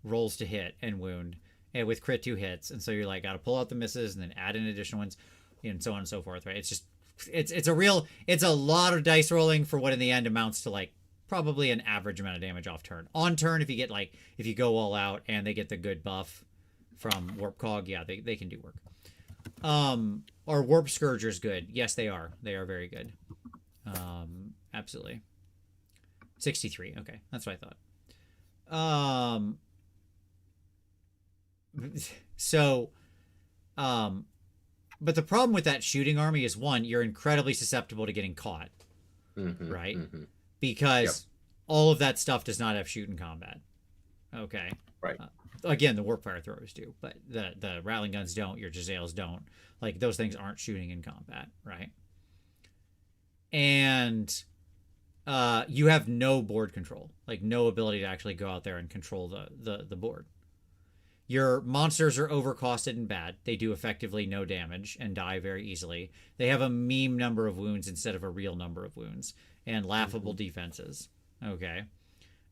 Rolls to hit and wound, and with crit 2 hits. And so you're like, got to pull out the misses and then add in additional ones and so on and so forth, right? It's just, it's a lot of dice rolling for what in the end amounts to like probably an average amount of damage off turn. On turn, if you go all out and they get the good buff from Warp Cog, yeah, they can do work. Are Warp Scourgers good? Yes, they are. They are very good. Absolutely. 63. Okay, that's what I thought. But the problem with that shooting army is, one, you're incredibly susceptible to getting caught, right? Because all of that stuff does not have shoot in combat. Okay. Right. Again, the Warp Fire Throwers do, but the Rattling Guns don't, your Jezzails don't. Like, those things aren't shooting in combat, right? And you have no board control, like no ability to actually go out there and control the board. Your monsters are overcosted and bad. They do effectively no damage and die very easily. They have a meme number of wounds instead of a real number of wounds, and laughable defenses. Okay.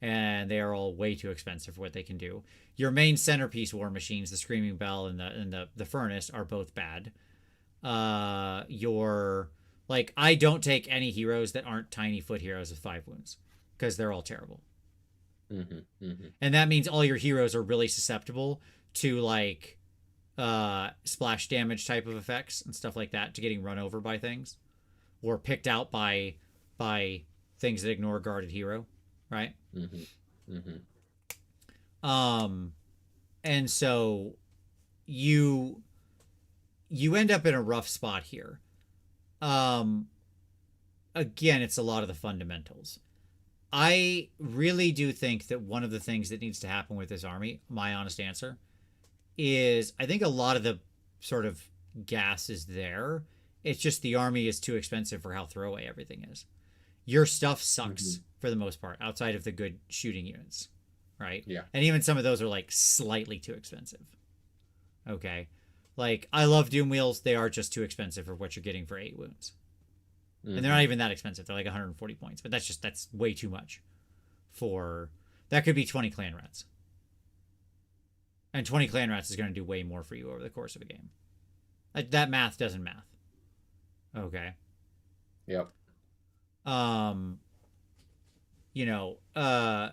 And they are all way too expensive for what they can do. Your main centerpiece war machines, the Screaming Bell and the Furnace, are both bad. I don't take any heroes that aren't tiny foot heroes with 5 wounds, because they're all terrible. And that means all your heroes are really susceptible to like splash damage type of effects and stuff like that, to getting run over by things or picked out by things that ignore guarded hero, right? And so you end up in a rough spot here. Again, it's a lot of the fundamentals. I really do think that one of the things that needs to happen with this army, my honest answer, is I think a lot of the sort of gas is there. It's just the army is too expensive for how throwaway everything is. Your stuff sucks for the most part, outside of the good shooting units, right? Yeah. And even some of those are like slightly too expensive. Okay. Like, I love Doom Wheels. They are just too expensive for what you're getting for 8 wounds. And they're not even that expensive. They're like 140 points, but that's way too much for, that could be 20 clan rats. And 20 clan rats is going to do way more for you over the course of a game. That math doesn't math. Okay. Yep. You know, I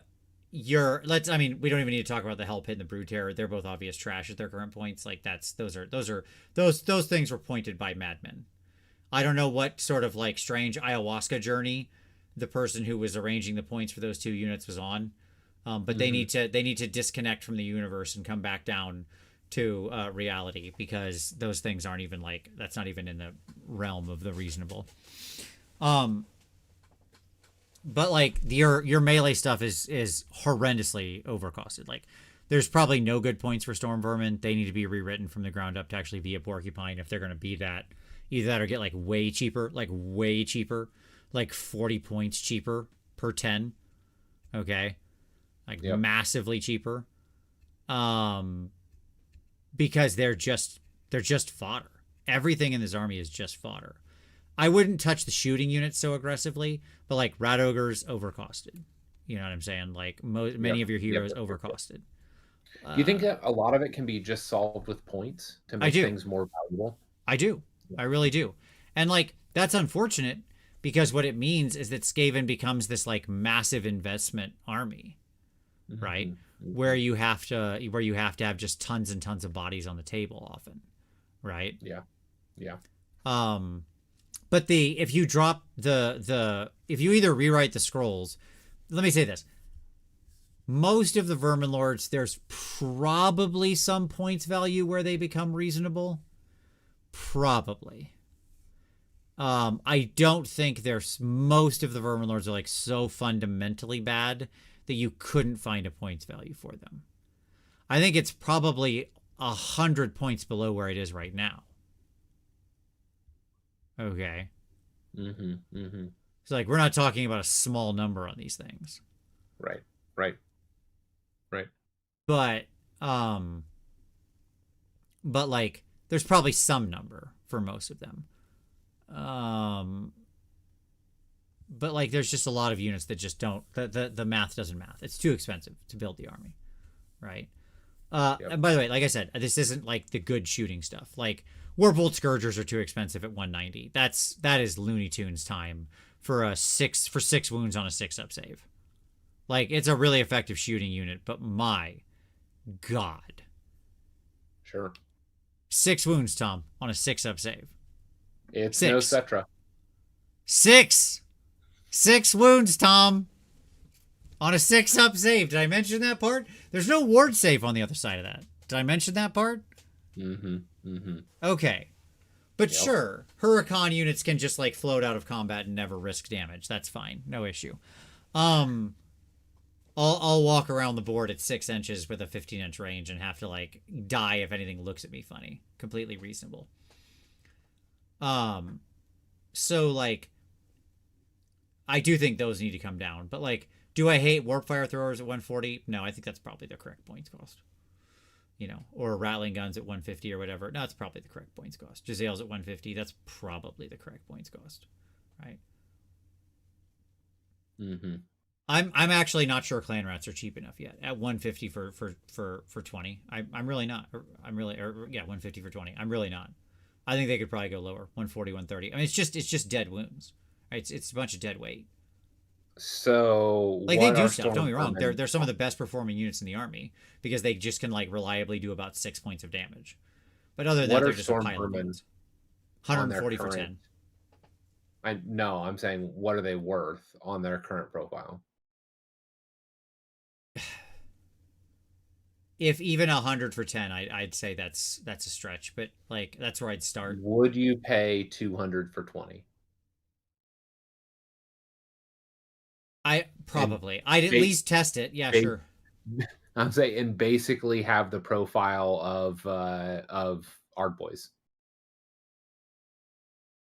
mean, we don't even need to talk about the Hell Pit and the Brood Terror. They're both obvious trash at their current points. Like those things were pointed by madmen. I don't know what sort of like strange ayahuasca journey the person who was arranging the points for those two units was on. But they need to disconnect from the universe and come back down to reality, because those things aren't even like, that's not even in the realm of the reasonable. But like your melee stuff is horrendously overcosted. Like there's probably no good points for Storm Vermin. They need to be rewritten from the ground up to actually be a Porcupine if they're going to be that. Either that or get like way cheaper, like 40 points cheaper per 10. Okay. Like massively cheaper. Because they're just fodder. Everything in this army is just fodder. I wouldn't touch the shooting units so aggressively, but like Rat Ogre's overcosted. You know what I'm saying? Like many of your heroes overcosted. Do you think that a lot of it can be just solved with points to make things more valuable? I do. I really do. And like that's unfortunate, because what it means is that Skaven becomes this like massive investment army, right? Mm-hmm. Where you have to have just tons and tons of bodies on the table often, right? Yeah. But if you drop if you either rewrite the scrolls, let me say this. Most of the Vermin Lords, there's probably some points value where they become reasonable. Probably. I don't think most of the Vermin Lords are like so fundamentally bad that you couldn't find a points value for them. I think it's probably 100 points below where it is right now. Okay. So like we're not talking about a small number on these things. Right. But like there's probably some number for most of them. But like there's just a lot of units that just don't, the math doesn't math. It's too expensive to build the army, right? And by the way, like I said, this isn't like the good shooting stuff. Like Warbolt Scourgers are too expensive at 190. That is Looney Tunes time for 6 wounds on a 6-up save. Like it's a really effective shooting unit, but my God. Sure. 6 wounds, Tom, on a 6-up save. It's 6. No Cetra. 6 wounds, Tom, on a 6-up save. Did I mention that part? There's no ward save on the other side of that. Did I mention that part? Okay. But sure, Huracan units can just like float out of combat and never risk damage. That's fine. No issue. I'll walk around the board at 6 inches with a 15-inch range and have to like die if anything looks at me funny. Completely reasonable. So like I do think those need to come down, but like, do I hate Warp Fire Throwers at 140? No, I think that's probably the correct points cost. You know, or Rattling Guns at 150 or whatever. No, it's probably the correct points cost. Jezzail's at 150. That's probably the correct points cost, right? I'm actually not sure Clan Rats are cheap enough yet at 150 for 20. I'm really not. 150 for 20. I'm really not. I think they could probably go lower, 140, 130. I mean, it's just dead wounds. Right? It's a bunch of dead weight. So like they do stuff. Don't be wrong. They're some of the best performing units in the army because they just can like reliably do about 6 points of damage. But other than that, they're just a pile of wounds. 140 for 10. I'm saying what are they worth on their current profile? If even 100 for 10, I'd say that's a stretch, but like that's where I'd start. Would you pay 200 for 20? I'd at least test it. Yeah, sure. I'm saying, and basically have the profile of Ardboys.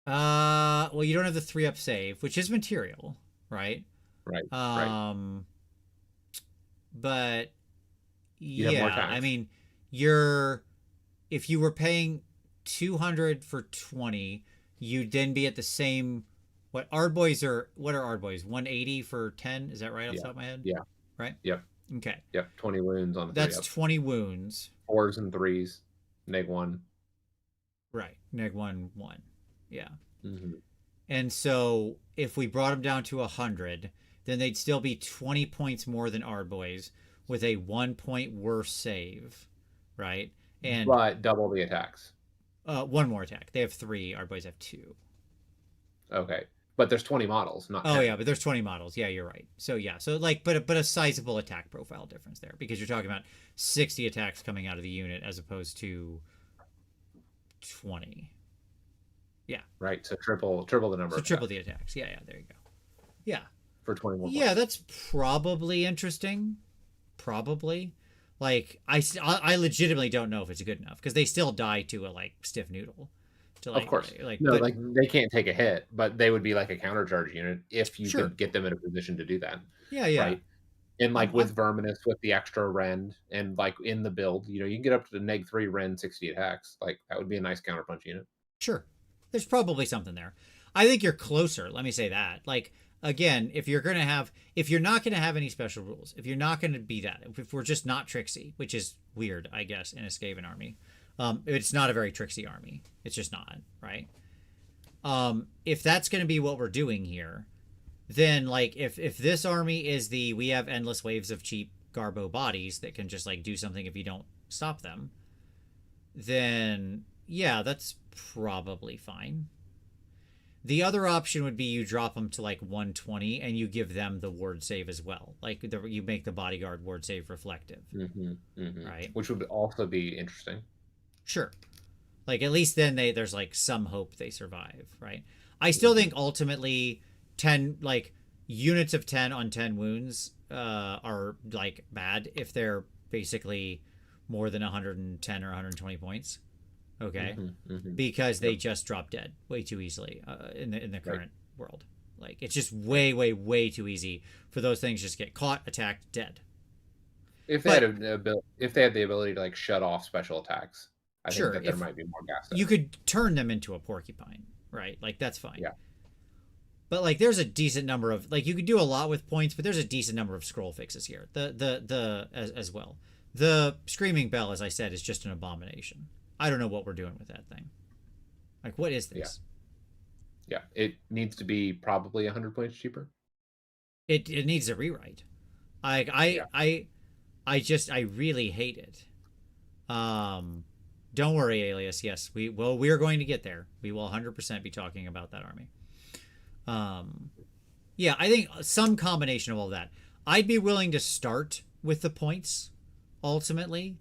Well, you don't have the 3-up save, which is material, right? Right. But yeah, I mean, if you were paying 200 for 20, you'd then be at the same. What are Ardboys? 180 for 10? Is that right off the top of my head? Yeah. Right? Yep. Okay. Yep. 20 wounds on the That's 20 wounds. 4s and 3s. -1. Right. -1, 1. Yeah. Mm-hmm. And so if we brought them down to 100, then they'd still be 20 points more than our boys with a 1 point worse save, right? And But double the attacks. one more attack. They have 3. Our boys have 2. Okay, but there's 20 models, not 10. Oh yeah, but there's 20 models. Yeah, you're right. So yeah, so like, but a sizable attack profile difference there because you're talking about 60 attacks coming out of the unit as opposed to 20. Yeah. Right. So triple the number. So of triple attacks. the attacks. Yeah, there you go. Yeah. For 20 more. Yeah, that's probably interesting. Probably. Like I legitimately don't know if it's good enough because they still die to a like stiff noodle. To, like, of course. Like no, but, like they can't take a hit, but they would be like a countercharge unit if you sure. could get them in a position to do that. Yeah, yeah. Right. And like with Verminous, with the extra rend, and like in the build, you can get up to the -3 rend 60 attacks. Like that would be a nice counterpunch unit. Sure. There's probably something there. I think you're closer. Let me say that. Like, again, if you're not gonna have any special rules, if you're not gonna be that, if we're just not tricksy, which is weird, I guess, in a Skaven army, it's not a very tricksy army. It's just not, right? If that's gonna be what we're doing here, then like if this army is we have endless waves of cheap Garbo bodies that can just like do something if you don't stop them, then yeah, that's probably fine. The other option would be you drop them to like 120 and you give them the ward save as well. Like you make the bodyguard ward save reflective. Right? Which would also be interesting. Sure. Like at least then there's like some hope they survive, right? I still think ultimately 10 like units of 10 on 10 wounds are like bad if they're basically more than 110 or 120 points. Okay, because they just drop dead way too easily in the current world. Like it's just way too easy for those things just get caught, attacked, dead. If they had the ability to like shut off special attacks, I think that there might be more gas. You could turn them into a porcupine, right? Like that's fine. Yeah. But like there's a decent number of like you could do a lot with points, but there's a decent number of scroll fixes here. As well. The Screaming Bell, as I said, is just an abomination. I don't know what we're doing with that thing. Like, what is this? Yeah. It needs to be probably 100 points cheaper. It needs a rewrite. I really hate it. Don't worry, Alias. Yes, we are going to get there. We will 100% be talking about that army. Yeah, I think some combination of all that. I'd be willing to start with the points, ultimately.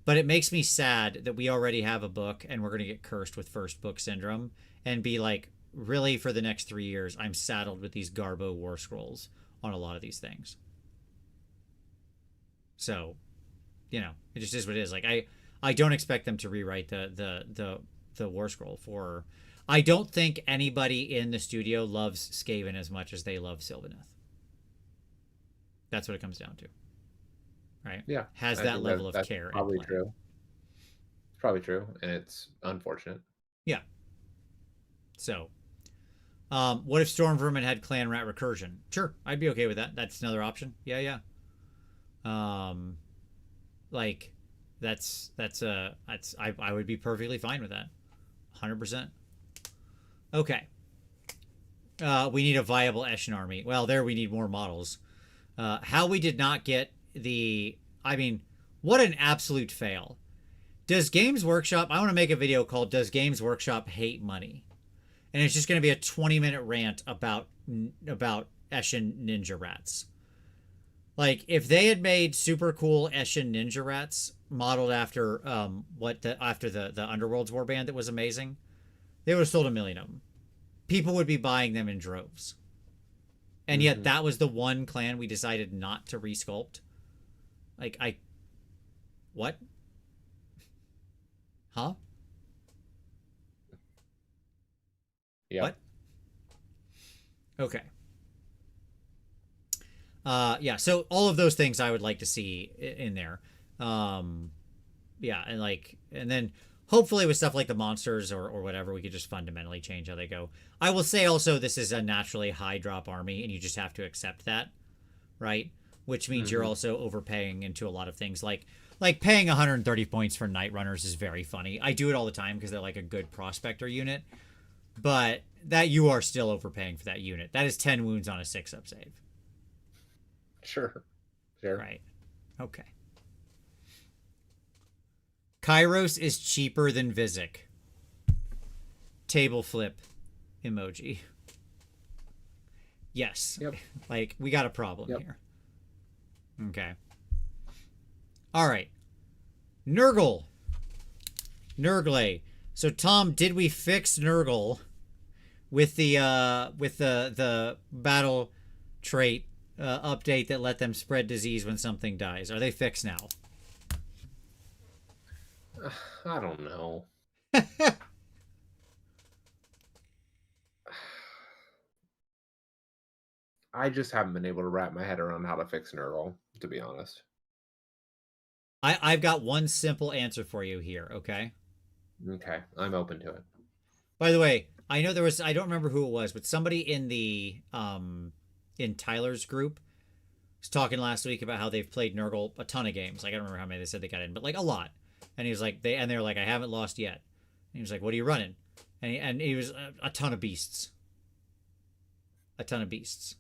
But it makes me sad that we already have a book and we're going to get cursed with first book syndrome and be like, really, for the next 3 years, I'm saddled with these Garbo war scrolls on a lot of these things. So, it just is what it is. Like, I don't expect them to rewrite the war scroll for... I don't think anybody in the studio loves Skaven as much as they love Sylvaneth. That's what it comes down to. Right? Yeah. Has that level of care. Probably true. It's probably true, and it's unfortunate. Yeah. So, what if Storm Vermin had Clan Rat Recursion? Sure, I'd be okay with that. That's another option. Yeah. Like, I would be perfectly fine with that. 100%. Okay. We need a viable Eshin army. Well, there we need more models. How we did not get what an absolute fail. Does Games Workshop, I want to make a video called Does Games Workshop Hate Money? And it's just going to be a 20-minute rant about Eshin Ninja Rats. Like, if they had made super cool Eshin Ninja Rats modeled after after the Underworld's warband that was amazing, they would have sold 1 million of them. People would be buying them in droves. And yet that was the one clan we decided not to resculpt. Like, what? Huh? Yeah. What? Okay. Yeah, so all of those things I would like to see in there. Yeah, and then hopefully with stuff like the monsters or whatever, we could just fundamentally change how they go. I will say also this is a naturally high drop army, and you just have to accept that, right? Which means you're also overpaying into a lot of things. Like, like paying 130 points for Night Runners is very funny. I do it all the time because they're like a good prospector unit, but that you are still overpaying for that unit. That is 10 wounds on a 6-up save. Sure. Right. Okay. Kairos is cheaper than Vizek. Table flip emoji. Yes. Yep. Like, we got a problem here. Okay. All right. Nurgle. Nurgle. So, Tom, did we fix Nurgle with the battle trait update that let them spread disease when something dies? Are they fixed now? I don't know. I just haven't been able to wrap my head around how to fix Nurgle, to be honest. I've got one simple answer for you here, okay? Okay, I'm open to it. By the way, I know there was, I don't remember who it was, but somebody in the in Tyler's group was talking last week about how they've played Nurgle a ton of games. Like, I don't remember how many they said they got in, but like a lot. And he was like, they were like, I haven't lost yet. And he was like, what are you running? And he was a ton of beasts. A ton of beasts.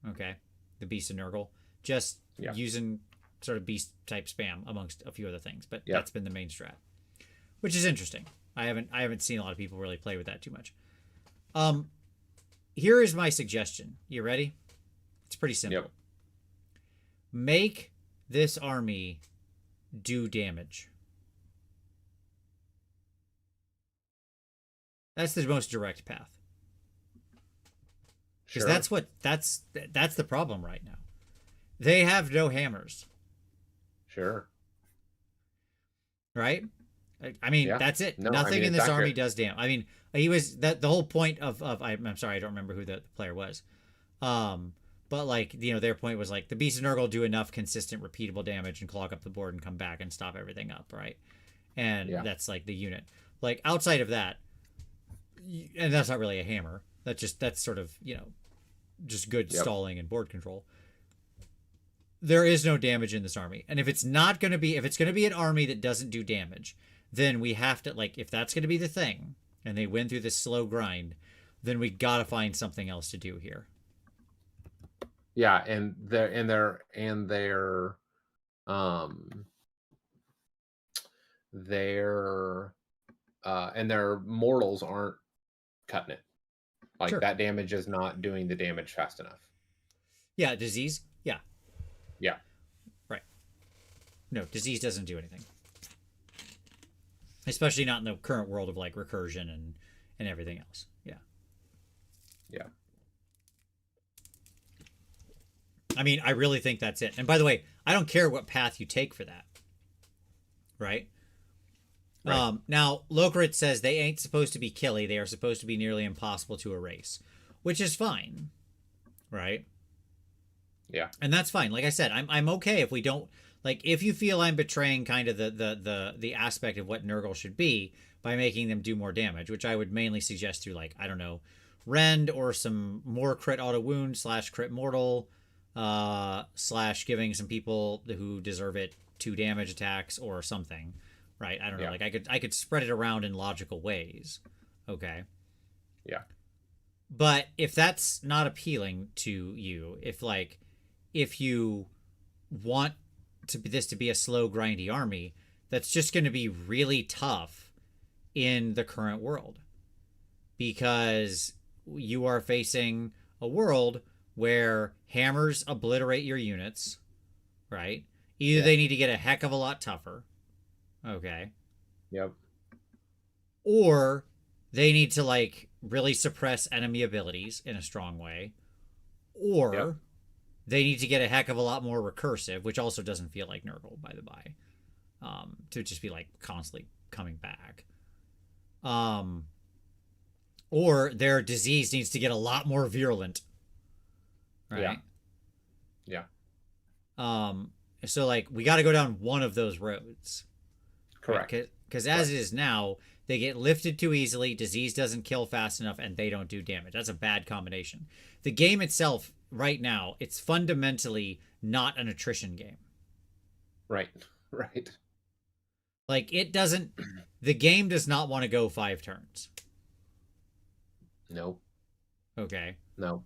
Okay. The beast of Nurgle. Just using sort of beast type spam amongst a few other things, but that's been the main strat, which is interesting. I haven't seen a lot of people really play with that too much. Here is my suggestion. You ready? It's pretty simple. Yep. Make this army do damage. That's the most direct path. Because that's the problem right now. They have no hammers. Sure. Right? I mean, that's it. No, nothing in this army does damage. I mean, he was that the whole point of I'm sorry, I don't remember who the player was. But like, you know, their point was like the Beast of Nurgle do enough consistent, repeatable damage and clog up the board and come back and stop everything up, right? And that's like the unit. Like outside of that, and that's not really a hammer. That's sort of, you know, just good stalling and board control. There is no damage in this army. And if it's going to be an army that doesn't do damage, then we have to, like, if that's going to be the thing and they win through this slow grind, then we got to find something else to do here. Yeah. And their mortals aren't cutting it. Like that damage is not doing the damage fast enough. Yeah. Disease. Yeah. Yeah. Right. No, disease doesn't do anything. Especially not in the current world of like recursion and everything else. Yeah. Yeah. I mean, I really think that's it. And by the way, I don't care what path you take for that. Right? Now, Lokrit says they ain't supposed to be killy. They are supposed to be nearly impossible to erase, which is fine. Right? Yeah. And that's fine. Like I said, I'm okay if we don't, like, if you feel I'm betraying kind of the aspect of what Nurgle should be by making them do more damage, which I would mainly suggest through, like, I don't know, Rend or some more crit auto wound / crit mortal / giving some people who deserve it 2 damage attacks or something. Right? I don't know. Like I could spread it around in logical ways. Okay. Yeah. But if that's not appealing to you, if you want this to be a slow, grindy army, that's just going to be really tough in the current world. Because you are facing a world where hammers obliterate your units, right? Either they need to get a heck of a lot tougher. Okay. Yep. Or they need to, like, really suppress enemy abilities in a strong way. Or they need to get a heck of a lot more recursive, which also doesn't feel like Nurgle, by the by. To just be, like, constantly coming back. Or their disease needs to get a lot more virulent. Right? Yeah. So, like, we got to go down one of those roads. Correct. Because as it is now, they get lifted too easily, disease doesn't kill fast enough, and they don't do damage. That's a bad combination. The game itself, right now, it's fundamentally not an attrition game. Right. Right. Like, it doesn't... The game does not want to go 5 turns. No. Okay. No.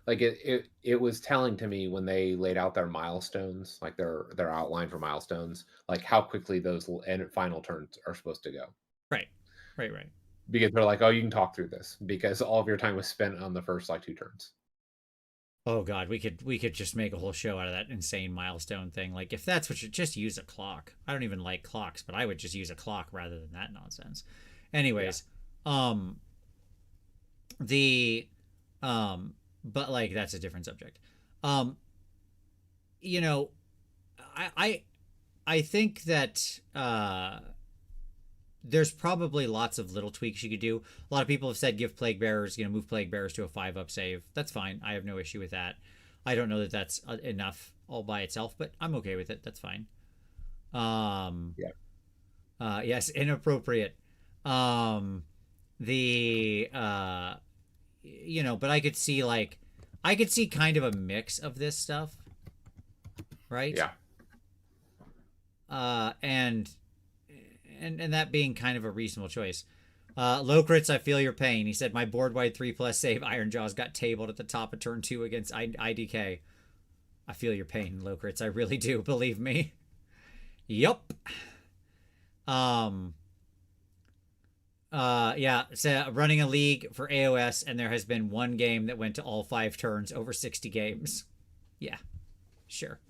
Like it was telling to me when they laid out their milestones, like their outline for milestones, like how quickly those end final turns are supposed to go. Right. Because they're like, oh, you can talk through this because all of your time was spent on the first like 2 turns. Oh god, we could just make a whole show out of that insane milestone thing. Like, if that's what you just use a clock. I don't even like clocks, but I would just use a clock rather than that nonsense. Anyways, the but like that's a different subject. You know, I think that there's probably lots of little tweaks you could do. A lot of people have said give Plague Bearers, move Plague Bearers to a 5-up save. That's fine. I have no issue with that. I don't know that that's enough all by itself, but I'm okay with it. That's fine. Yes, inappropriate. The but I could see kind of a mix of this stuff, right? Yeah. And that being kind of a reasonable choice. Locrits, I feel your pain. He said, my board-wide 3+ save Ironjawz got tabled at the top of turn 2 against IDK. I feel your pain, Locrits. I really do, believe me. Yup. Yeah, so running a league for AOS, and there has been one game that went to all 5 turns over 60 games. Yeah, sure.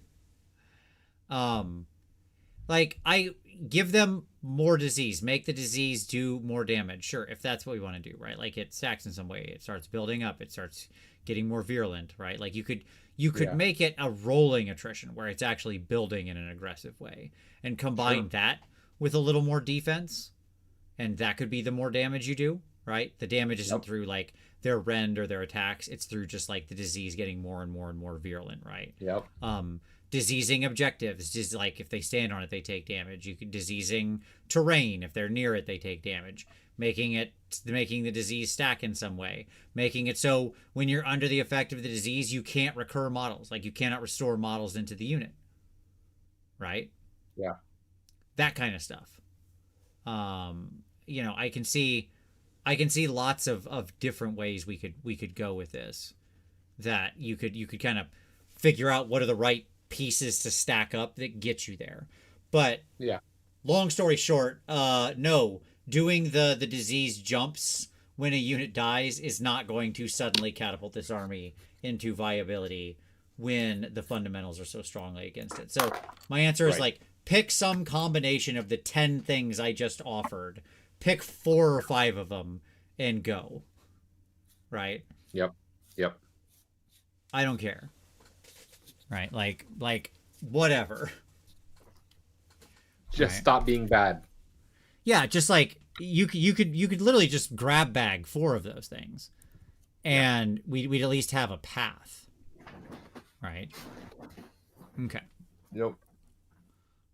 Like, I give them more disease. Make the disease do more damage. Sure, if that's what we want to do, right? Like, it stacks in some way. It starts building up. It starts getting more virulent, right? Like, you could make it a rolling attrition where it's actually building in an aggressive way. And combine that with a little more defense. And that could be the more damage you do, right? The damage isn't through, like, their rend or their attacks. It's through just, like, the disease getting more and more and more virulent, right? Yep. Diseasing objectives, just like if they stand on it, they take damage. You could diseasing terrain. If they're near it, they take damage. Making the disease stack in some way. Making it so when you're under the effect of the disease, you can't recur models. Like, you cannot restore models into the unit. Right? Yeah. That kind of stuff. I can see lots of different ways we could go with this. That you could kind of figure out what are the right pieces to stack up that get you there. But yeah, long story short, no, doing the disease jumps when a unit dies is not going to suddenly catapult this army into viability when the fundamentals are so strongly against it. So my answer is like, pick some combination of the 10 things I just offered. Pick 4 or 5 of them and go. Right? Yep. I don't care. Right? Like whatever. Just stop being bad. Yeah, just like you could literally just grab bag 4 of those things, and we'd at least have a path. Right? Okay. Yep.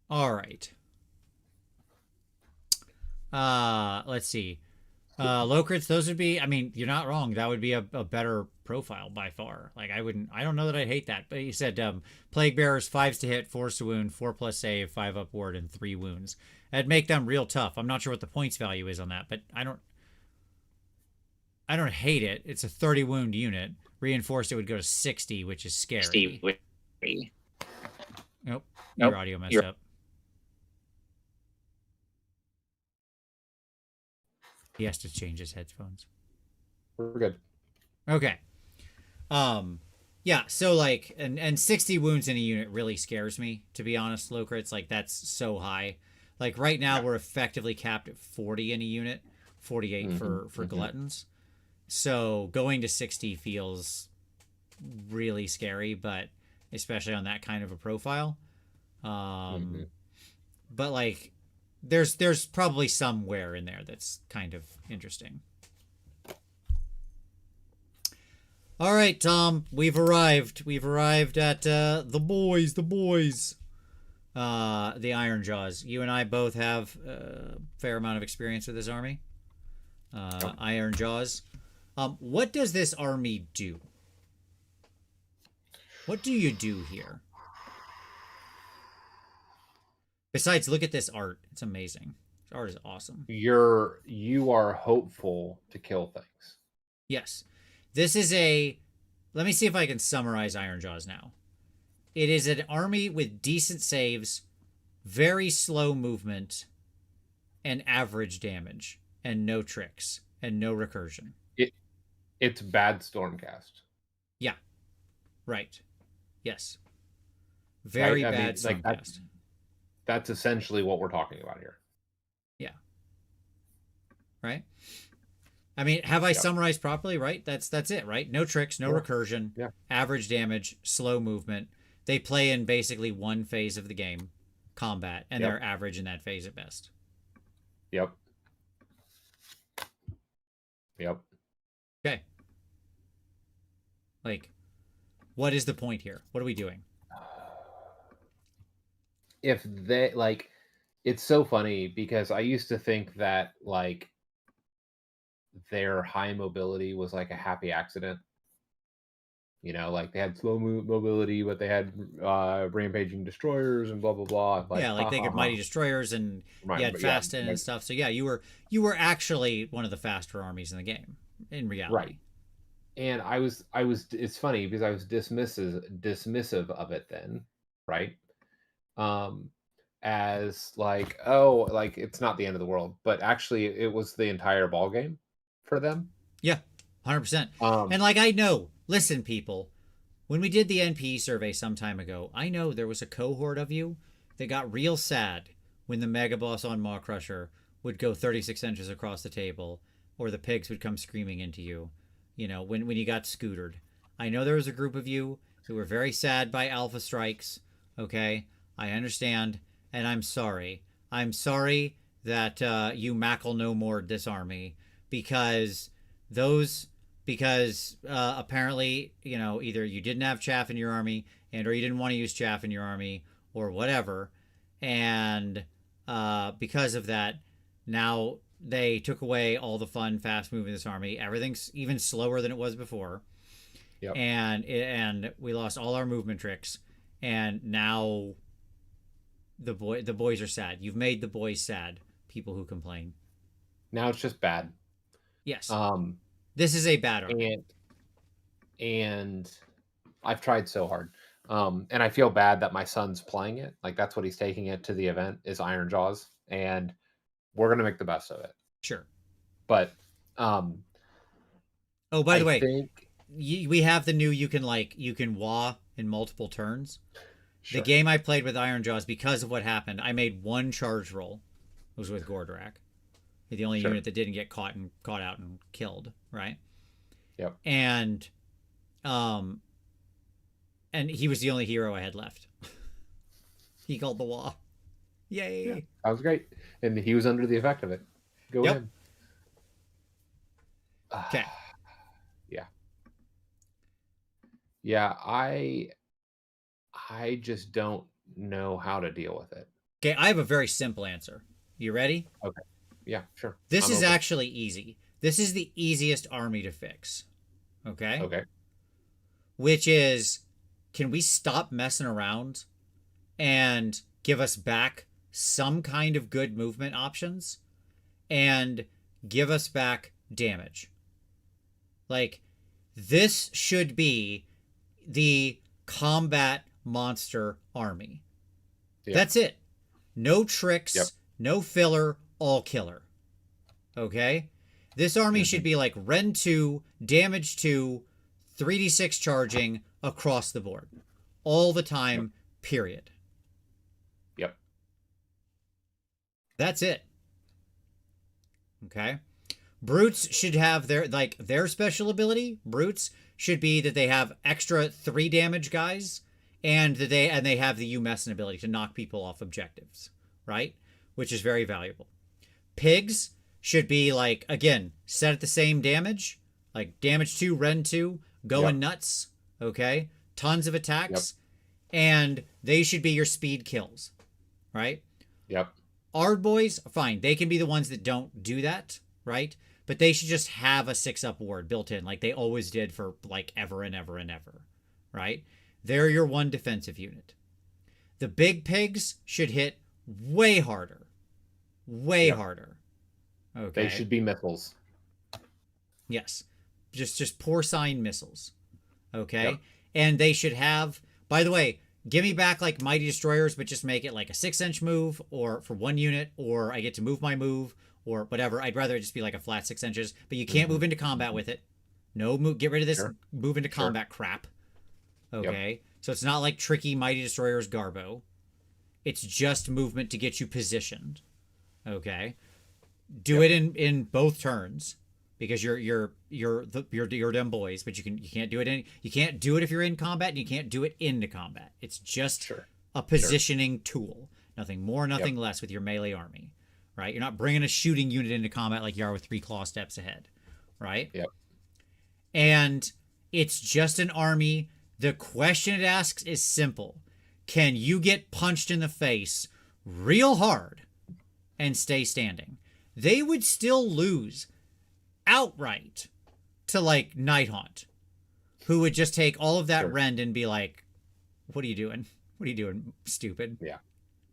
All right. Let's see. Locrits, those would be, I mean, you're not wrong. That would be a better profile by far. Like, I don't know that I'd hate that. But you said Plague Bearers, 5s to hit, 4s to wound, 4+ save, 5 upward, and 3 wounds. That'd make them real tough. I'm not sure what the points value is on that, but I don't hate it. It's a 30 wound unit. Reinforced, it would go to 60, which is scary. Nope. Your audio messed up. He has to change his headphones. We're good. Okay. Yeah, so like and 60 wounds in a unit really scares me, to be honest, Locrits. Like, that's so high. Like, right now we're effectively capped at 40 in a unit, 48 for gluttons. So going to 60 feels really scary, but especially on that kind of a profile. But like, there's probably somewhere in there that's kind of interesting. All right, Tom, we've arrived. We've arrived at the boys. The Ironjawz. You and I both have a fair amount of experience with this army. Ironjawz. What does this army do? What do you do here? Besides, look at this art. It's amazing. This art is awesome. You are hopeful to kill things. Yes. This is a... Let me see if I can summarize Ironjawz now. It is an army with decent saves, very slow movement, and average damage, and no tricks, and no recursion. It's bad Stormcast. Yeah. Right. Yes. Very right? bad Stormcast. Like that's essentially what we're talking about here. Yeah. Right? I mean, have I summarized properly, right? That's it, right? No tricks, no recursion, average damage, slow movement. They play in basically one phase of the game, combat, and they're average in that phase at best. Yep. Okay. Like, what is the point here? What are we doing? If they, like, it's so funny because I used to think that, like, their high mobility was like a happy accident. You know, like they had slow mobility, but they had rampaging destroyers and blah blah blah. Like, yeah, like they could mighty destroyers and you had fast and stuff. So yeah, you were actually one of the faster armies in the game in reality. Right. And I was. It's funny because I was dismissive of it then, right? As like, oh, like it's not the end of the world, but actually it was the entire ball game for them. Yeah, 100%. And like I know. Listen, people, when we did the NPE survey some time ago, I know there was a cohort of you that got real sad when the mega boss on Maw Crusher would go 36 inches across the table, or the pigs would come screaming into you, you know, when you got scootered. I know there was a group of you who were very sad by Alpha Strikes, okay? I understand, and I'm sorry. I'm sorry that you Mackle no more this army, because apparently, you know, either you didn't have chaff in your army or you didn't want to use chaff in your army or whatever. And because of that, now they took away all the fun, fast moving this army. Everything's even slower than it was before. Yep. And we lost all our movement tricks. And now the boys are sad. You've made the boys sad, people who complain. Now it's just bad. Yes. This is a bad army. And I've tried so hard. And I feel bad that my son's playing it. Like that's what he's taking it to the event is Ironjawz. And we're gonna make the best of it. Sure. But oh, by the way, we have the new you can wah in multiple turns. Sure. The game I played with Ironjawz, because of what happened, I made one charge roll. It was with Gordrak. The only unit that didn't get caught out and killed, right? Yep. And he was the only hero I had left. He called the wall. Yay! Yeah, that was great, and he was under the effect of it. Go ahead. Okay. Yeah. I just don't know how to deal with it. Okay, I have a very simple answer. You ready? Okay. Yeah, sure. This is actually easy. This is the easiest army to fix. Okay? Okay. Which is, can we stop messing around and give us back some kind of good movement options and give us back damage? Like, this should be the combat monster army. Yep. That's it. No tricks, no filler, all killer. Okay? This army should be like Rend 2, Damage 2, 3d6 charging across the board. All the time, period. Yep. That's it. Okay? Brutes should have their special ability. Brutes should be that they have extra 3 damage guys and that they have the UMessen ability to knock people off objectives, right? Which is very valuable. Pigs should be like, again, set at the same damage, like damage 2, Rend 2, going nuts, okay? Tons of attacks, and they should be your speed kills, right? Yep. Ard boys, fine. They can be the ones that don't do that, right? But they should just have a 6-up ward built in like they always did for like ever and ever and ever, right? They're your one defensive unit. The big pigs should hit way harder. Way harder. Okay. They should be missiles. Yes. Just porcine missiles. Okay. Yep. And they should have, by the way, give me back like Mighty Destroyers, but just make it like a 6-inch move or for 1 unit, or I get to move my move or whatever. I'd rather it just be like a flat 6 inches, but you can't move into combat with it. No move. Get rid of this move into combat crap. Okay. Yep. So it's not like tricky Mighty Destroyers Garbo. It's just movement to get you positioned. Okay. Do it in both turns, because you're them boys, but you can't do it you can't do it if you're in combat, and you can't do it into combat. It's just a positioning tool. Nothing more, nothing less with your melee army. Right? You're not bringing a shooting unit into combat like you are with 3 claw steps ahead. Right? Yep. And it's just an army. The question it asks is simple. Can you get punched in the face real hard and stay standing? They would still lose outright to like Nighthaunt, who would just take all of that rend and be like, what are you doing? What are you doing, stupid? Yeah.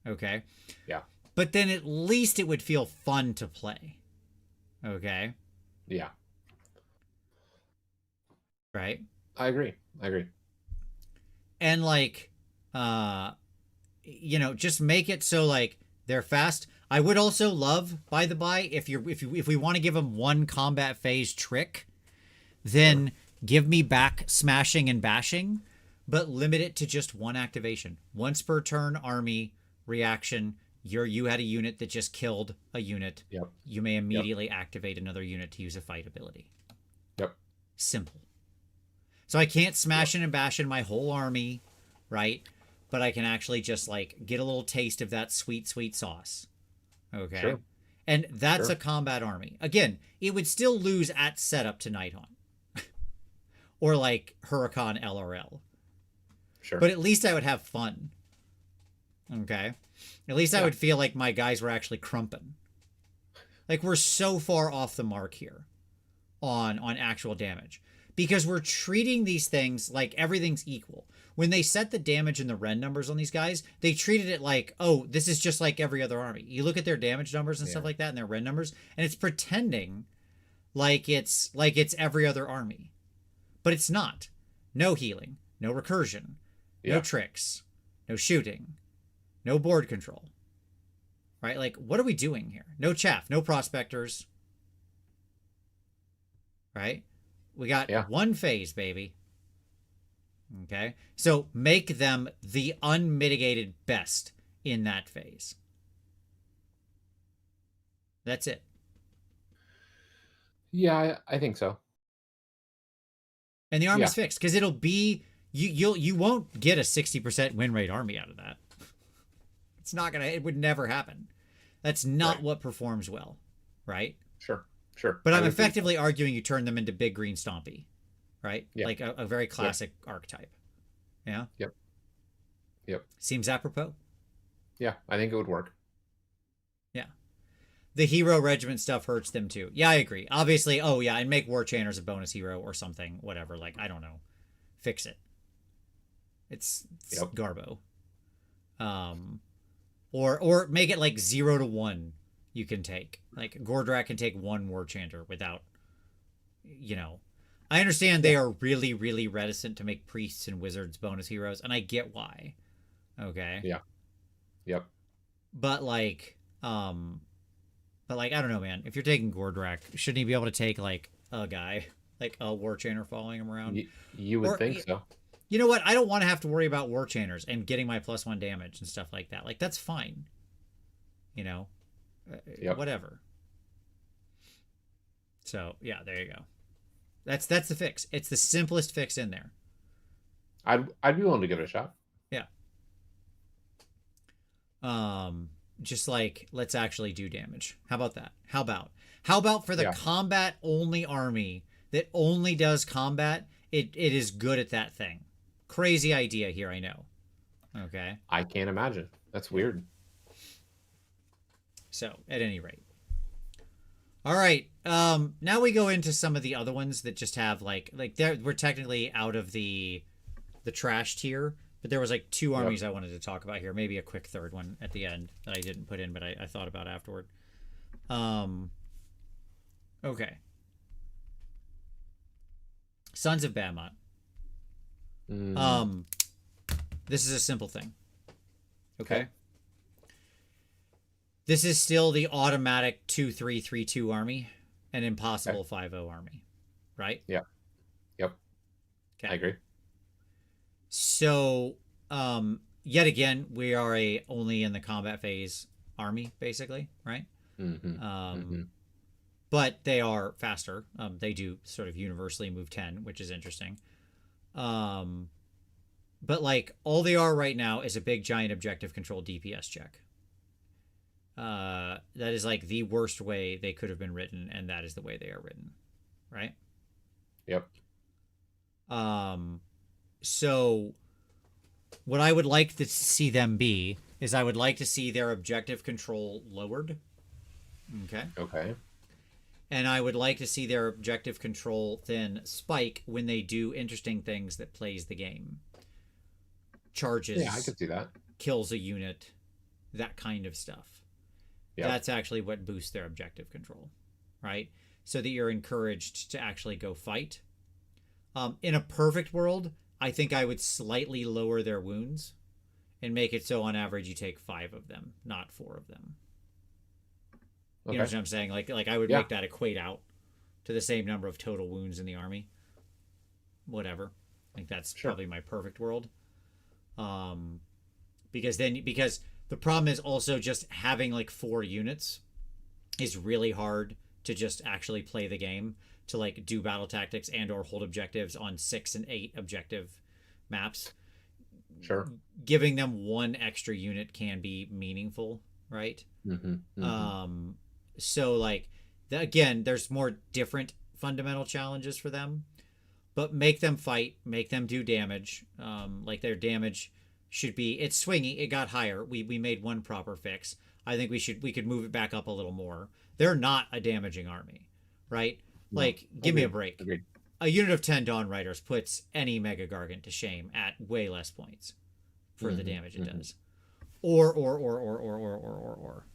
Okay. Yeah. But then at least it would feel fun to play. Okay. Yeah. Right? I agree. And like, just make it so like they're fast. I would also love, by the by, if we want to give them one combat phase trick, then give me back smashing and bashing, but limit it to just one activation. Once per turn army reaction, you had a unit that just killed a unit. Yep. You may immediately activate another unit to use a fight ability. Yep. Simple. So I can't smash and bash in my whole army, right? But I can actually just like get a little taste of that sweet, sweet sauce. Okay. Sure. And that's a combat army. Again, it would still lose at setup to Nighthaunt. Or like Huracan LRL. Sure. But at least I would have fun. Okay. At least I would feel like my guys were actually crumping. Like we're so far off the mark here on actual damage. Because we're treating these things like everything's equal. When they set the damage and the rend numbers on these guys, they treated it like, oh, this is just like every other army. You look at their damage numbers and stuff like that and their rend numbers, and it's pretending like it's every other army. But it's not. No healing, no recursion, no tricks, no shooting, no board control. Right? Like, what are we doing here? No chaff, no prospectors. Right? We got one phase, baby. Okay? So make them the unmitigated best in that phase. That's it. Yeah, I think so. And the army's fixed, because it'll be you won't get a 60% win rate army out of that. It's not gonna. It would never happen. That's not what performs well, right? Sure. But I'm effectively arguing you turn them into big green stompy, right? Yeah. Like a very classic archetype. Yeah. Yep. Seems apropos. Yeah, I think it would work. Yeah. The hero regiment stuff hurts them too. Yeah, I agree. Obviously, and make War Chainers a bonus hero or something, whatever. Like, I don't know. Fix it. It's Garbo. Or make it like 0 to 1 you can take. Like, Gordrak can take 1 War Chanter without, I understand they are really, really reticent to make priests and wizards bonus heroes, and I get why. Okay? Yeah. Yep. But I don't know, man. If you're taking Gordrak, shouldn't he be able to take, like, a guy? Like, a War Chainer following him around? You would think so. You know what? I don't want to have to worry about War Chainers and getting my +1 damage and stuff like that. Like, that's fine. Whatever. So, yeah, there you go. That's the fix. It's the simplest fix in there. I'd be willing to give it a shot. Yeah. Just like, let's actually do damage. How about that? How about for the combat only army that only does combat, it is good at that thing. Crazy idea here, I know. Okay. I can't imagine. That's weird. So, at any rate. All right. Now we go into some of the other ones that just have we're technically out of the trash tier, But there was like two armies I wanted to talk about here. Maybe a quick third one at the end that I didn't put in, but I thought about afterward. Okay. Sons of Bahamut. This is a simple thing. Okay. This is still the automatic 2-3-3-2 army, an impossible 5-0 army, right? Yeah. Yep. Okay. I agree. So, yet again, we are a only in the combat phase army, basically, right? But they are faster. They do sort of universally move 10, which is interesting. But like all they are right now is a big giant objective control DPS check. That is like the worst way they could have been written, and that is the way they are written, right? Yep. So what I would like to see them be is I would like to see their objective control lowered. Okay. And I would like to see their objective control then spike when they do interesting things that plays the game. Charges. Yeah, I could see that. Kills a unit. That kind of stuff. Yep. That's actually what boosts their objective control, right? So that you're encouraged to actually go fight. In a perfect world, I think I would slightly lower their wounds and make it so on average you take 5 of them, not 4 of them. You know what I'm saying? Like I would make that equate out to the same number of total wounds in the army. Whatever. I think that's probably my perfect world. Because the problem is also just having like 4 units is really hard to just actually play the game, to like do battle tactics and or hold objectives on 6 and 8 objective maps. Sure. Giving them 1 extra unit can be meaningful, right? So like again, there's more different fundamental challenges for them, but make them fight, make them do damage. Like their damage should be, it's swingy, it got higher. We made 1 proper fix. I think we could move it back up a little more. They're not a damaging army, right? No. Like give me a break. Agreed. A unit of 10 Dawn Riders puts any Mega Gargant to shame at way less points for the damage it does. Or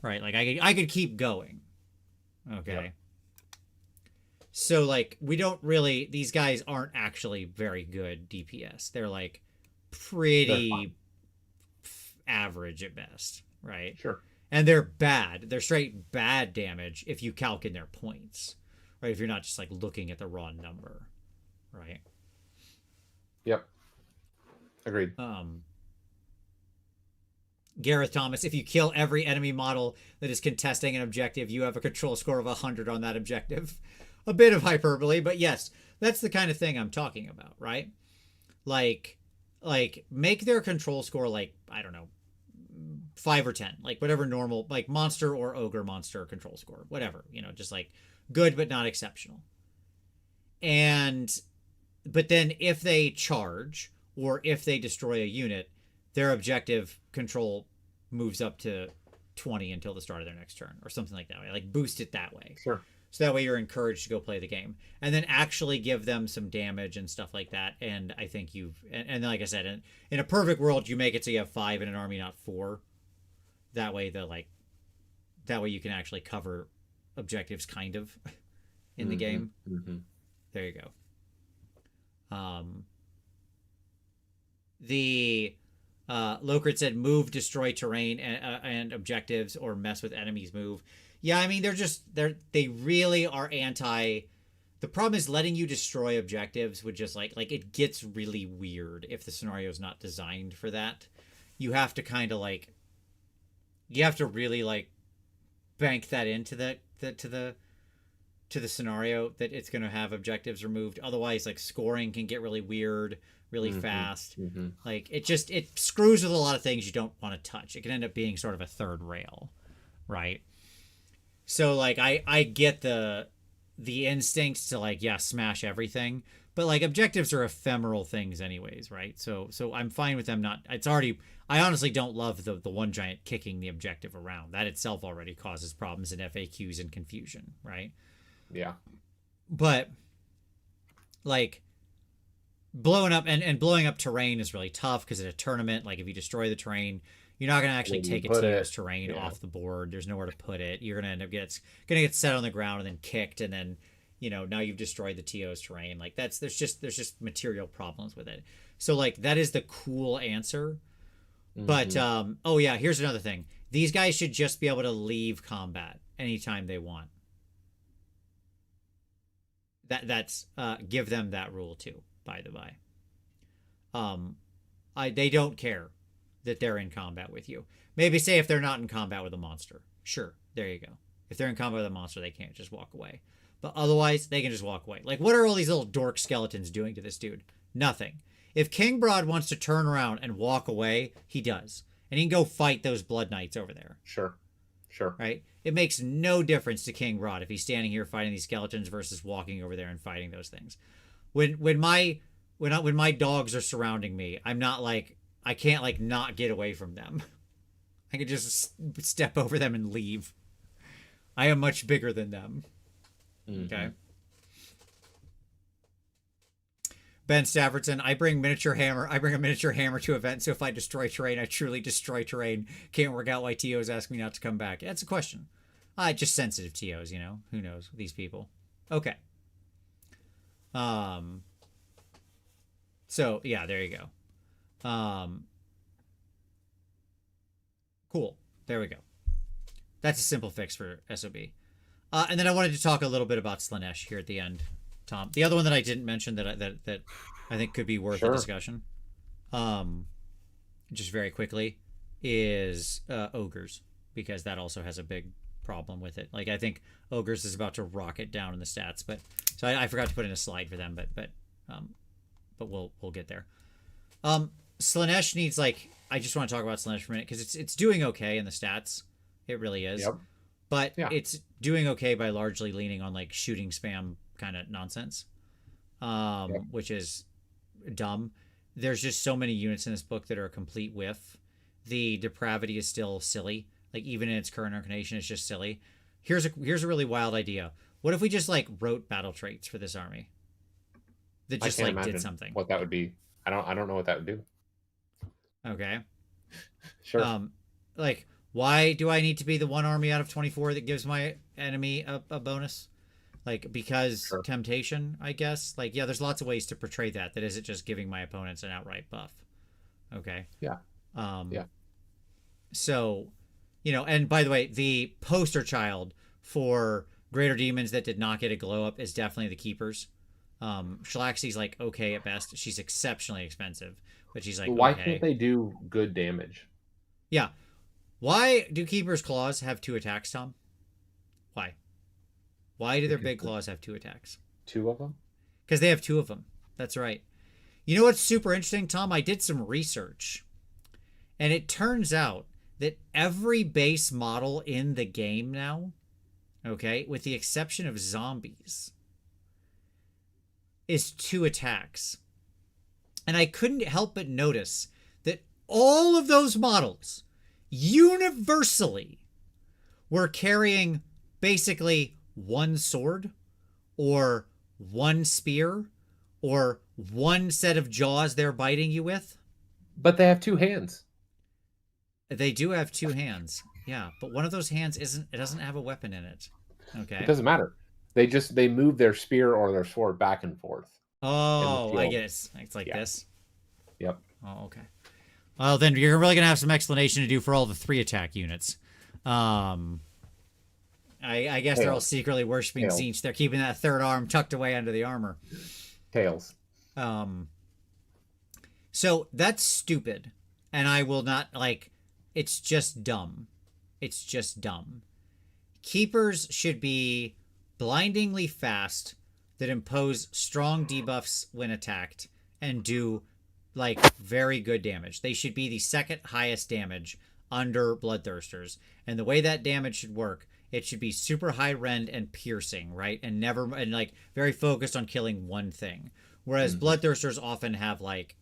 right? Like I could keep going. Okay. Yep. So like we don't really, these guys aren't actually very good DPS. They're like pretty average at best, right? Sure. And they're bad. They're straight bad damage if you calc in their points, right? If you're not just like looking at the raw number, right? Yep. Agreed. Gareth Thomas, if you kill every enemy model that is contesting an objective, you have a control score of 100 on that objective. A bit of hyperbole, but yes, that's the kind of thing I'm talking about, right? Like make their control score like, I don't know, 5 or 10, like whatever normal, like monster or ogre monster control score, whatever, just like good but not exceptional. But then if they charge or if they destroy a unit, their objective control moves up to 20 until the start of their next turn or something like that. Like boost it that way. Sure. So that way you're encouraged to go play the game and then actually give them some damage and stuff like that. And I think and like I said, in a perfect world, you make it so you have 5 in an army, not 4. That way that way you can actually cover objectives kind of in the game. There you go. The Lokrit said move, destroy terrain and objectives, or mess with enemies move. Yeah, I mean they really are anti. The problem is letting you destroy objectives would just like it gets really weird if the scenario is not designed for that. You have to kind of like, you have to really like bank that into the scenario that it's going to have objectives removed. Otherwise, like scoring can get really weird, really fast. Like it screws with a lot of things you don't want to touch. It can end up being sort of a third rail, right? So like I get the instincts to like, yeah, smash everything, but like objectives are ephemeral things anyways, right? So I'm fine with them not, I honestly don't love the one giant kicking the objective around. That itself already causes problems in FAQs and confusion, right? Yeah. But like blowing up terrain is really tough because in a tournament, like if you destroy the terrain, you're not going to actually take a TO's terrain off the board. There's nowhere to put it. You're going to end up gonna get set on the ground and then kicked, and then now you've destroyed the TO's terrain. Like there's just material problems with it. So like that is the cool answer. But oh yeah, here's another thing. These guys should just be able to leave combat anytime they want. That's give them that rule too, by the by. They don't care that they're in combat with you. Maybe say if they're not in combat with a monster. Sure, there you go. If they're in combat with a monster, they can't just walk away. But otherwise, they can just walk away. Like, what are all these little dork skeletons doing to this dude? Nothing. If King Broad wants to turn around and walk away, he does. And he can go fight those Blood Knights over there. Sure. Right? It makes no difference to King Broad if he's standing here fighting these skeletons versus walking over there and fighting those things. When my dogs are surrounding me, I'm not like, I can't like not get away from them. I can just step over them and leave. I am much bigger than them. Okay. Ben Staffordson, I bring a miniature hammer to events, so if I destroy terrain, I truly destroy terrain. Can't work out why TOs ask me not to come back. That's a question. Just sensitive TOs, Who knows? These people. Okay. So yeah, there you go. Cool. There we go. That's a simple fix for SOB. And then I wanted to talk a little bit about Slaanesh here at the end, Tom. The other one that I didn't mention that I think could be worth a discussion, just very quickly, is Ogres, because that also has a big problem with it. Like, I think Ogres is about to rocket down in the stats, but so I forgot to put in a slide for them, but we'll get there. Slaanesh needs, like, I just want to talk about Slaanesh for a minute because it's doing okay in the stats. It really is. Yep. But it's doing okay by largely leaning on like shooting spam kind of nonsense, which is dumb. There's just so many units in this book that are a complete whiff. The depravity is still silly. Like even in its current incarnation, it's just silly. Here's a really wild idea. What if we just like wrote battle traits for this army that just like did something? What that would be? I don't know what that would do. Okay. Sure. Like, why do I need to be the one army out of 24 that gives my enemy a bonus? Like, because temptation, I guess. Like, yeah, there's lots of ways to portray that isn't just giving my opponents an outright buff. Okay. Yeah. Yeah. So, and by the way, the poster child for greater demons that did not get a glow up is definitely the Keepers. Shalaxi's like okay at best. She's exceptionally expensive, but she's like, why can't they do good damage? Yeah. Why do Keeper's Claws have 2 attacks, Tom? Why do their big claws have 2 attacks? 2 of them? Because they have 2 of them. That's right. You know what's super interesting, Tom? I did some research, and it turns out that every base model in the game now, okay, with the exception of zombies, is 2 attacks. And I couldn't help but notice that all of those models universally were carrying basically 1 sword or 1 spear or 1 set of jaws they're biting you with. But they have 2 hands. They do have 2 hands. Yeah, but one of those hands doesn't have a weapon in it. Okay. It doesn't matter. They move their spear or their sword back and forth. Oh, I guess it's like this. Yep. Oh, okay. Well, then you're really gonna have some explanation to do for all the 3 attack units. I guess they're all secretly worshiping Tzeentch. They're keeping that 3rd arm tucked away under the armor. Tails. So that's stupid, and I will not like. It's just dumb. It's just dumb. Keepers should be blindingly fast that impose strong debuffs when attacked and do like very good damage. They should be the 2nd highest damage under Bloodthirsters. And the way that damage should work, it should be super high rend and piercing, right? And like very focused on killing one thing. Whereas Bloodthirsters often have like,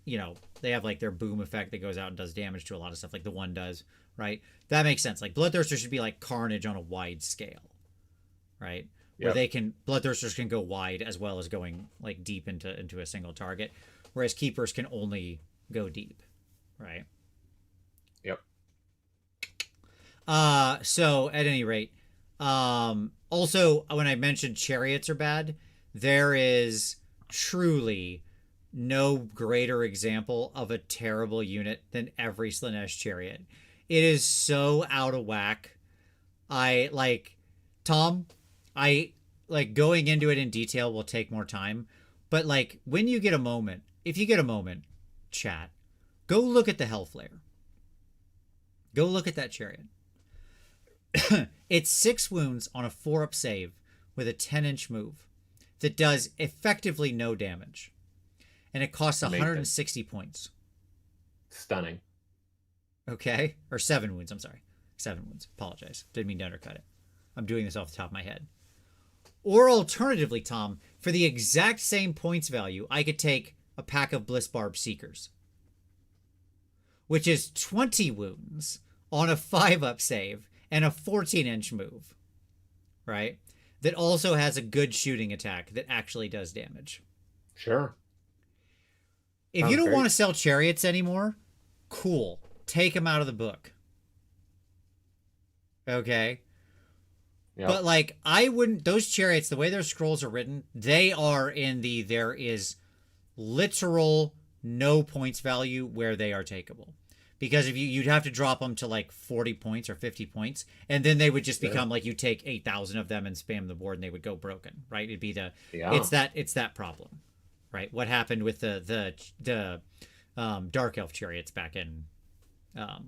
they have like their boom effect that goes out and does damage to a lot of stuff, like the one does, right? That makes sense. Like Bloodthirsters should be like Carnage on a wide scale, right? Where Bloodthirsters can go wide as well as going like deep into a single target. whereas keepers can only go deep, right? Yep. So at any rate, also when I mentioned chariots are bad, there is truly no greater example of a terrible unit than every Slaanesh chariot. It is so out of whack. I like Tom, I like going into it in detail will take more time, but like when you get a moment, if you get a moment, chat, go look at the Hellflare. Go look at that chariot. It's 6 wounds on a 4-up save with a 10-inch move that does effectively no damage. And it costs 160 points. Stunning. Okay? Or 7 wounds, I'm sorry. 7 wounds. Apologize. Didn't mean to undercut it. I'm doing this off the top of my head. Or alternatively, Tom, for the exact same points value, I could take a pack of Blissbarb Seekers, which is 20 wounds on a 5-up save and a 14-inch move, right? That also has a good shooting attack that actually does damage. Sure. If you don't want to sell chariots anymore, cool. Take them out of the book. Okay? Yep. But like, I wouldn't, those chariots, the way their scrolls are written, they are in the, there is literal no points value where they are takeable. Because if you'd have to drop them to like 40 points or 50 points, and then they would just become like you take 8,000 of them and spam the board and they would go broken, right? It'd be the, it's that problem, right? What happened with the Dark Elf chariots back in, 3rd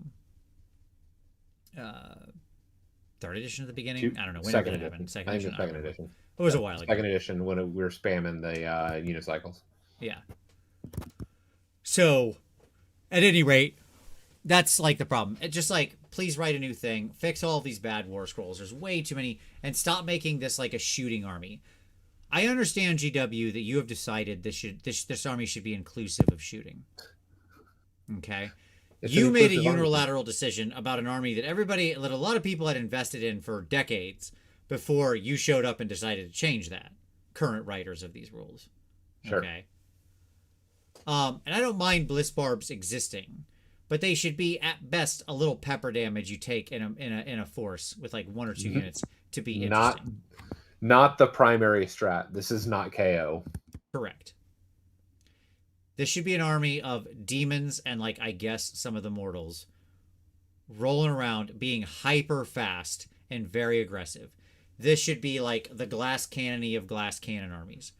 edition at the beginning. I don't know when it happened. Second edition. It was a while ago. Second edition when we were spamming the unicycles. Yeah. So, at any rate, that's like the problem. It just like, please write a new thing, fix all of these bad war scrolls. There's way too many, and stop making this like a shooting army. I understand, GW, that you have decided this army should be inclusive of shooting. Okay. You made a unilateral decision about an army that a lot of people had invested in for decades before you showed up and decided to change that. Current writers of these rules. Sure. Okay. And I don't mind Blissbarbs existing, but they should be at best a little pepper damage you take in a force with like 1 or 2 units to be interesting. Not the primary strat. This is not KO. Correct. This should be an army of demons and, like, I guess some of the mortals rolling around, being hyper fast and very aggressive. This should be like the glass cannony of glass cannon armies.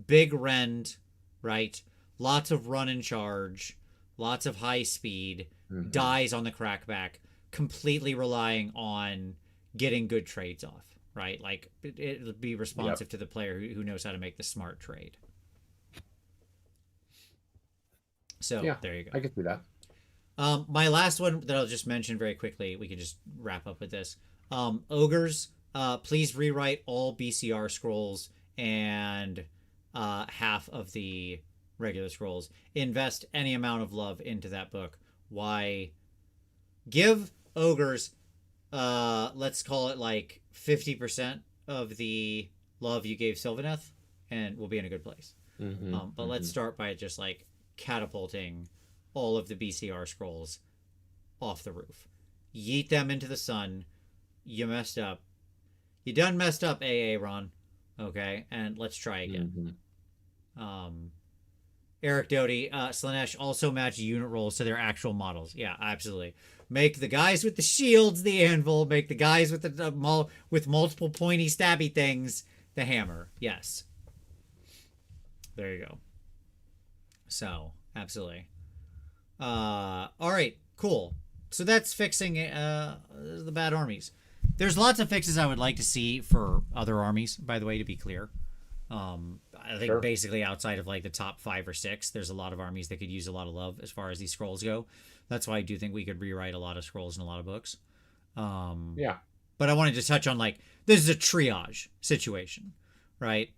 Big rend, right? Lots of run and charge, lots of high speed, dies on the crackback, completely relying on getting good trades off, right? Like, it'll be responsive to the player who knows how to make the smart trade. So there you go. I can do that. My last one that I'll just mention very quickly, we can just wrap up with this. Ogres, please rewrite all BCR scrolls and half of the regular scrolls. Invest any amount of love into that book. Why? Give ogres, let's call it like 50% of the love you gave Sylvaneth, and we'll be in a good place. But let's start by just like catapulting all of the BCR scrolls off the roof. Yeet them into the sun. You messed up. You done messed up, AA Ron. Okay, and let's try again. Eric Doty, Slaanesh also match unit rolls to their actual models. Yeah, absolutely. Make the guys with the shields the anvil. Make the guys with the with multiple pointy stabby things the hammer. Yes. There you go. So, absolutely. All right, cool. So that's fixing the bad armies. There's lots of fixes I would like to see for other armies, by the way, to be clear. I think basically outside of like the top 5 or 6, there's a lot of armies that could use a lot of love as far as these scrolls go. That's why I do think we could rewrite a lot of scrolls in a lot of books. But I wanted to touch on like, this is a triage situation, right?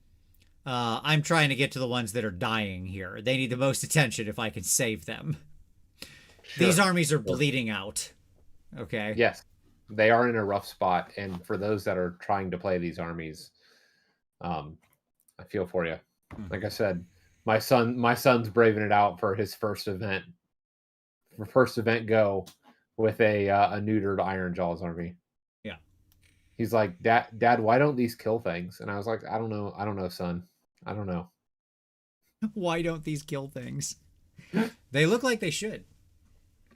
I'm trying to get to the ones that are dying here. They need the most attention if I can save them. These armies are bleeding out. Okay. Yes. They are in a rough spot. And for those that are trying to play these armies, I feel for you. Like I said, my son's braving it out for his first event. For first event go with a neutered Ironjawz army. Yeah. He's like, Dad, why don't these kill things? And I was like, I don't know, son. I don't know. Why don't these kill things? They look like they should.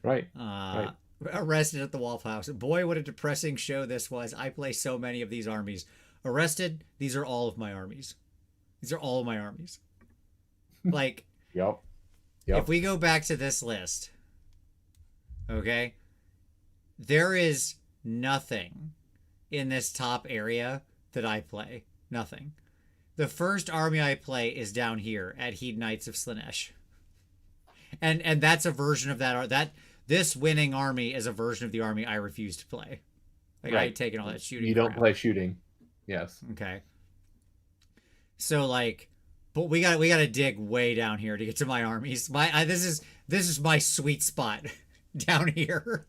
Right. Right. Arrested at the Waffle House. Boy, what a depressing show this was. I play so many of these armies. Arrested, these are all of my armies. These are all of my armies. Like, Yep. If we go back to this list, okay, there is nothing in this top area that I play. Nothing. The first army I play is down here at Heed Knights of Slaanesh. And that's a version of that this winning army is a version of the army I refuse to play. Like, right. I had taken all that shooting. You don't play shooting. Yes. Okay. So like, but we got to dig way down here to get to my armies. This is my sweet spot down here.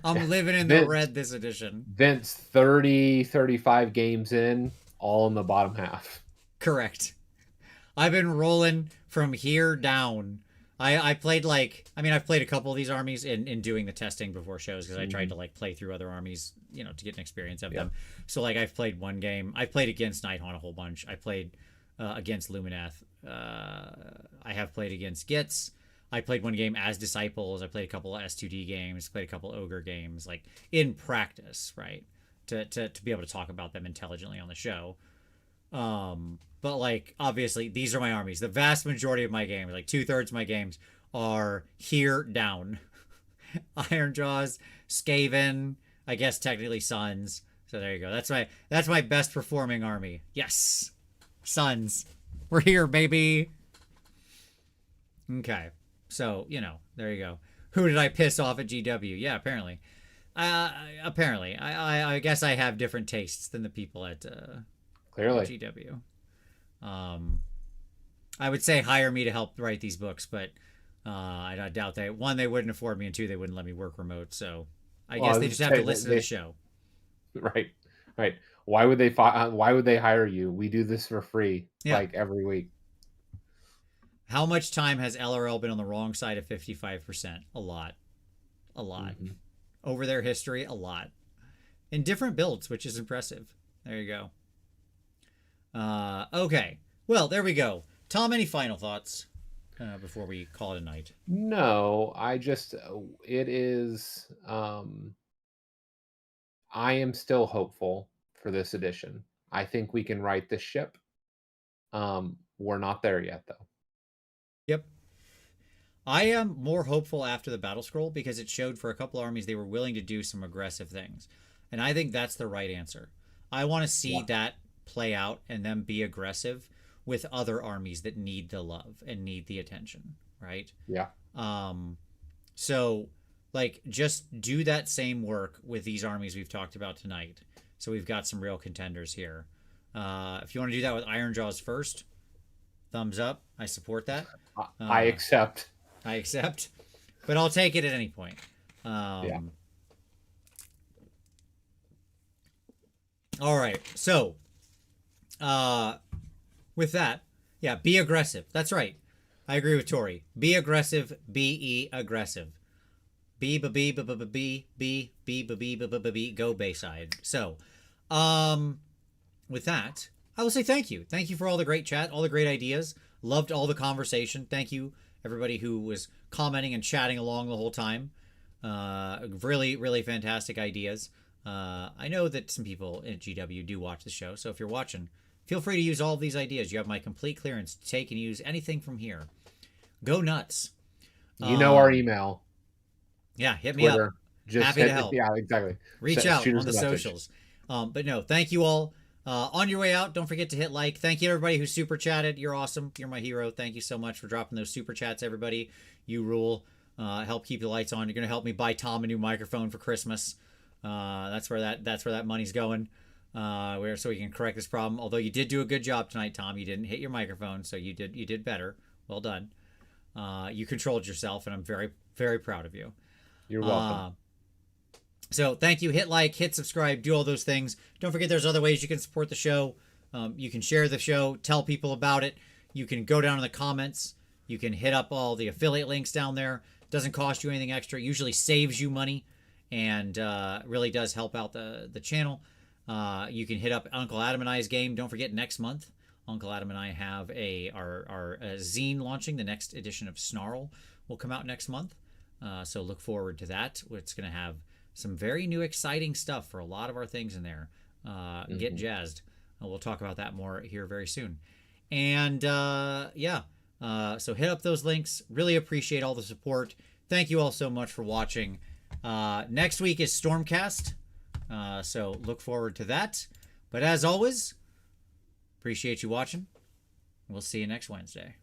I'm living in the red this edition. Vince 35 games in, all in the bottom half. Correct. I've been rolling from here down. I've played I've played a couple of these armies in doing the testing before shows because I tried to like play through other armies, to get an experience of them. So like I've played one game. I played against Nighthaunt a whole bunch. I played against Lumineth. I have played against Gitz. I played one game as Disciples. I played a couple of S2D games. Played a couple of Ogre games, like in practice, right? To be able to talk about them intelligently on the show. But like obviously these are my armies. The vast majority of my games, like 2/3 of my games, are here down. Ironjawz, Skaven, I guess technically Sons. So there you go. That's my best performing army. Yes, Sons, we're here, baby. Okay, so there you go. Who did I piss off at GW? Yeah, apparently. I guess I have different tastes than the people at clearly GW. I would say hire me to help write these books, but I doubt they wouldn't afford me, and 2, they wouldn't let me work remote. So I guess they just have to listen to the show. Right. Why would they hire you? We do this for free, like every week. How much time has LRL been on the wrong side of 55%? A lot. Mm-hmm. Over their history, a lot. In different builds, which is impressive. There you go. Okay. Well, there we go. Tom, any final thoughts before we call it a night? No, it is, I am still hopeful for this edition. I think we can right this ship. We're not there yet, though. Yep. I am more hopeful after the battle scroll because it showed for a couple armies they were willing to do some aggressive things. And I think that's the right answer. I want to see that play out and them be aggressive with other armies that need the love and need the attention, right? Yeah. So like just do that same work with these armies we've talked about tonight. So we've got some real contenders here. If you want to do that with Ironjawz first, thumbs up. I support that. I accept. But I'll take it at any point. Yeah. All right. So, with that, be aggressive. That's right. I agree with Tori. Be aggressive. Be aggressive. Be go Bayside. So, with that, I will say thank you. Thank you for all the great chat, all the great ideas. Loved all the conversation. Thank you, everybody who was commenting and chatting along the whole time. Really, really fantastic ideas. I know that some people at GW do watch the show, so if you're watching, feel free to use all of these ideas. You have my complete clearance to take and use anything from here. Go nuts. You know our email. Yeah, hit Twitter. Me up. Happy to help. Yeah, exactly. Reach out on the socials. But no, thank you all. On your way out, don't forget to hit like. Thank you to everybody who super chatted. You're awesome. You're my hero. Thank you so much for dropping those super chats, everybody. You rule. Help keep the lights on. You're gonna help me buy Tom a new microphone for Christmas. That's where that money's going. So we can correct this problem. Although you did do a good job tonight, Tom. You didn't hit your microphone, so you did better. Well done. You controlled yourself, and I'm very, very proud of you. You're welcome. So thank you. Hit like, hit subscribe, do all those things. Don't forget there's other ways you can support the show. You can share the show, tell people about it. You can go down in the comments. You can hit up all the affiliate links down there. Doesn't cost you anything extra. Usually saves you money, and really does help out the channel. You can hit up Uncle Adam and I's game. Don't forget, next month, Uncle Adam and I have our zine launching. The next edition of Snarl will come out next month. So look forward to that. It's going to have some very new, exciting stuff for a lot of our things in there. Get jazzed. We'll talk about that more here very soon. And yeah, so hit up those links. Really appreciate all the support. Thank you all so much for watching. Next week is Stormcast. So look forward to that. But as always, appreciate you watching. We'll see you next Wednesday.